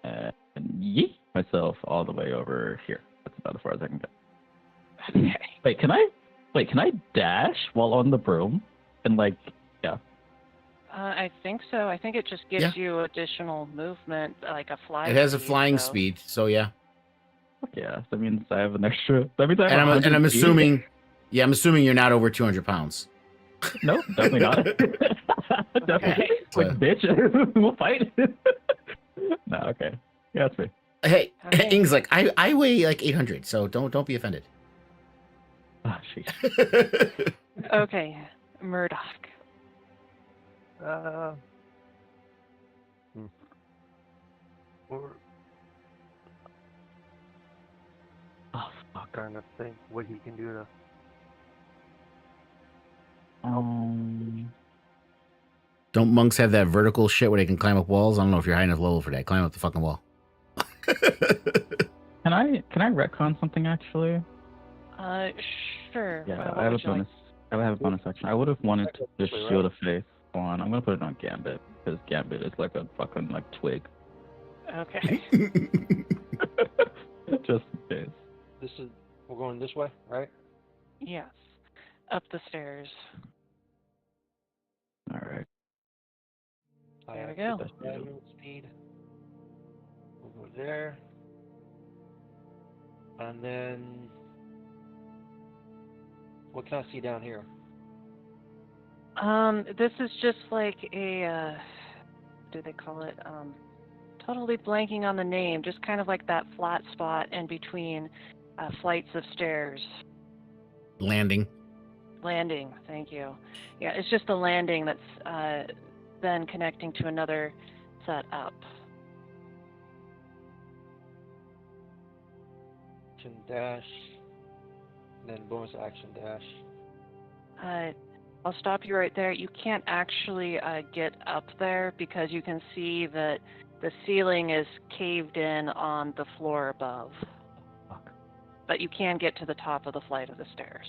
and yeet myself all the way over here. That's about as far as I can go.
Okay.
Wait, can I dash while on the broom? And yeah.
I think so. I think it just gives you additional movement, like a fly.
It has a
speed,
flying
so.
speed, so yeah.
Fuck yeah, that means I have an extra. That means I have
And I'm
100 feet.
assuming, yeah, I'm assuming you're not over 200 pounds.
No, definitely not. Definitely. Quick bitch. We'll fight. No, okay. Yeah, that's me.
Hey,
Okay.
Ing's like, I weigh like 800, so don't be offended.
Ah, sheesh.
Okay, Murdoch.
Or
Oh, fuck.
trying to think what he can do to.
Don't monks have that vertical shit where they can climb up walls? I don't know if you're high enough level for that. Climb up the fucking wall.
Can I retcon something actually?
Sure.
Yeah,
What
I have a
would you like?
bonus. I have a bonus action. I would have wanted to just
Right.
shield of faith on. I'm gonna put it on Gambit because Gambit is like a fucking twig.
Okay.
Just in case.
We're going this way, right?
Yes. Up the stairs.
All right.
There we go.
Movement speed. We'll go there. And then, what can I see down here?
This is just like a, what do they call it? Totally blanking on the name. Just kind of like that flat spot in between flights of stairs.
Landing.
Landing. Thank you. Yeah, it's just a landing that's then connecting to another set up.
Action dash. And then bonus action dash.
I'll stop you right there. You can't actually get up there because you can see that the ceiling is caved in on the floor above.
Fuck.
But you can get to the top of the flight of the stairs.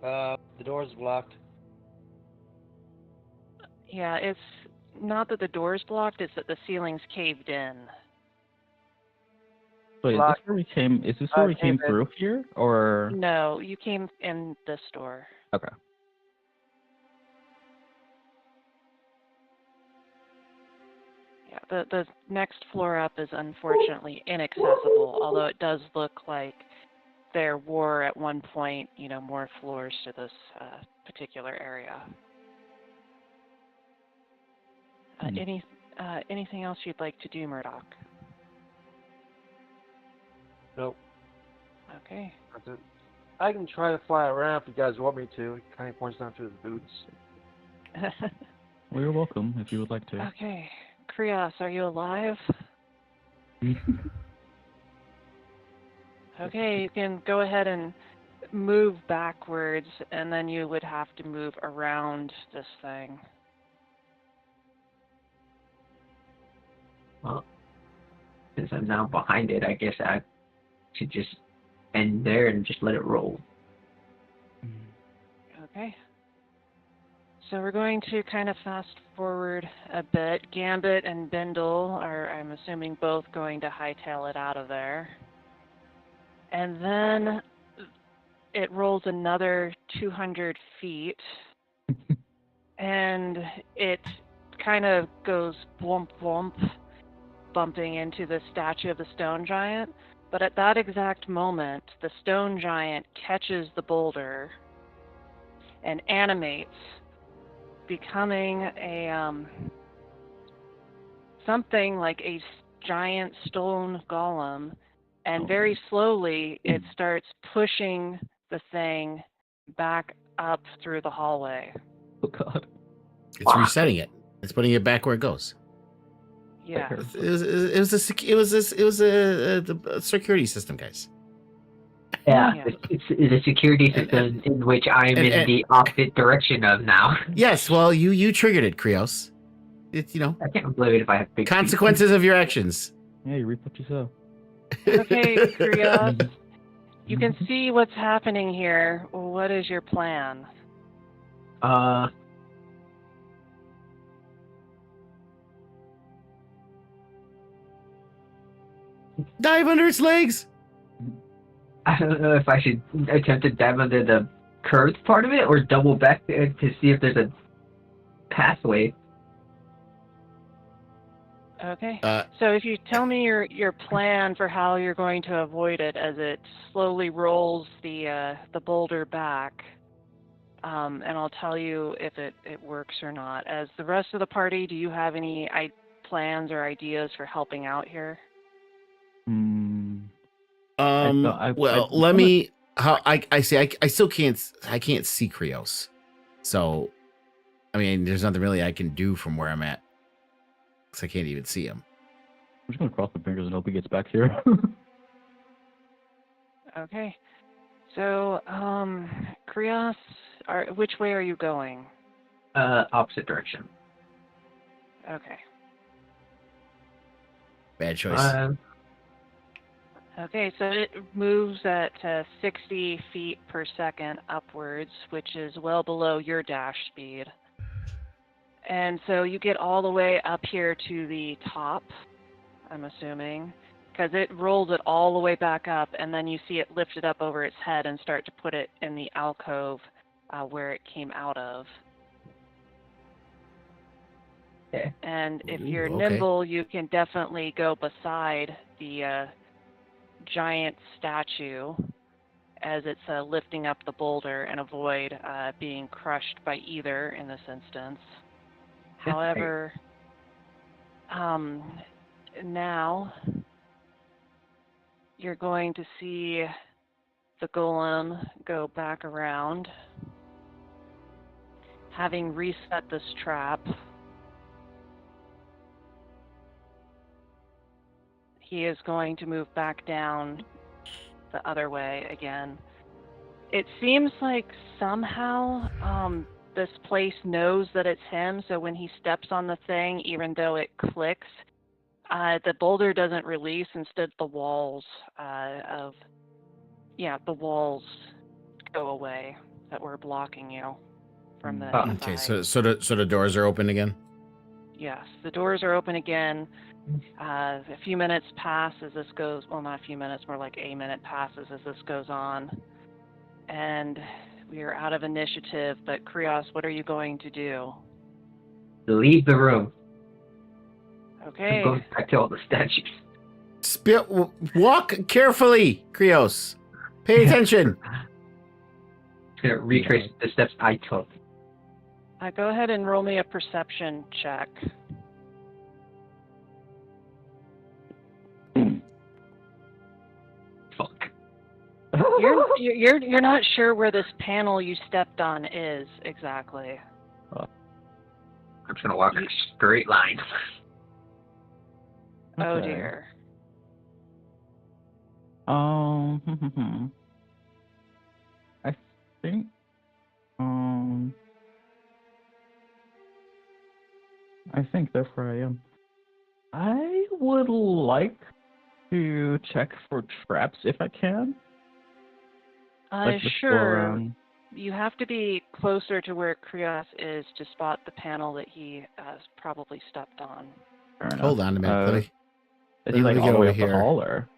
The door is blocked.
Yeah, it's not that the door's blocked, it's that the ceiling's caved in.
Wait, is this where we came? Is this where we came through here, or?
No, you came in this door.
Okay.
Yeah, the next floor up is unfortunately inaccessible, although it does look like there were at one point, more floors to this particular area. Anything else you'd like to do, Murdoch?
Nope.
Okay.
That's it. I can try to fly around if you guys want me to. He kind of points down to his boots.
Well, you're welcome if you would like to.
Okay. Krios, are you alive? Okay, you can go ahead and move backwards, and then you would have to move around this thing.
Well, since I'm now behind it, I guess I should just end there and just let it roll.
Okay. So we're going to kind of fast forward a bit. Gambit and Bindle are, I'm assuming, both going to hightail it out of there. And then it rolls another 200 feet. And it kind of goes whomp whomp, bumping into the statue of the stone giant. But at that exact moment, the stone giant catches the boulder and animates, becoming a something like a giant stone golem, and very slowly it starts pushing the thing back up through the hallway.
Oh God.
It's resetting it. It's putting it back where it goes.
Yeah.
It was a security system, guys.
Yeah,
Yeah.
it's a security system in which I'm in the opposite direction of now.
Yes, well, you triggered it, Krios. It's
I can't believe it if I have big
consequences of your actions.
Yeah, you reap what you sow.
Okay, Krios, you can see what's happening here. What is your plan?
Dive under its legs.
I don't know if I should attempt to dive under the curved part of it or double back to see if there's a pathway.
Okay. So if you tell me your plan for how you're going to avoid it as it slowly rolls the boulder back, and I'll tell you if it works or not. As the rest of the party, do you have any plans or ideas for helping out here?
Let me. How I say I still can't. I can't see Krios, so I mean, there's nothing really I can do from where I'm at. Cause I can't even see him.
I'm just gonna cross my fingers and hope he gets back here.
Okay. So, Krios, which way are you going?
Opposite direction.
Okay.
Bad choice.
Okay, so it moves at 60 feet per second upwards, which is well below your dash speed. And so you get all the way up here to the top, I'm assuming, because it rolls it all the way back up, and then you see it lifted up over its head and start to put it in the alcove where it came out of.
Okay.
And if you're
okay.
nimble, you can definitely go beside the giant statue as it's lifting up the boulder and avoid being crushed by either in this instance. However, now you're going to see the golem go back around, having reset this trap. He is going to move back down the other way again. It seems like somehow this place knows that it's him, so when he steps on the thing, even though it clicks, the boulder doesn't release. Instead, the walls the walls go away that were blocking you from the
Okay,
inside.
so the doors are open again.
Yes, the doors are open again. A few minutes pass as this goes, well, not a few minutes, more like a minute passes as this goes on. And we are out of initiative, but Krios, what are you going to do?
Leave the room.
Okay.
Go back to all the statues.
Walk carefully, Krios. Pay attention.
Just gonna retrace the steps I took.
Go ahead and roll me a perception check. You're not sure where this panel you stepped on is exactly.
I'm just gonna walk in a straight line.
Oh
Okay.
dear.
I think I think therefore I am. I would like to check for traps if I can. Like just go
Sure.
around.
You have to be closer to where Krios is to spot the panel that he has probably stepped on.
Fair enough.
Hold on a minute.
Is
let
he
me
like
get
all the way
over
up
here.
the hall or?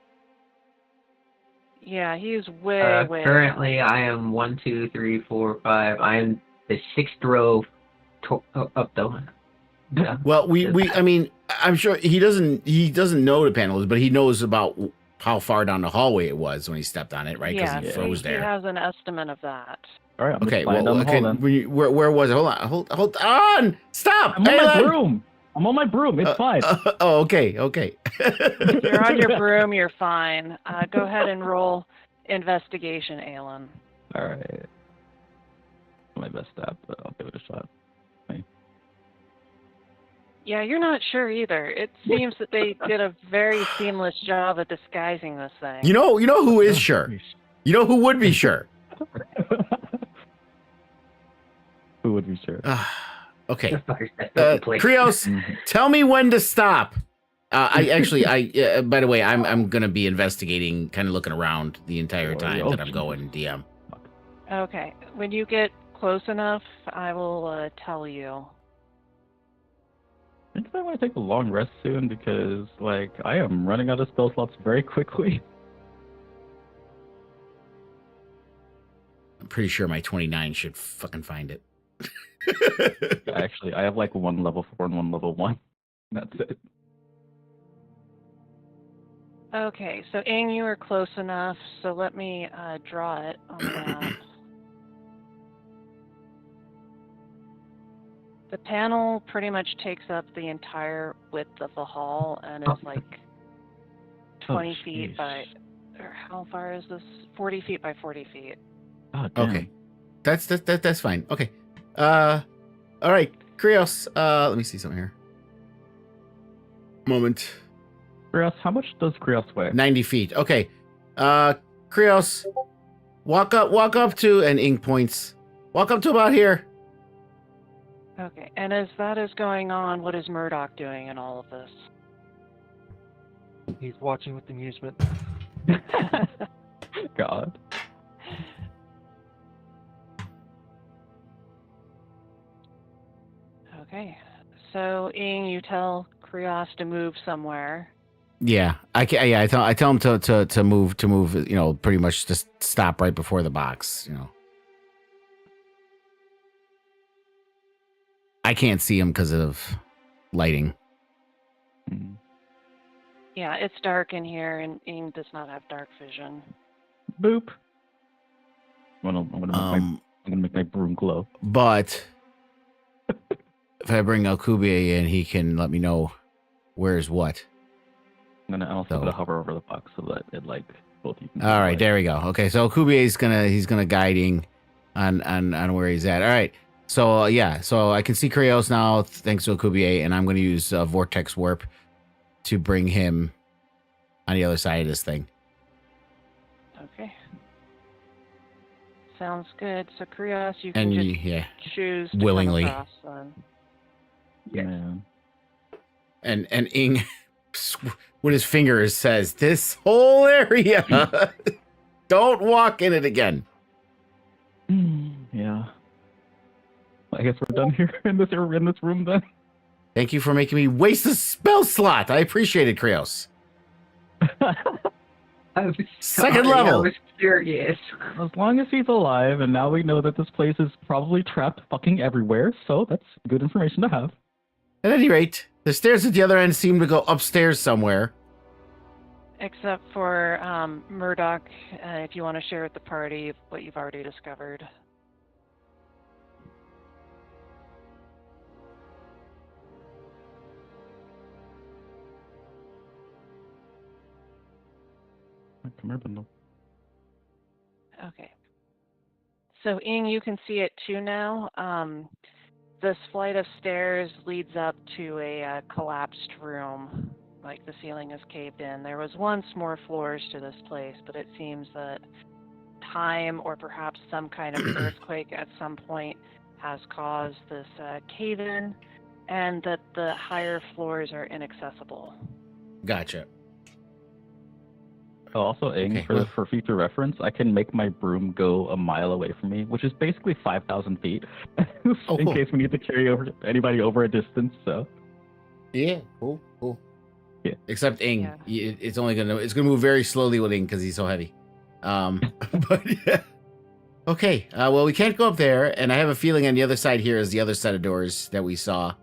Yeah, he's way
Currently, I am 1, 2, 3, 4, 5. I am the 6th row up though. Yeah.
Well, I mean, I'm sure he doesn't know the panel is, but he knows about how far down the hallway it was when he stepped on it, right? Because
Yeah,
he froze
he
there.
has an estimate of that.
All right, I'm
Okay,
just flying
well,
down the hall
okay,
then.
where was it? Hold on! Stop!
I'm on my
Aelin!
broom. I'm on my broom. It's fine.
Oh, okay.
If you're on your broom, you're fine. Go ahead and roll investigation, Aelin.
All right. My best stat, but I'll give it a shot.
Yeah, you're not sure either. It seems that they did a very seamless job at disguising this thing.
You know who is sure? You know who would be sure?
Who would be sure?
Okay.
Place.
Krios, tell me when to stop. By the way, I'm gonna be investigating, kind of looking around the entire time that I'm going DM.
Okay, when you get close enough, I will tell you.
I think I want to take a long rest soon because, like, I am running out of spell slots very quickly.
I'm pretty sure my 29 should fucking find it.
Actually, I have like one level 4 and one level 1. That's it.
Okay, so Ing, you are close enough, so let me draw it on the map. The panel pretty much takes up the entire width of the hall and is like 20 feet by, or how far is this? 40 feet by 40 feet.
Oh, damn.
Okay, that's fine. Okay, all right, Krios. Let me see something here. Moment.
Krios, how much does Krios weigh?
90 feet. Okay, Krios, walk up to, and Ink points. Walk up to about here.
Okay, and as that is going on, what is Murdoch doing in all of this?
He's watching with amusement.
God.
Okay, so Ing, you tell Krios to move somewhere.
Yeah, I tell him to move. You know, pretty much just stop right before the box. You know, I can't see him because of lighting.
Yeah, it's dark in here, and Ing does not have dark vision.
Boop. I'm gonna make my broom glow.
But if I bring Alcubie in, he can let me know where's what.
I'm gonna hover over the box so that it like both you can.
All right, there we go. Okay, so Alcubie he's gonna guiding on where he's at. All right. So so I can see Krios now thanks to Alcubie, and I'm gonna use Vortex Warp to bring him on the other side of this thing.
Okay. Sounds good. So Krios, you
And
can just
yeah,
choose to
willingly.
come across then.
Yes.
Man.
And Ing with his fingers says, "This whole area, don't walk in it again."
Yeah. I guess we're done here in this room then.
Thank you for making me waste a spell slot. I appreciate it, Krios.
I was
Second
sorry,
level.
I was curious.
As long as he's alive, and now we know that this place is probably trapped fucking everywhere, so that's good information to have.
At any rate, the stairs at the other end seem to go upstairs somewhere.
Except for Murdoch, if you want to share with the party what you've already discovered.
Come here, Bundle.
Okay. So, Ing, you can see it too now. This flight of stairs leads up to a collapsed room. Like the ceiling is caved in. There was once more floors to this place, but it seems that time or perhaps some kind of earthquake at some point has caused this cave-in, and that the higher floors are inaccessible.
Gotcha.
Oh, also, Ing,
Okay,
for future reference, I can make my broom go a mile away from me, which is basically 5,000 feet, in
cool.
case we need to carry over anybody over a distance. So
Yeah, cool.
Yeah.
Except Ing,
Yeah.
it's gonna move very slowly with Ing because he's so heavy. But yeah. Okay. Well, we can't go up there, and I have a feeling on the other side here is the other set of doors that we saw,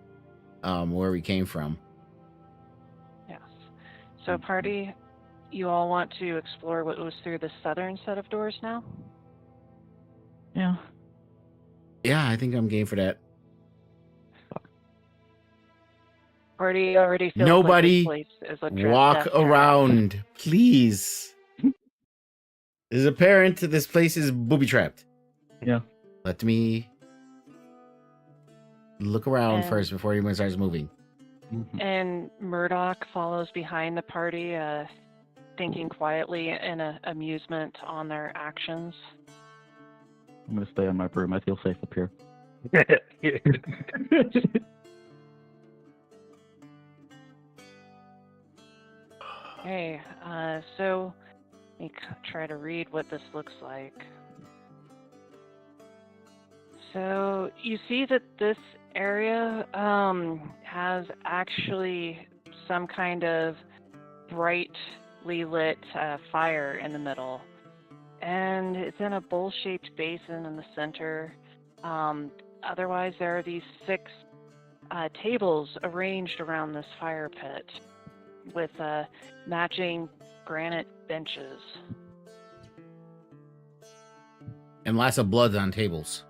where we came from.
Yes. So, party, you all want to explore what was through the southern set of doors now?
yeah.
Yeah, I think I'm game for that.
Party already feels
Nobody
like this place is a
walk
death trap.
around, please. It is apparent that this place is booby trapped.
Yeah.
Let me look around
And-
first before anyone starts moving.
And Murdoch follows behind the party, thinking quietly in amusement on their actions.
I'm gonna stay on my broom. I feel safe up here.
Okay, so let me try to read what this looks like. So you see that this area has actually some kind of brightly lit fire in the middle. And it's in a bowl-shaped basin in the center. Otherwise, there are these 6 tables arranged around this fire pit with matching granite benches.
And lots of blood on tables.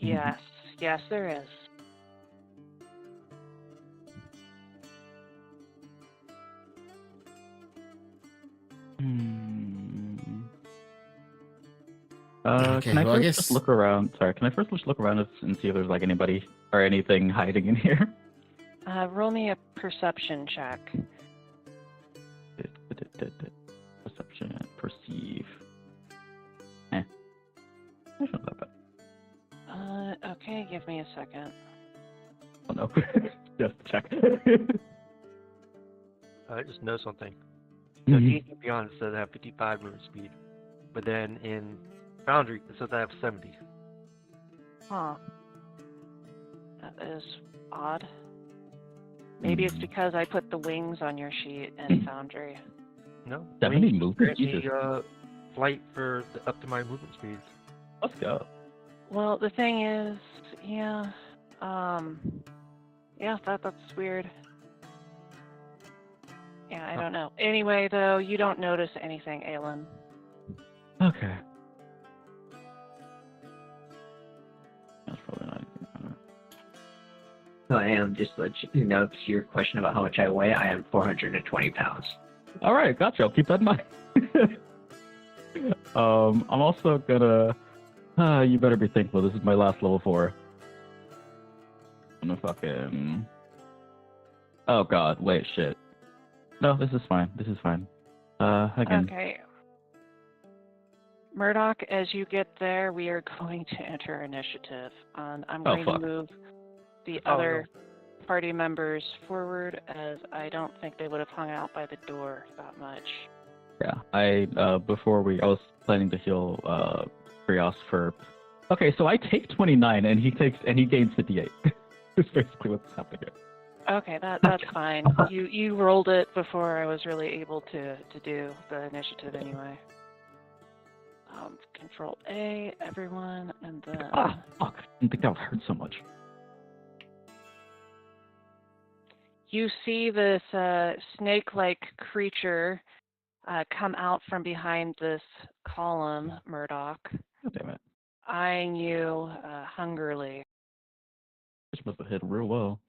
Yes, yes, there is.
Okay,
Can I
well, I
first
guess-
just look around? Sorry, can I first just look around and see if there's like anybody or anything hiding in here?
Roll me a perception check.
Perception, perceive. That's not that bad.
Okay, give me a second.
Oh no, just check.
I just know something. So
Mhm.
D&D Beyond says I have 55 movement speed, but then in Foundry it says I have 70.
Huh. That is odd. Maybe it's because I put the wings on your sheet in Foundry.
No,
70
wings
movement?
grant me,
Jesus.
flight for up to my movement speeds.
Let's go.
Well, the thing is, yeah, that's weird. Yeah, I don't know. Anyway, though, you don't notice anything, Aelin.
Okay. That's probably not anything.
So I am, just to let you know, to your question about how much I weigh, I am 420 pounds.
All right, gotcha. I'll keep that in mind. I'm also gonna. You better be thankful. This is my last level 4. I'm gonna fucking. Oh god, wait, shit. No, this is fine. This is fine. Again.
Okay. Murdoch, as you get there, we are going to enter initiative. I'm going to
fuck.
move the
Oh,
other party members forward, as I don't think they would have hung out by the door that much.
Yeah, I was planning to heal Krios for. Okay, so I take 29 and he gains 58. That's basically what's happening here.
Okay, that's fine. You rolled it before I was really able to do the initiative anyway. Control A, everyone, and then
Ah, fuck! I didn't think that would hurt so much.
you see this snake-like creature come out from behind this column, Murdoch,
God damn it!
eyeing you hungrily.
This must have hit real well.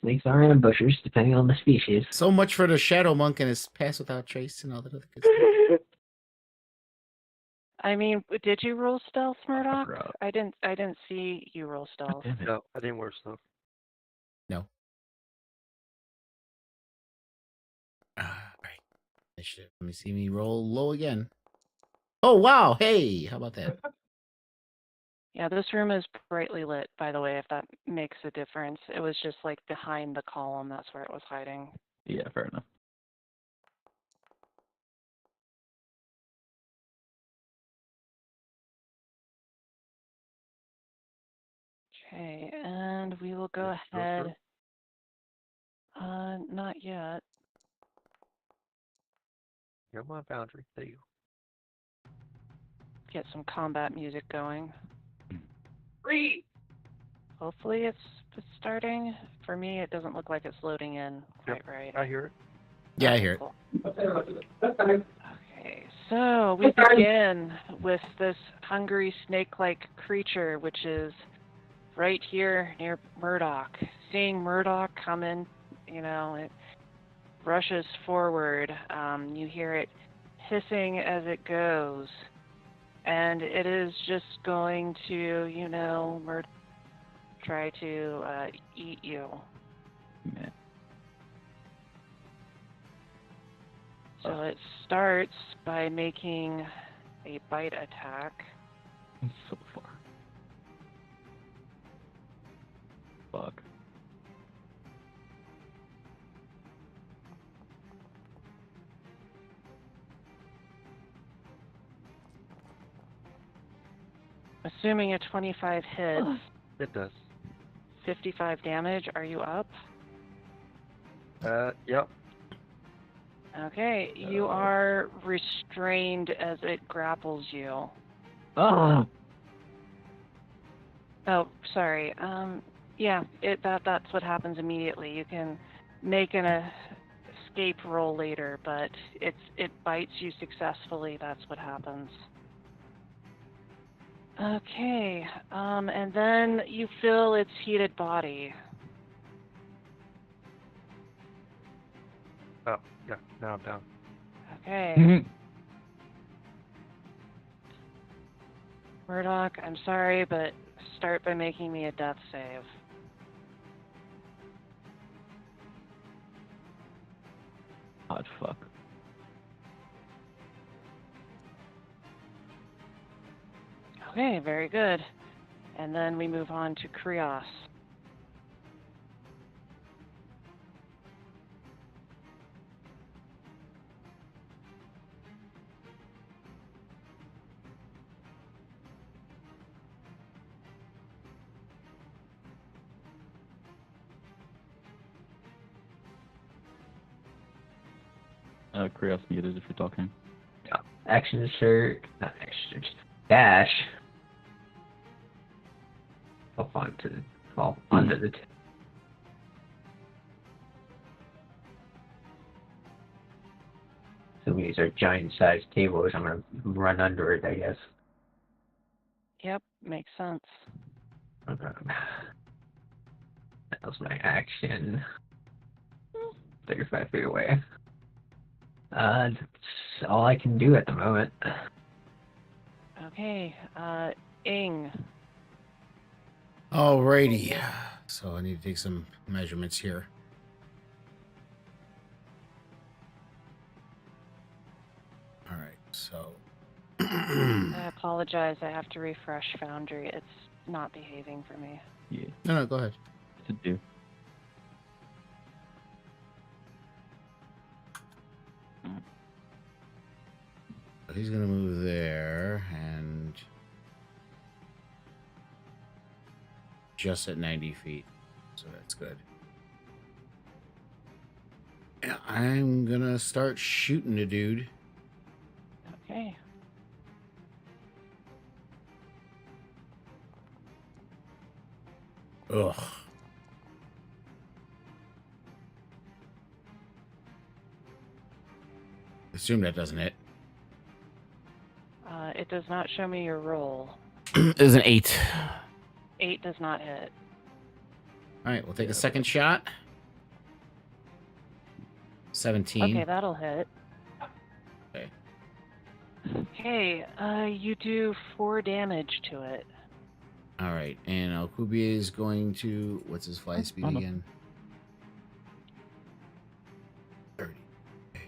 Snakes are ambushers, depending on the species.
So much for the Shadow Monk and his pass without trace and all that other good stuff.
I mean, did you roll stealth, Murdoch?
forgot.
I didn't see you roll stealth.
Damn it.
No, I didn't wear stuff.
No. All right. Initiative. Let me see me roll low again. Oh, wow. Hey, how about that?
Yeah, this room is brightly lit, by the way, if that makes a difference. It was just like behind the column, that's where it was hiding.
Yeah, fair enough.
Okay, and we will go
Your turn?
ahead. Not yet.
You're my boundary. There you go.
Get some combat music going.
Free.
Hopefully it's starting. For me, it doesn't look like it's loading in quite right.
I hear it.
Yeah, I
Okay,
hear it.
cool. Okay, so we begin with this hungry snake-like creature, which is right here near Murdoch. Seeing Murdoch come in, it rushes forward. You hear it hissing as it goes, and it is just going to, Murdoch try to eat you.
Man.
So it starts by making a bite attack.
So far. Fuck.
Assuming a 25 hits,
It does.
55 damage. Are you up?
Yep.
Okay, you are restrained as it grapples you.
Ah!
Oh, sorry. Yeah, that's what happens immediately. You can make an escape roll later, but it bites you successfully. That's what happens. Okay, and then you feel its heated body.
Oh, yeah. Now I'm down.
Okay. Murdoch, I'm sorry, but start by making me a death save.
God, fuck.
Okay, very good. And then we move on to Krios.
Krios muted if you're talking.
Action shirt. Not action. Dash. Up onto the. So these are giant-sized tables. I'm gonna run under it, I guess.
Yep, makes sense.
Okay. That was my action. 35 feet away. That's all I can do at the moment.
Okay, Ing.
Alrighty. So I need to take some measurements here. All right. So.
I apologize, I have to refresh Foundry. It's not behaving for me.
Yeah.
No, go ahead.
To do.
He's gonna move there and just at 90 feet, so that's good. Yeah, I'm gonna start shooting the dude.
Okay.
Ugh. Assume that doesn't hit.
It does not show me your roll.
It was an 8.
8 does not hit.
All right, we'll take a second shot. 17.
Okay, that'll hit.
Okay.
Okay, you do 4 damage to it.
All right, and Alcubia is going to, what's his fly speed
no.
again? 30. Okay.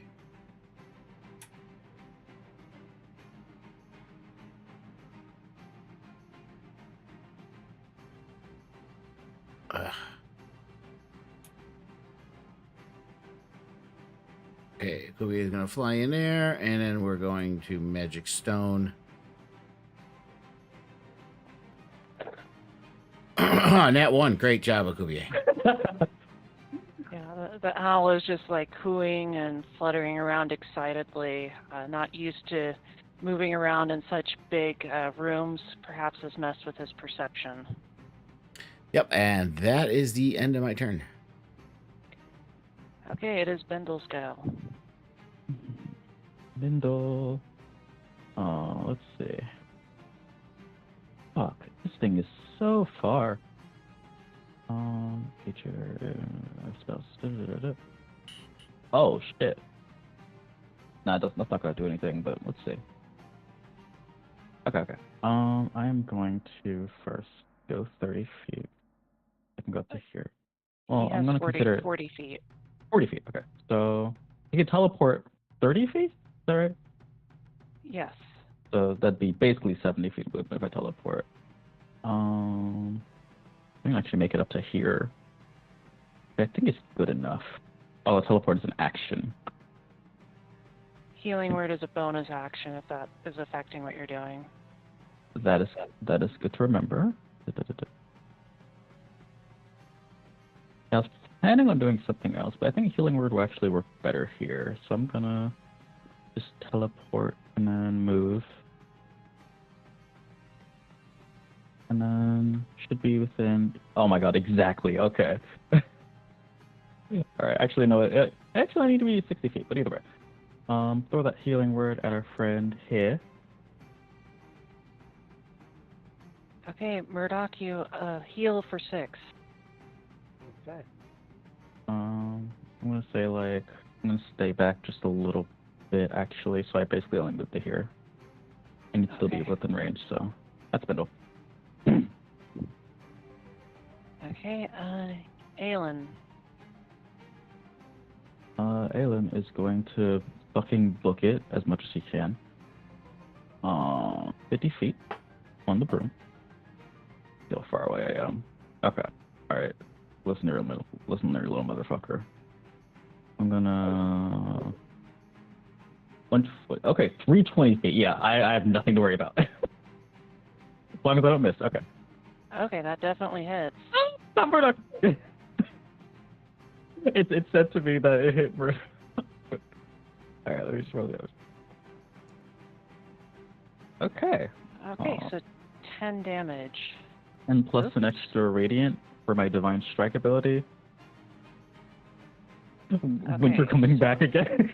Okay, Alcubia is going to fly in there, and then we're going to Magic Stone. Nat 1. Great job, Alcubia.
Yeah, the owl is just like cooing and fluttering around excitedly, not used to moving around in such big rooms. Perhaps has messed with his perception.
Yep, and that is the end of my turn.
Okay, it is Bendel's go.
Bindle. Let's see. Fuck, this thing is so far. Feature spells. Oh shit. Nah, that's not gonna do anything. But let's see. Okay. I am going to first go 30 feet. I can go up to here. Well,
He
I'm
has
gonna
40,
consider
40 feet.
40 feet. Okay, so you can teleport 30 feet. Is that right?
Yes.
So that'd be basically 70 feet movement if I teleport. I can actually make it up to here. I think it's good enough. Oh, teleport is an action.
Healing word is a bonus action if that is affecting what you're doing.
That is good to remember. I was planning on doing something else, but I think healing word will actually work better here. So I'm gonna just teleport and then move. And then should be within. Oh my god, exactly. Okay. Alright, actually, no. Actually, I need to be 60 feet, but either way. Throw that healing word at our friend here.
Okay, Murdoch, you heal for 6.
Okay.
I'm gonna say, like, I'm gonna stay back just a little bit, actually, so I basically only move to here. I need to still be
Okay.
within range, so that's Bindle.
Okay, Aelin.
Aelin is going to fucking book it as much as he can. 50 feet on the broom. See how far away I am. Okay. Alright. Listen there, little motherfucker. I'm gonna... 1 foot. Okay, 320 feet. Yeah, I have nothing to worry about. As long as I don't miss. Okay.
Okay, that definitely hits.
Stop Murdoch! It said to me that it hit Murdoch. Alright, let me just roll the others. Okay.
Okay, so 10 damage.
And plus
Oops.
an extra radiant for my divine strike ability. Winter coming back again.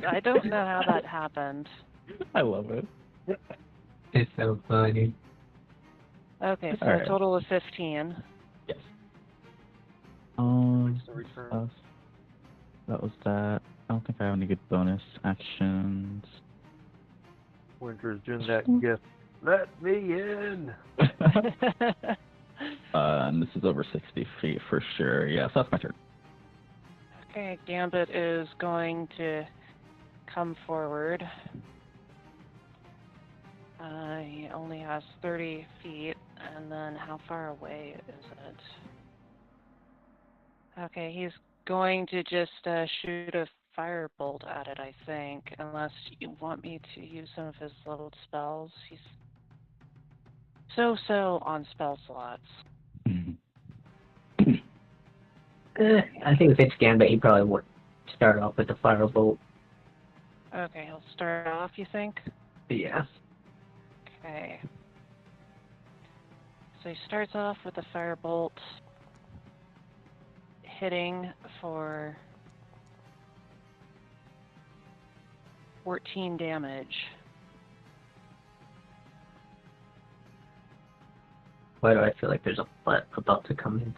I don't know how that happened.
I love it.
It's so funny.
Okay, so
Alright.
a total of 15.
Yes.
The return.
That was that. I don't think I have any good bonus actions.
Winter's doing that gift. Let me in.
And this is over 60 feet for sure. Yeah, so that's my turn.
Okay, Gambit is going to come forward. He only has 30 feet, and then how far away is it? Okay, he's going to just shoot a firebolt at it, I think, unless you want me to use some of his leveled spells. He's so on spell slots.
I think if it's Gambit, he probably would start off with the firebolt.
Okay, he'll start off, you think?
Yeah.
Okay. So he starts off with a firebolt, hitting for 14 damage.
Why do I feel like there's a butt about to come in?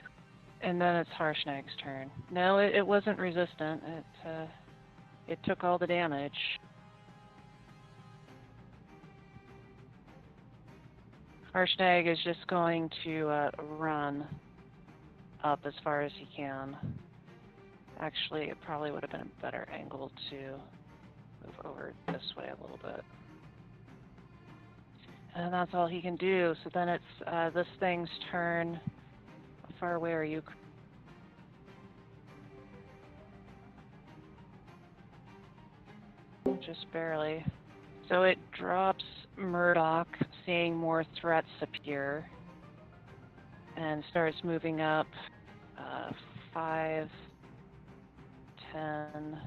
And then it's Harshnag's turn. No, it wasn't resistant. It took all the damage. Harshnag is just going to run up as far as he can. Actually, it probably would have been a better angle to move over this way a little bit. And that's all he can do. So then it's this thing's turn. How far away are you? Just barely. So it drops Murdoch, seeing more threats appear, and starts moving up 5, 10,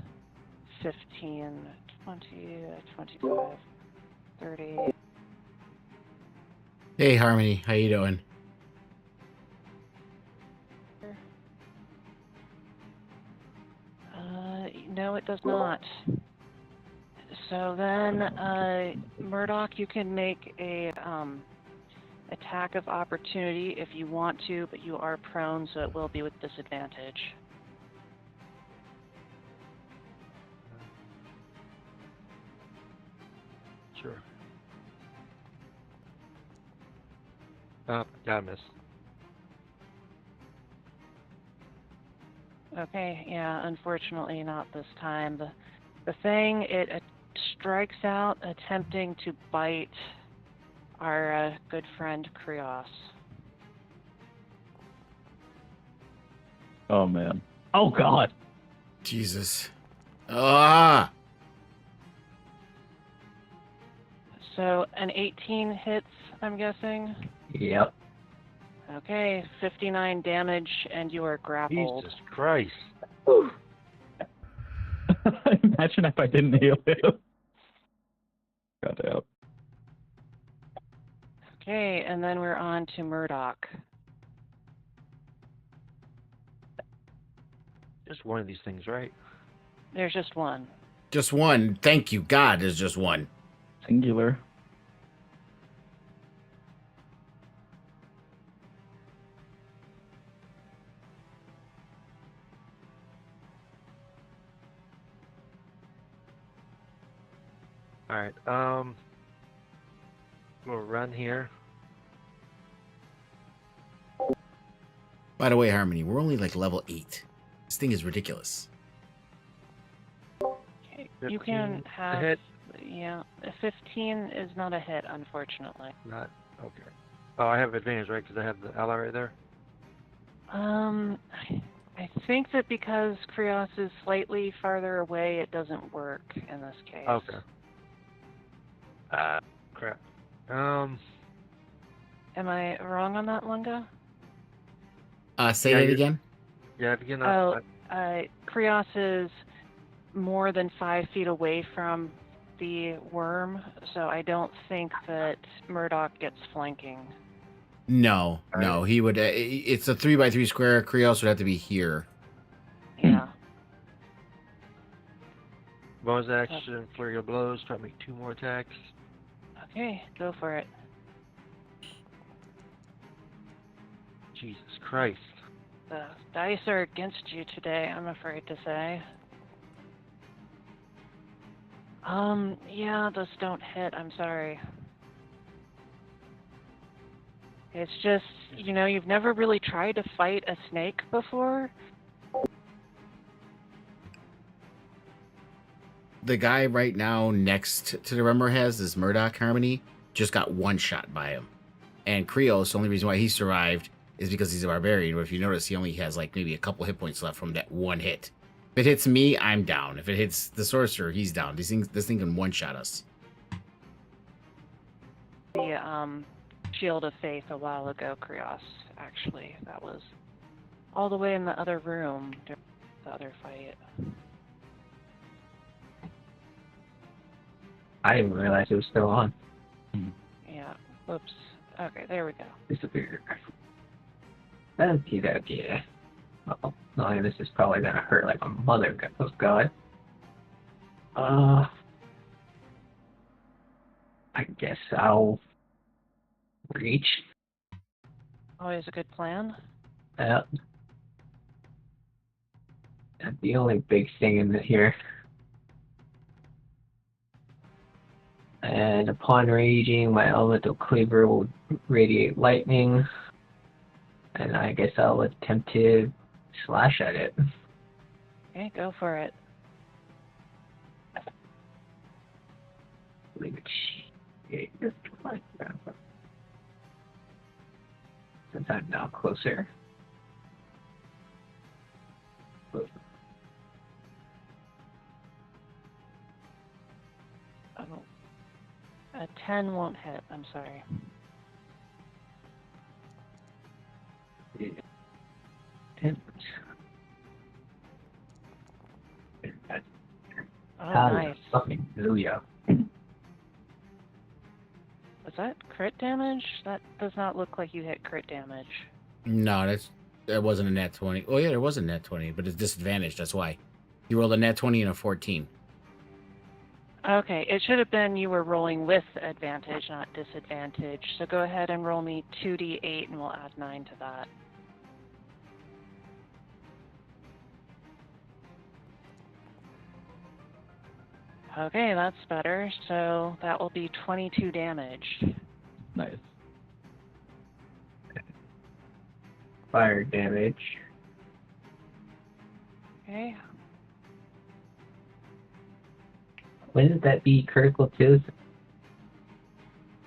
15, 20, 25, 30.
Hey, Harmony. How you doing?
No, it does not. So then, Murdoch, you can make a attack of opportunity if you want to, but you are prone, so it will be with disadvantage.
Sure. Yeah, I missed.
Okay, yeah, unfortunately not this time. The thing, it strikes out, attempting to bite our good friend Krios.
Oh man. Oh god.
Jesus. Ah!
So an 18 hits, I'm guessing.
Yep.
Okay, 59 damage, and you are grappled.
Jesus Christ.
Imagine if I didn't heal him. Goddamn.
Okay, and then we're on to Murdoch.
Just one of these things, right?
There's just one.
Just one. Thank you, God, there's just one.
Singular.
Alright, we'll run here.
By the way, Harmony, we're only like level 8. This thing is ridiculous.
Okay, you
15
can
a
have...
hit?
Yeah, a 15 is not a hit, unfortunately.
Not okay. Oh, I have advantage, right? Because I have the ally right there.
I think that because Krios is slightly farther away, it doesn't work in this case.
Okay. Crap.
Am I wrong on that, Lunga?
Say
Yeah,
that
you-
again?
Yeah, if you can.
Oh, Krios is more than 5 feet away from the worm, so I don't think that Murdoch gets flanking.
No,
Alright.
no. He would. It's a 3x3 square. Krios would have to be here.
Yeah.
Bonus action, flurry of blows. Try to make 2 more attacks.
Okay, go for it.
Jesus Christ.
The dice are against you today, I'm afraid to say. Yeah, those don't hit, I'm sorry. It's just, you know, you've never really tried to fight a snake before.
The guy right now next to the Remor has is Murdoch Harmony. Just got one shot by him. And Krios, the only reason why he survived is because he's a barbarian. But if you notice, he only has like maybe a couple hit points left from that one hit. If it hits me, I'm down. If it hits the sorcerer, he's down. This thing can one-shot us.
The Shield of Faith a while ago, Krios, actually. That was all the way in the other room during the other fight.
I didn't realize it was still on.
Yeah, whoops. Okay, there we go.
Disappeared. Okay. Oh, no, this is probably gonna hurt like a mother. Oh god. I guess I'll reach.
Always a good plan.
And the only big thing in here. And upon raging, my elemental cleaver will radiate lightning. And I guess I'll attempt to slash at it.
Okay, go for it.
Since I'm now closer.
Oh, a 10 won't hit. I'm sorry. Oh, nice.
Hallelujah.
Was that crit damage? That does not look like you hit crit damage.
No, that wasn't a nat 20. Oh yeah, there was a nat 20, but it's disadvantaged. That's why. You rolled a nat 20 and a 14.
Okay, it should have been you were rolling with advantage, not disadvantage. So go ahead and roll me 2d8 and we'll add 9 to that. Okay, that's better. So that will be 22 damage.
Nice.
Fire damage.
Okay.
Wouldn't that be critical too?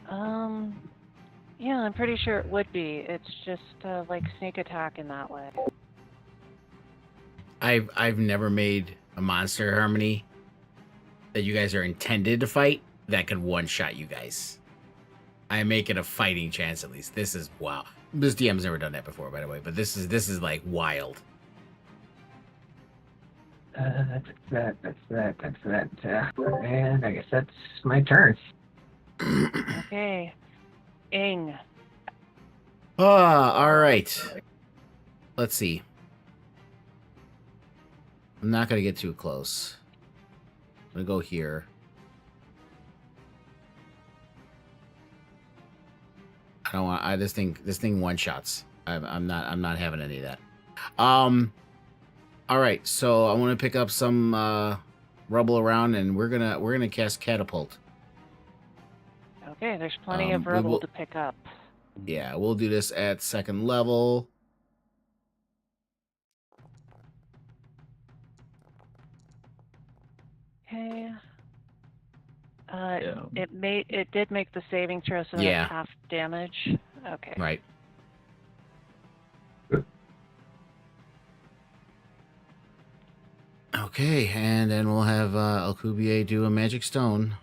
Yeah, I'm pretty sure it would be. It's just like sneak attack in that way.
I've never made a monster harmony that you guys are intended to fight that can one-shot you guys. I make it a fighting chance at least. This is wow. This DM's never done that before, by the way, but this is like wild.
That's that. And I guess that's my turn.
Okay. Ing.
All right. Let's see. I'm not gonna get too close. I'm gonna go here. I don't want. This thing one shots. I'm not having any of that. All right. So I want to pick up some rubble around, and we're gonna cast catapult.
Okay, there's plenty of rubble to pick up.
Yeah, we'll do this at second level.
Okay.
Yeah.
It did make the saving throw, so
Yeah.
that's half damage. Okay.
Right. Okay, and then we'll have Alcubier do a magic stone.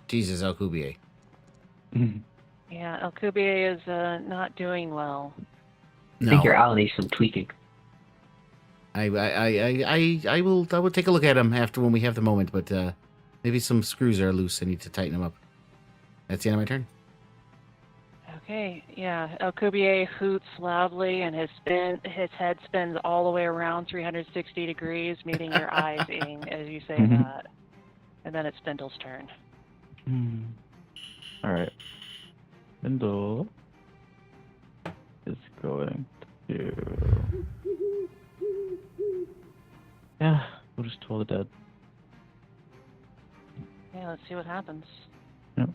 Jesus, Alcubier.
Yeah, Alcubier is not doing well.
I think your owl needs some tweaking.
I will take a look at him after when we have the moment, but maybe some screws are loose. I need to tighten them up. That's the end of my turn.
Okay, yeah, Alcubier hoots loudly, and his head spins all the way around 360 degrees, meeting your eyes, Ing, as you say that. And then it's Spindle's turn.
All right. Spindle is going to. Yeah, we'll just toll the dead.
Yeah, let's see what happens.
Yep.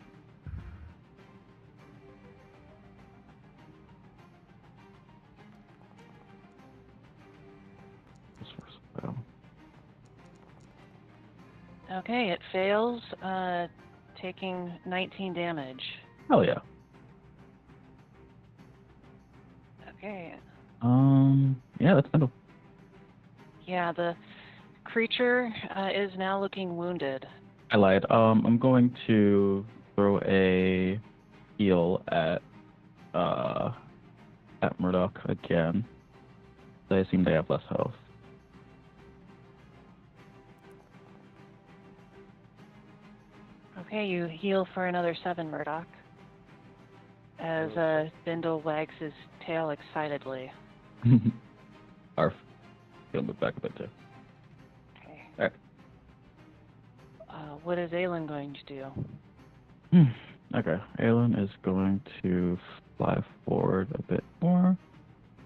Okay, it fails, taking 19 damage.
Oh yeah.
Okay.
Yeah, that's Spindle.
Yeah, the creature is now looking wounded.
I lied. I'm going to throw a heal at Murdoch again. I assume they have less health.
Okay, you heal for another 7, Murdoch. As Spindle wags his tail excitedly.
Arf. He'll move back a bit too.
Okay.
Alright.
What is Aelin going to do?
Okay, Aelin is going to fly forward a bit more.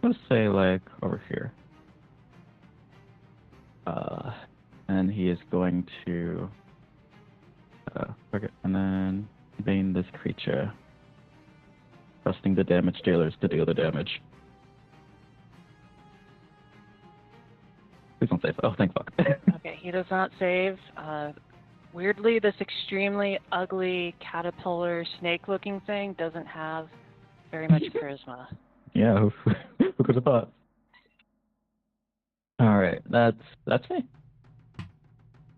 Let's say like over here. And he is going to target and then bane this creature, trusting the damage dealers to deal the damage. Please don't save. Oh, thank fuck.
Okay, he does not save. Weirdly, this extremely ugly caterpillar snake-looking thing doesn't have very much charisma.
Yeah, who could have thought? All right, that's me.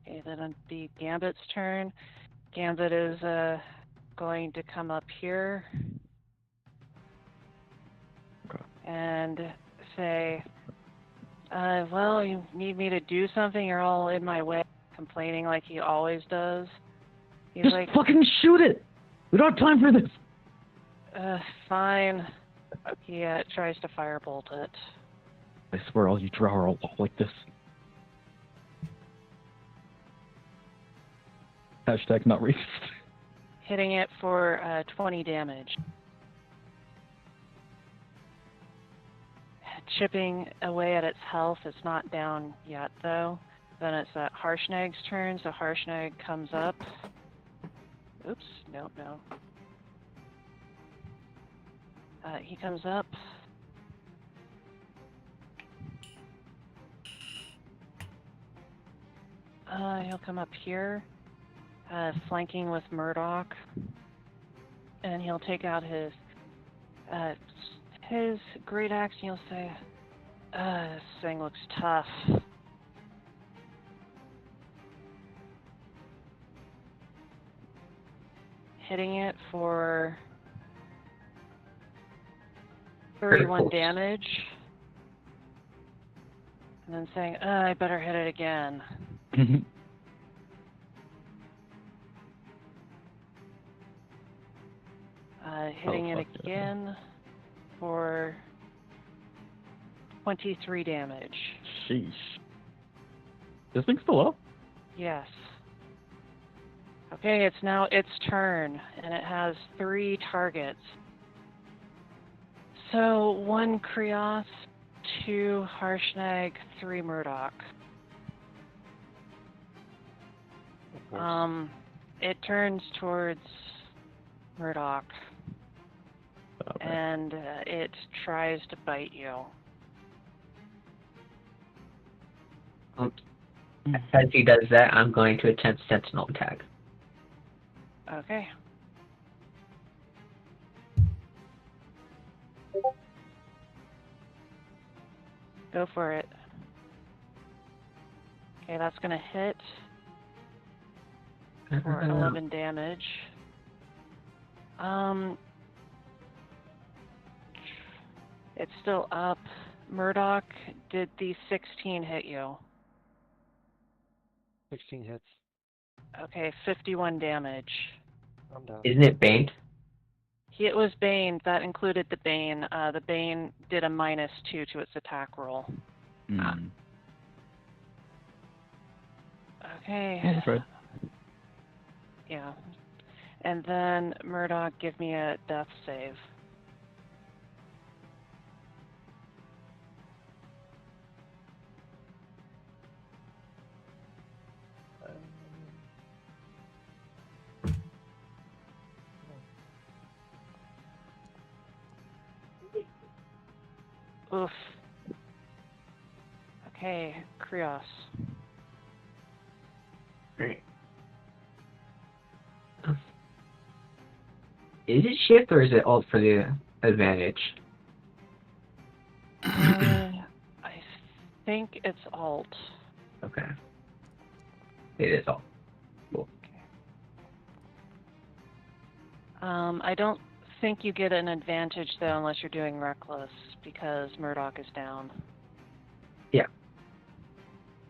Okay, then it'd be Gambit's turn. Gambit is going to come up here and say, well, you need me to do something? You're all in my way, complaining like he always does. He's
Just
like,
fucking shoot it! We don't have time for this!
fine. He tries to firebolt it.
I swear all you draw are all like this. Hashtag not racist.
Hitting it for 20 damage. Chipping away at its health. It's not down yet, though. Then it's Harshnag's turn, so Harshnag comes up. Oops, no. He comes up. He'll come up here, flanking with Murdoch, and he'll take out his great axe, and he'll say, "This thing looks tough." Hitting it for 31 damage, and then saying, I better hit it again. Hitting it again for 23 damage.
Sheesh. This thing's still up?
Yes. Okay, it's now its turn, and it has 3 targets. So 1 Krios, 2 Harshnag, 3 Murdoch. It turns towards Murdoch, and it tries to bite you.
As he does that, I'm going to attempt Sentinel attack.
Okay. Go for it. Okay, that's going to hit for 11 damage. It's still up. Murdoch, did the 16 hit you?
16 hits.
Okay, 51 damage.
I'm down.
Isn't it Bane?
It was Bane. That included the Bane. The Bane did a -2 to its attack roll. Okay.
Yeah, that's right.
Yeah. And then, Murdoch, give me a death save. Oof. Okay, Krios.
Great. Is it shift or is it alt for the advantage?
I think it's alt.
Okay. It is alt. Cool.
I don't think you get an advantage, though, unless you're doing Reckless, because Murdoch is down.
Yeah.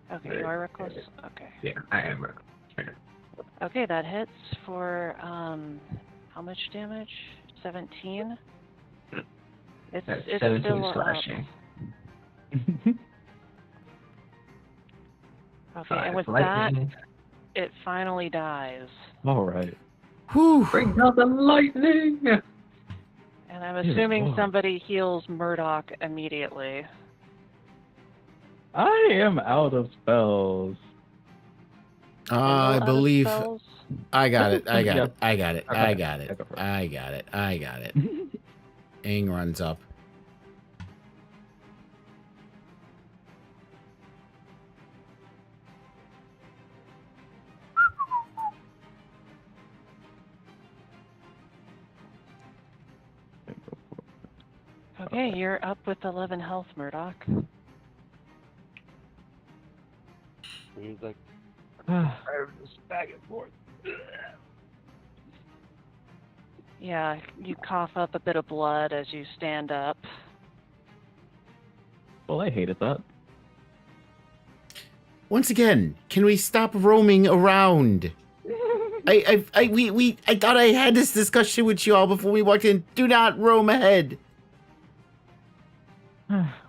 Okay, you are Reckless? Okay.
Yeah, I am reckless.
Okay, that hits for, how much damage? 17? It's
17
still
slashing.
Okay, and with that,
lightning.
it finally dies.
All right.
Whew.
Bring out the lightning!
And I'm assuming
Lord.
somebody heals Murdoch immediately.
I am out of spells.
I
out of
believe
spells?
I got it. I got
Yep.
it. I got it.
Okay.
I got it.
Yeah, go for it.
I got it. I got it. Aang runs up.
Okay, you're up with 11 health, Murdoch.
He's like, just back and forth.
Yeah, you cough up a bit of blood as you stand up.
Well, I hated that.
Once again, can we stop roaming around? I thought I had this discussion with you all before we walked in. Do not roam ahead.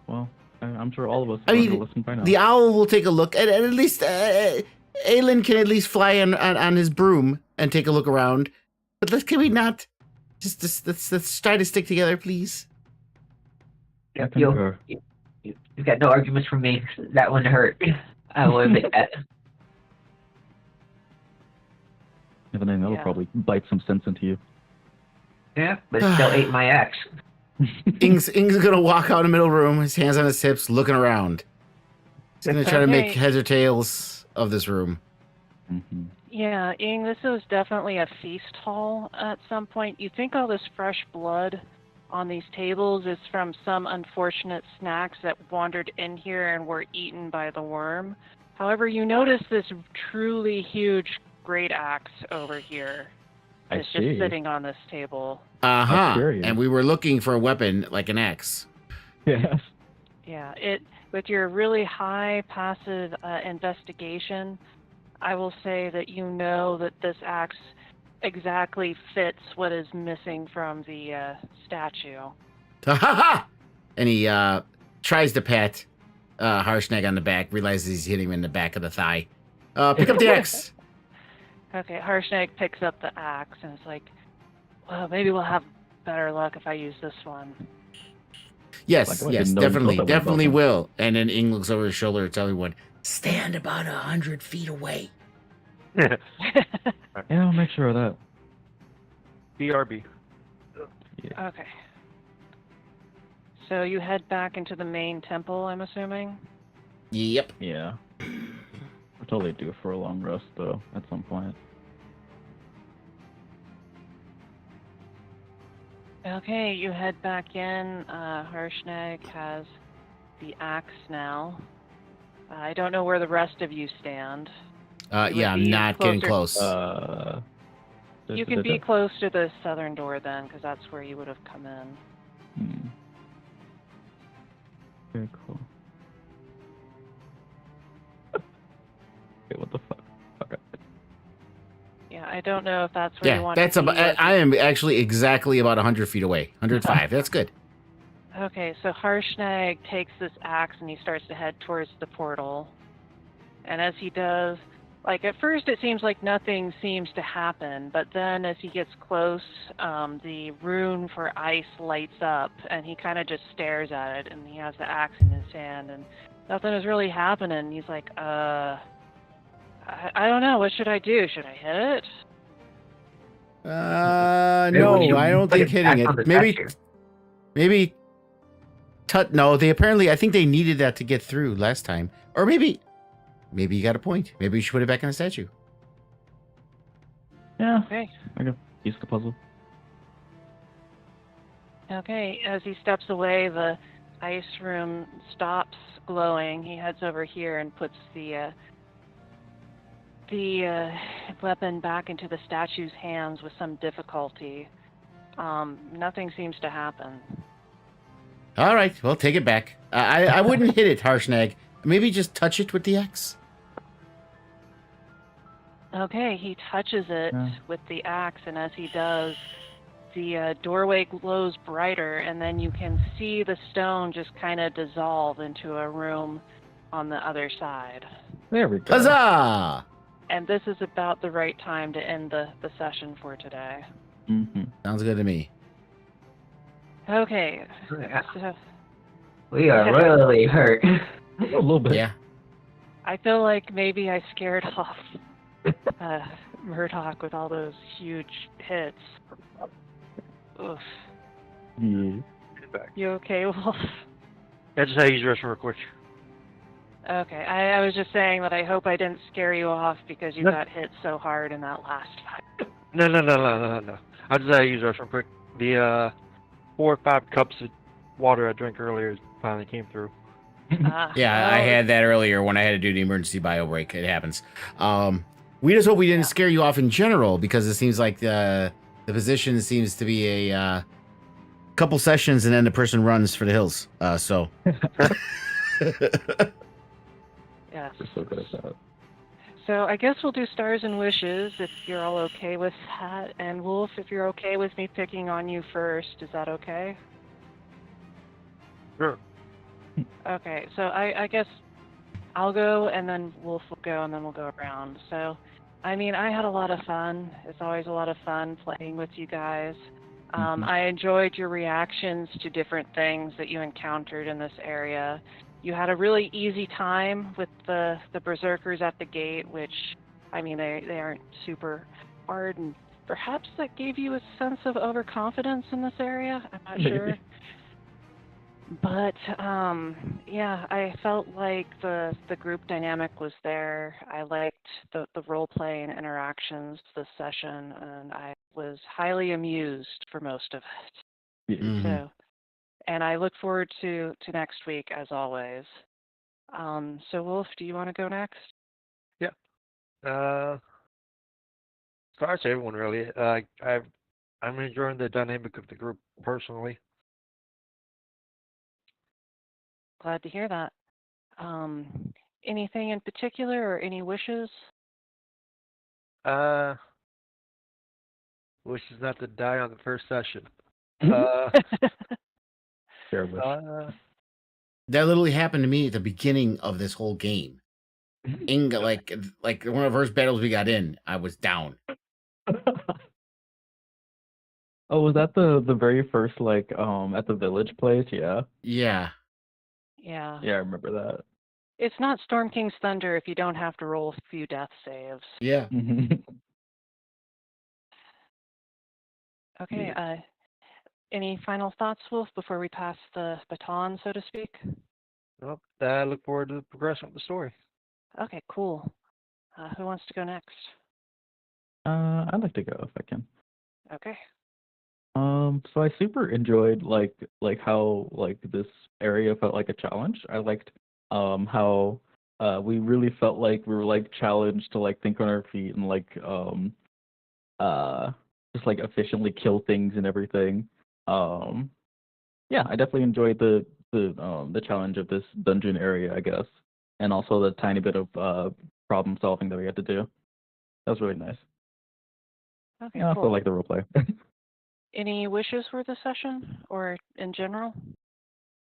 Well, I'm sure all of us
I
are
mean,
going to listen by now.
The owl will take a look, and at least Aelin can at least fly on his broom and take a look around. But can we not just let's try to stick together, please?
I
You've
concur.
got no arguments from me. That one hurt. I will admit that.
If anything, that'll
Yeah.
probably bite some sense into you.
Yeah, but it still ate my axe.
Ing's gonna walk out in the middle room, his hands on his hips, looking around. He's gonna try to make
Okay.
heads or tails of this room.
Mhm.
Yeah, Ing, this is definitely a feast hall at some point. You think all this fresh blood on these tables is from some unfortunate snacks that wandered in here and were eaten by the worm. However, you notice this truly huge great axe over here.
I
It's
see.
just sitting on this table.
Uh-huh.
curious.
And we were looking for a weapon like an axe.
Yes.
Yeah, with your really high passive investigation, I will say that you know that this axe exactly fits what is missing from the statue.
Ha ha! And he tries to pat Harshnag on the back, realizes he's hitting him in the back of the thigh. Pick up the axe.
Okay, Harshnag picks up the axe and is like, well, maybe we'll have better luck if I use this one.
Yes,
Like, I
yes,
didn't know you
definitely,
thought that was
definitely
welcome.
will. And then Ing looks over his shoulder at everyone, stand about 100 feet away.
Yeah, I'll make sure of that.
BRB.
Okay. So you head back into the main temple, I'm assuming?
Yep.
Yeah. We're totally due for a long rest, though, at some point.
Okay, you head back in. Harshnag has the axe now. I don't know where the rest of you stand. You would
Yeah, I'm
be
not getting
closer-
close.
You can be close to the southern door then, because that's where you would have come in.
Very cool. Wait, what the fuck? Okay.
Yeah, I don't know if that's where you
Yeah,
want
that's
to be.
about. I am actually exactly about 100 feet away. 105. That's good.
Okay, so Harshnag takes this axe and he starts to head towards the portal. And as he does, like at first it seems like nothing seems to happen, but then as he gets close, the rune for ice lights up and he kind of just stares at it and he has the axe in his hand and nothing is really happening. He's like, I don't know, what should I do? Should I hit it?
No, I don't think hitting it. Maybe. No, they apparently. I think they needed that to get through last time, or maybe you got a point. Maybe you should put it back on the statue.
Yeah,
Okay.
I can piece the puzzle.
Okay, as he steps away, the ice room stops glowing. He heads over here and puts the weapon back into the statue's hands with some difficulty. Nothing seems to happen.
All right, well, take it back. I wouldn't hit it, Harshnag. Maybe just touch it with the axe.
Okay, he touches it
Yeah.
with the axe, and as he does, the doorway glows brighter, and then you can see the stone just kind of dissolve into a room on the other side.
There we go.
Huzzah!
And this is about the right time to end the session for today.
Mm-hmm.
Sounds good to me.
Okay.
Yeah.
So
We are really hurt.
A little bit.
Yeah.
I feel like maybe I scared off Murdoch with all those huge hits. Oof.
Yeah.
Back.
You okay, Wolf?
I just had to use the restroom real quick.
Okay, I was just saying that I hope I didn't scare you off because you
No.
got hit so hard in that last fight.
No. I just had to use the restroom quick. The 4 or 5 cups of water I drank earlier finally came through.
Yeah, I had that earlier when I had to do the emergency bio break. It happens. We just hope we didn't scare you off in general, because it seems like the position seems to be a couple sessions and then the person runs for the hills. So.
Yes.
We're so good at that.
So I guess we'll do stars and wishes if you're all okay with that. And Wolf, if you're okay with me picking on you first, is that okay?
Sure.
Okay, so I guess I'll go and then Wolf will go and then we'll go around. So, I mean, I had a lot of fun. It's always a lot of fun playing with you guys. I enjoyed your reactions to different things that you encountered in this area. You had a really easy time with the berserkers at the gate, which, I mean, they aren't super hard, and perhaps that gave you a sense of overconfidence in this area. I'm not sure. But yeah, I felt like the group dynamic was there. I liked the role play and interactions this session, and I was highly amused for most of it.
Mhm.
So, and I look forward to next week as always. So Wolf, do you want to go next?
Sorry to everyone, really. I'm enjoying the dynamic of the group personally.
Glad to hear that. Anything in particular or any wishes?
Wishes not to die on the first session.
Fair wish.
That literally happened to me at the beginning of this whole game. Inga, like one of the first battles we got in, I was down.
Oh, was that the very first at the village place? Yeah.
Yeah.
Yeah.
Yeah, I remember that.
It's not Storm King's Thunder if you don't have to roll a few death saves.
Yeah.
Okay, any final thoughts, Wolf, before we pass the baton, so to speak?
Well, I look forward to the progression of the story.
Okay, cool. Who wants to go next?
I'd like to go if I can.
Okay.
So I super enjoyed how this area felt like a challenge. I liked how we really felt like we were challenged to think on our feet and just efficiently kill things and everything. Yeah, I definitely enjoyed the challenge of this dungeon area, I guess, and also the tiny bit of problem solving that we had to do. That was really nice.
Okay,
Yeah, I
cool.
also like the roleplay.
Any wishes for the session or in general?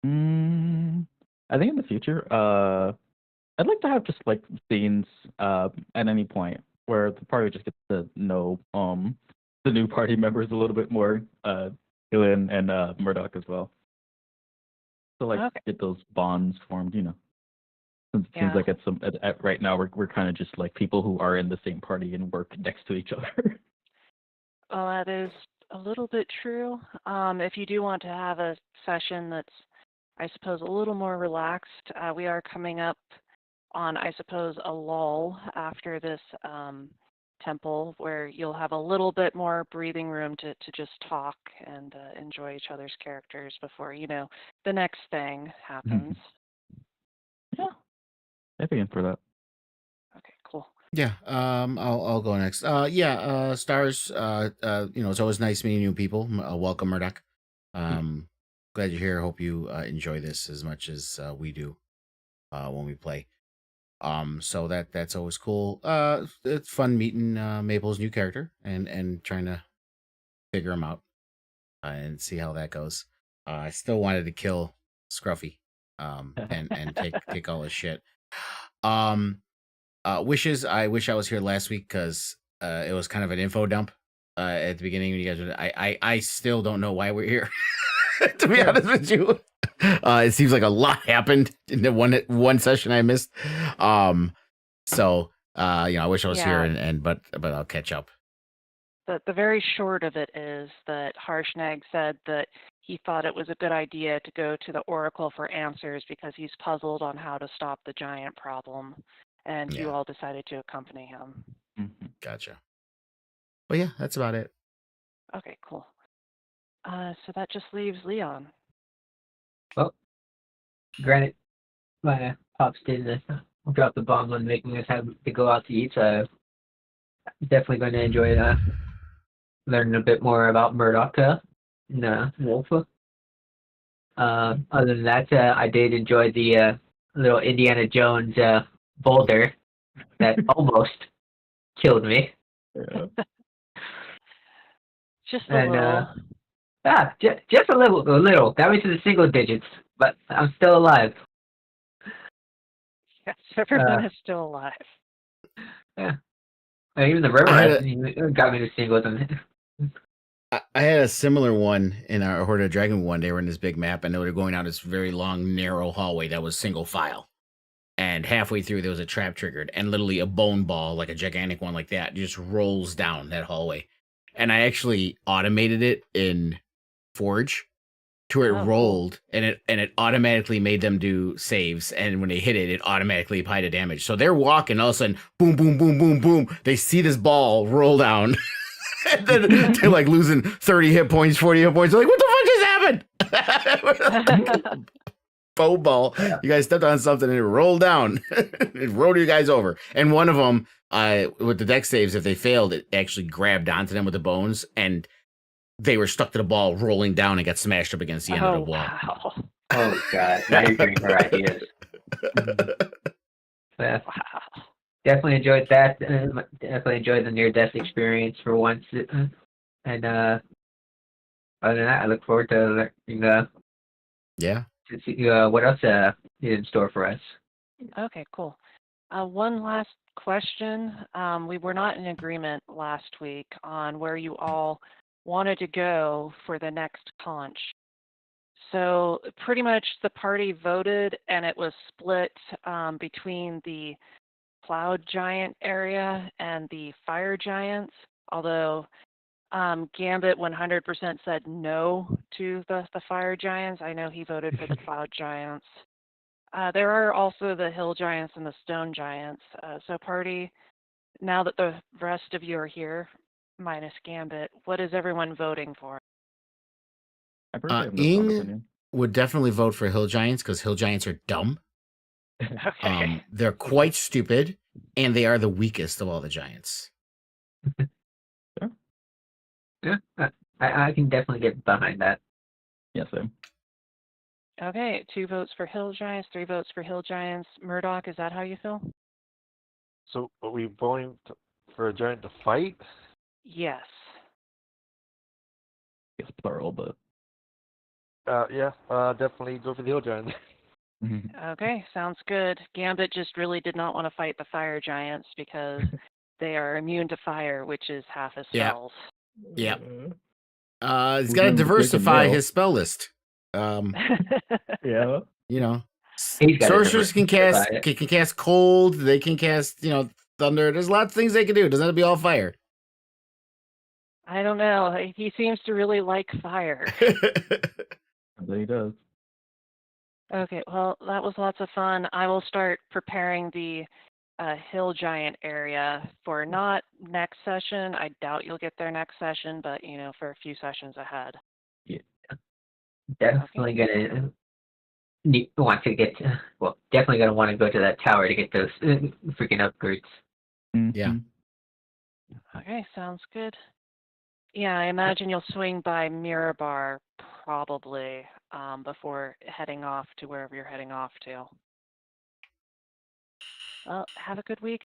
I think in the future, I'd like to have just scenes at any point where the party just gets to know the new party members a little bit more, Gillian and Murdoch as well. So
Okay.
get those bonds formed, Since it seems
Yeah.
like at right now we're kind of just people who are in the same party and work next to each other.
Well, that is a little bit true. If you do want to have a session that's, I suppose, a little more relaxed, we are coming up on, I suppose, a lull after this temple where you'll have a little bit more breathing room to just talk and enjoy each other's characters before, the next thing happens.
Yeah, I'd be in for that.
Okay, cool.
Yeah. I'll go next. Stars. It's always nice meeting new people. Welcome, Murdoch. Glad you're here. Hope you enjoy this as much as we do when we play. So that's always cool. It's fun meeting Maple's new character and trying to figure him out and see how that goes. I still wanted to kill Scruffy, and take all his shit. Wishes. I wish I was here last week because it was kind of an info dump at the beginning when you guys were. I still don't know why we're here. To be honest with you, it seems like a lot happened in the one session I missed. So I wish I was here,
Yeah.
but I'll catch up.
The very short of it is that Harshnag said that he thought it was a good idea to go to the Oracle for answers because he's puzzled on how to stop the giant problem, and you
Yeah.
all decided to accompany him.
Gotcha. Well, yeah, that's about it.
Okay, cool. So that just leaves Leon.
Well, granted, my pops did drop the bomb on making us have to go out to eat, so I'm definitely going to enjoy learning a bit more about Murdoch and Wolf. Other than that, I did enjoy the little Indiana Jones boulder that almost killed me.
Yeah.
Just a
And
little.
just a little. Got me to the single digits, but I'm still alive.
Yes, everyone is still alive.
Yeah. Even the river
I had
got me to singles.
I had a similar one in our Horde of Dragon one. They were in this big map, and they were going down this very long, narrow hallway that was single file. And halfway through, there was a trap triggered, and literally a bone ball, like a gigantic one like that, just rolls down that hallway. And I actually automated it in Forge to where it
Oh, cool.
rolled, and it automatically made them do saves. And when they hit it, it automatically applied the damage. So they're walking, all of a sudden, boom, boom, boom, boom, boom. They see this ball roll down. And then they're like losing 30 hit points, 40 hit points. They're like, what the fuck just happened? Bow ball.
Yeah.
You guys stepped on something and it rolled down. It rolled you guys over. And one of them, with the deck saves, if they failed, it actually grabbed onto them with the bones, and they were stuck to the ball, rolling down, and got smashed up against the end of the wall.
Wow.
Oh god, now you're giving her ideas. Yeah.
Wow.
Definitely enjoyed that. Definitely enjoyed the near-death experience for once. And other than that, I look forward to learning
Yeah.
to see what else is in store for us.
Okay, cool. One last question. We were not in agreement last week on where you all wanted to go for the next conch. So pretty much the party voted, and it was split between the cloud giant area and the fire giants, although Gambit 100% said no to the fire giants. I know he voted for the cloud giants. There are also the hill giants and the stone giants. So party, now that the rest of you are here, minus Gambit, what is everyone voting for?
I personally have no strong
Ing
opinion.
would definitely vote for hill giants because hill giants are dumb.
Okay.
They're quite stupid, and they are the weakest of all the giants.
Yeah, I can definitely get behind that.
Yeah, same.
Okay, 2 votes for hill giants, 3 votes for hill giants. Murdoch, is that how you feel?
So are we voting for a giant to fight?
Yes.
It's plural, but
Yeah, definitely go for the hill giant.
Okay, sounds good. Gambit just really did not want to fight the fire giants because they are immune to fire, which is half his
Yeah.
spells.
Yeah. He's
We're
got to
doing the
diversify
freaking
his spell list.
yeah.
He's got
Sorcerers can cast
it.
can cast cold. They can cast thunder. There's lots of things they can do. It doesn't have to be all fire.
I don't know. He seems to really like fire.
There he does.
Okay, well, that was lots of fun. I will start preparing the hill giant area for not next session. I doubt you'll get there next session, but for a few sessions ahead.
Definitely gonna want to get definitely gonna want to go to that tower to get those freaking upgrades.
Yeah.
Okay, sounds good. Yeah, I imagine you'll swing by Mirabar probably before heading off to wherever you're heading off to. Well, have a good week.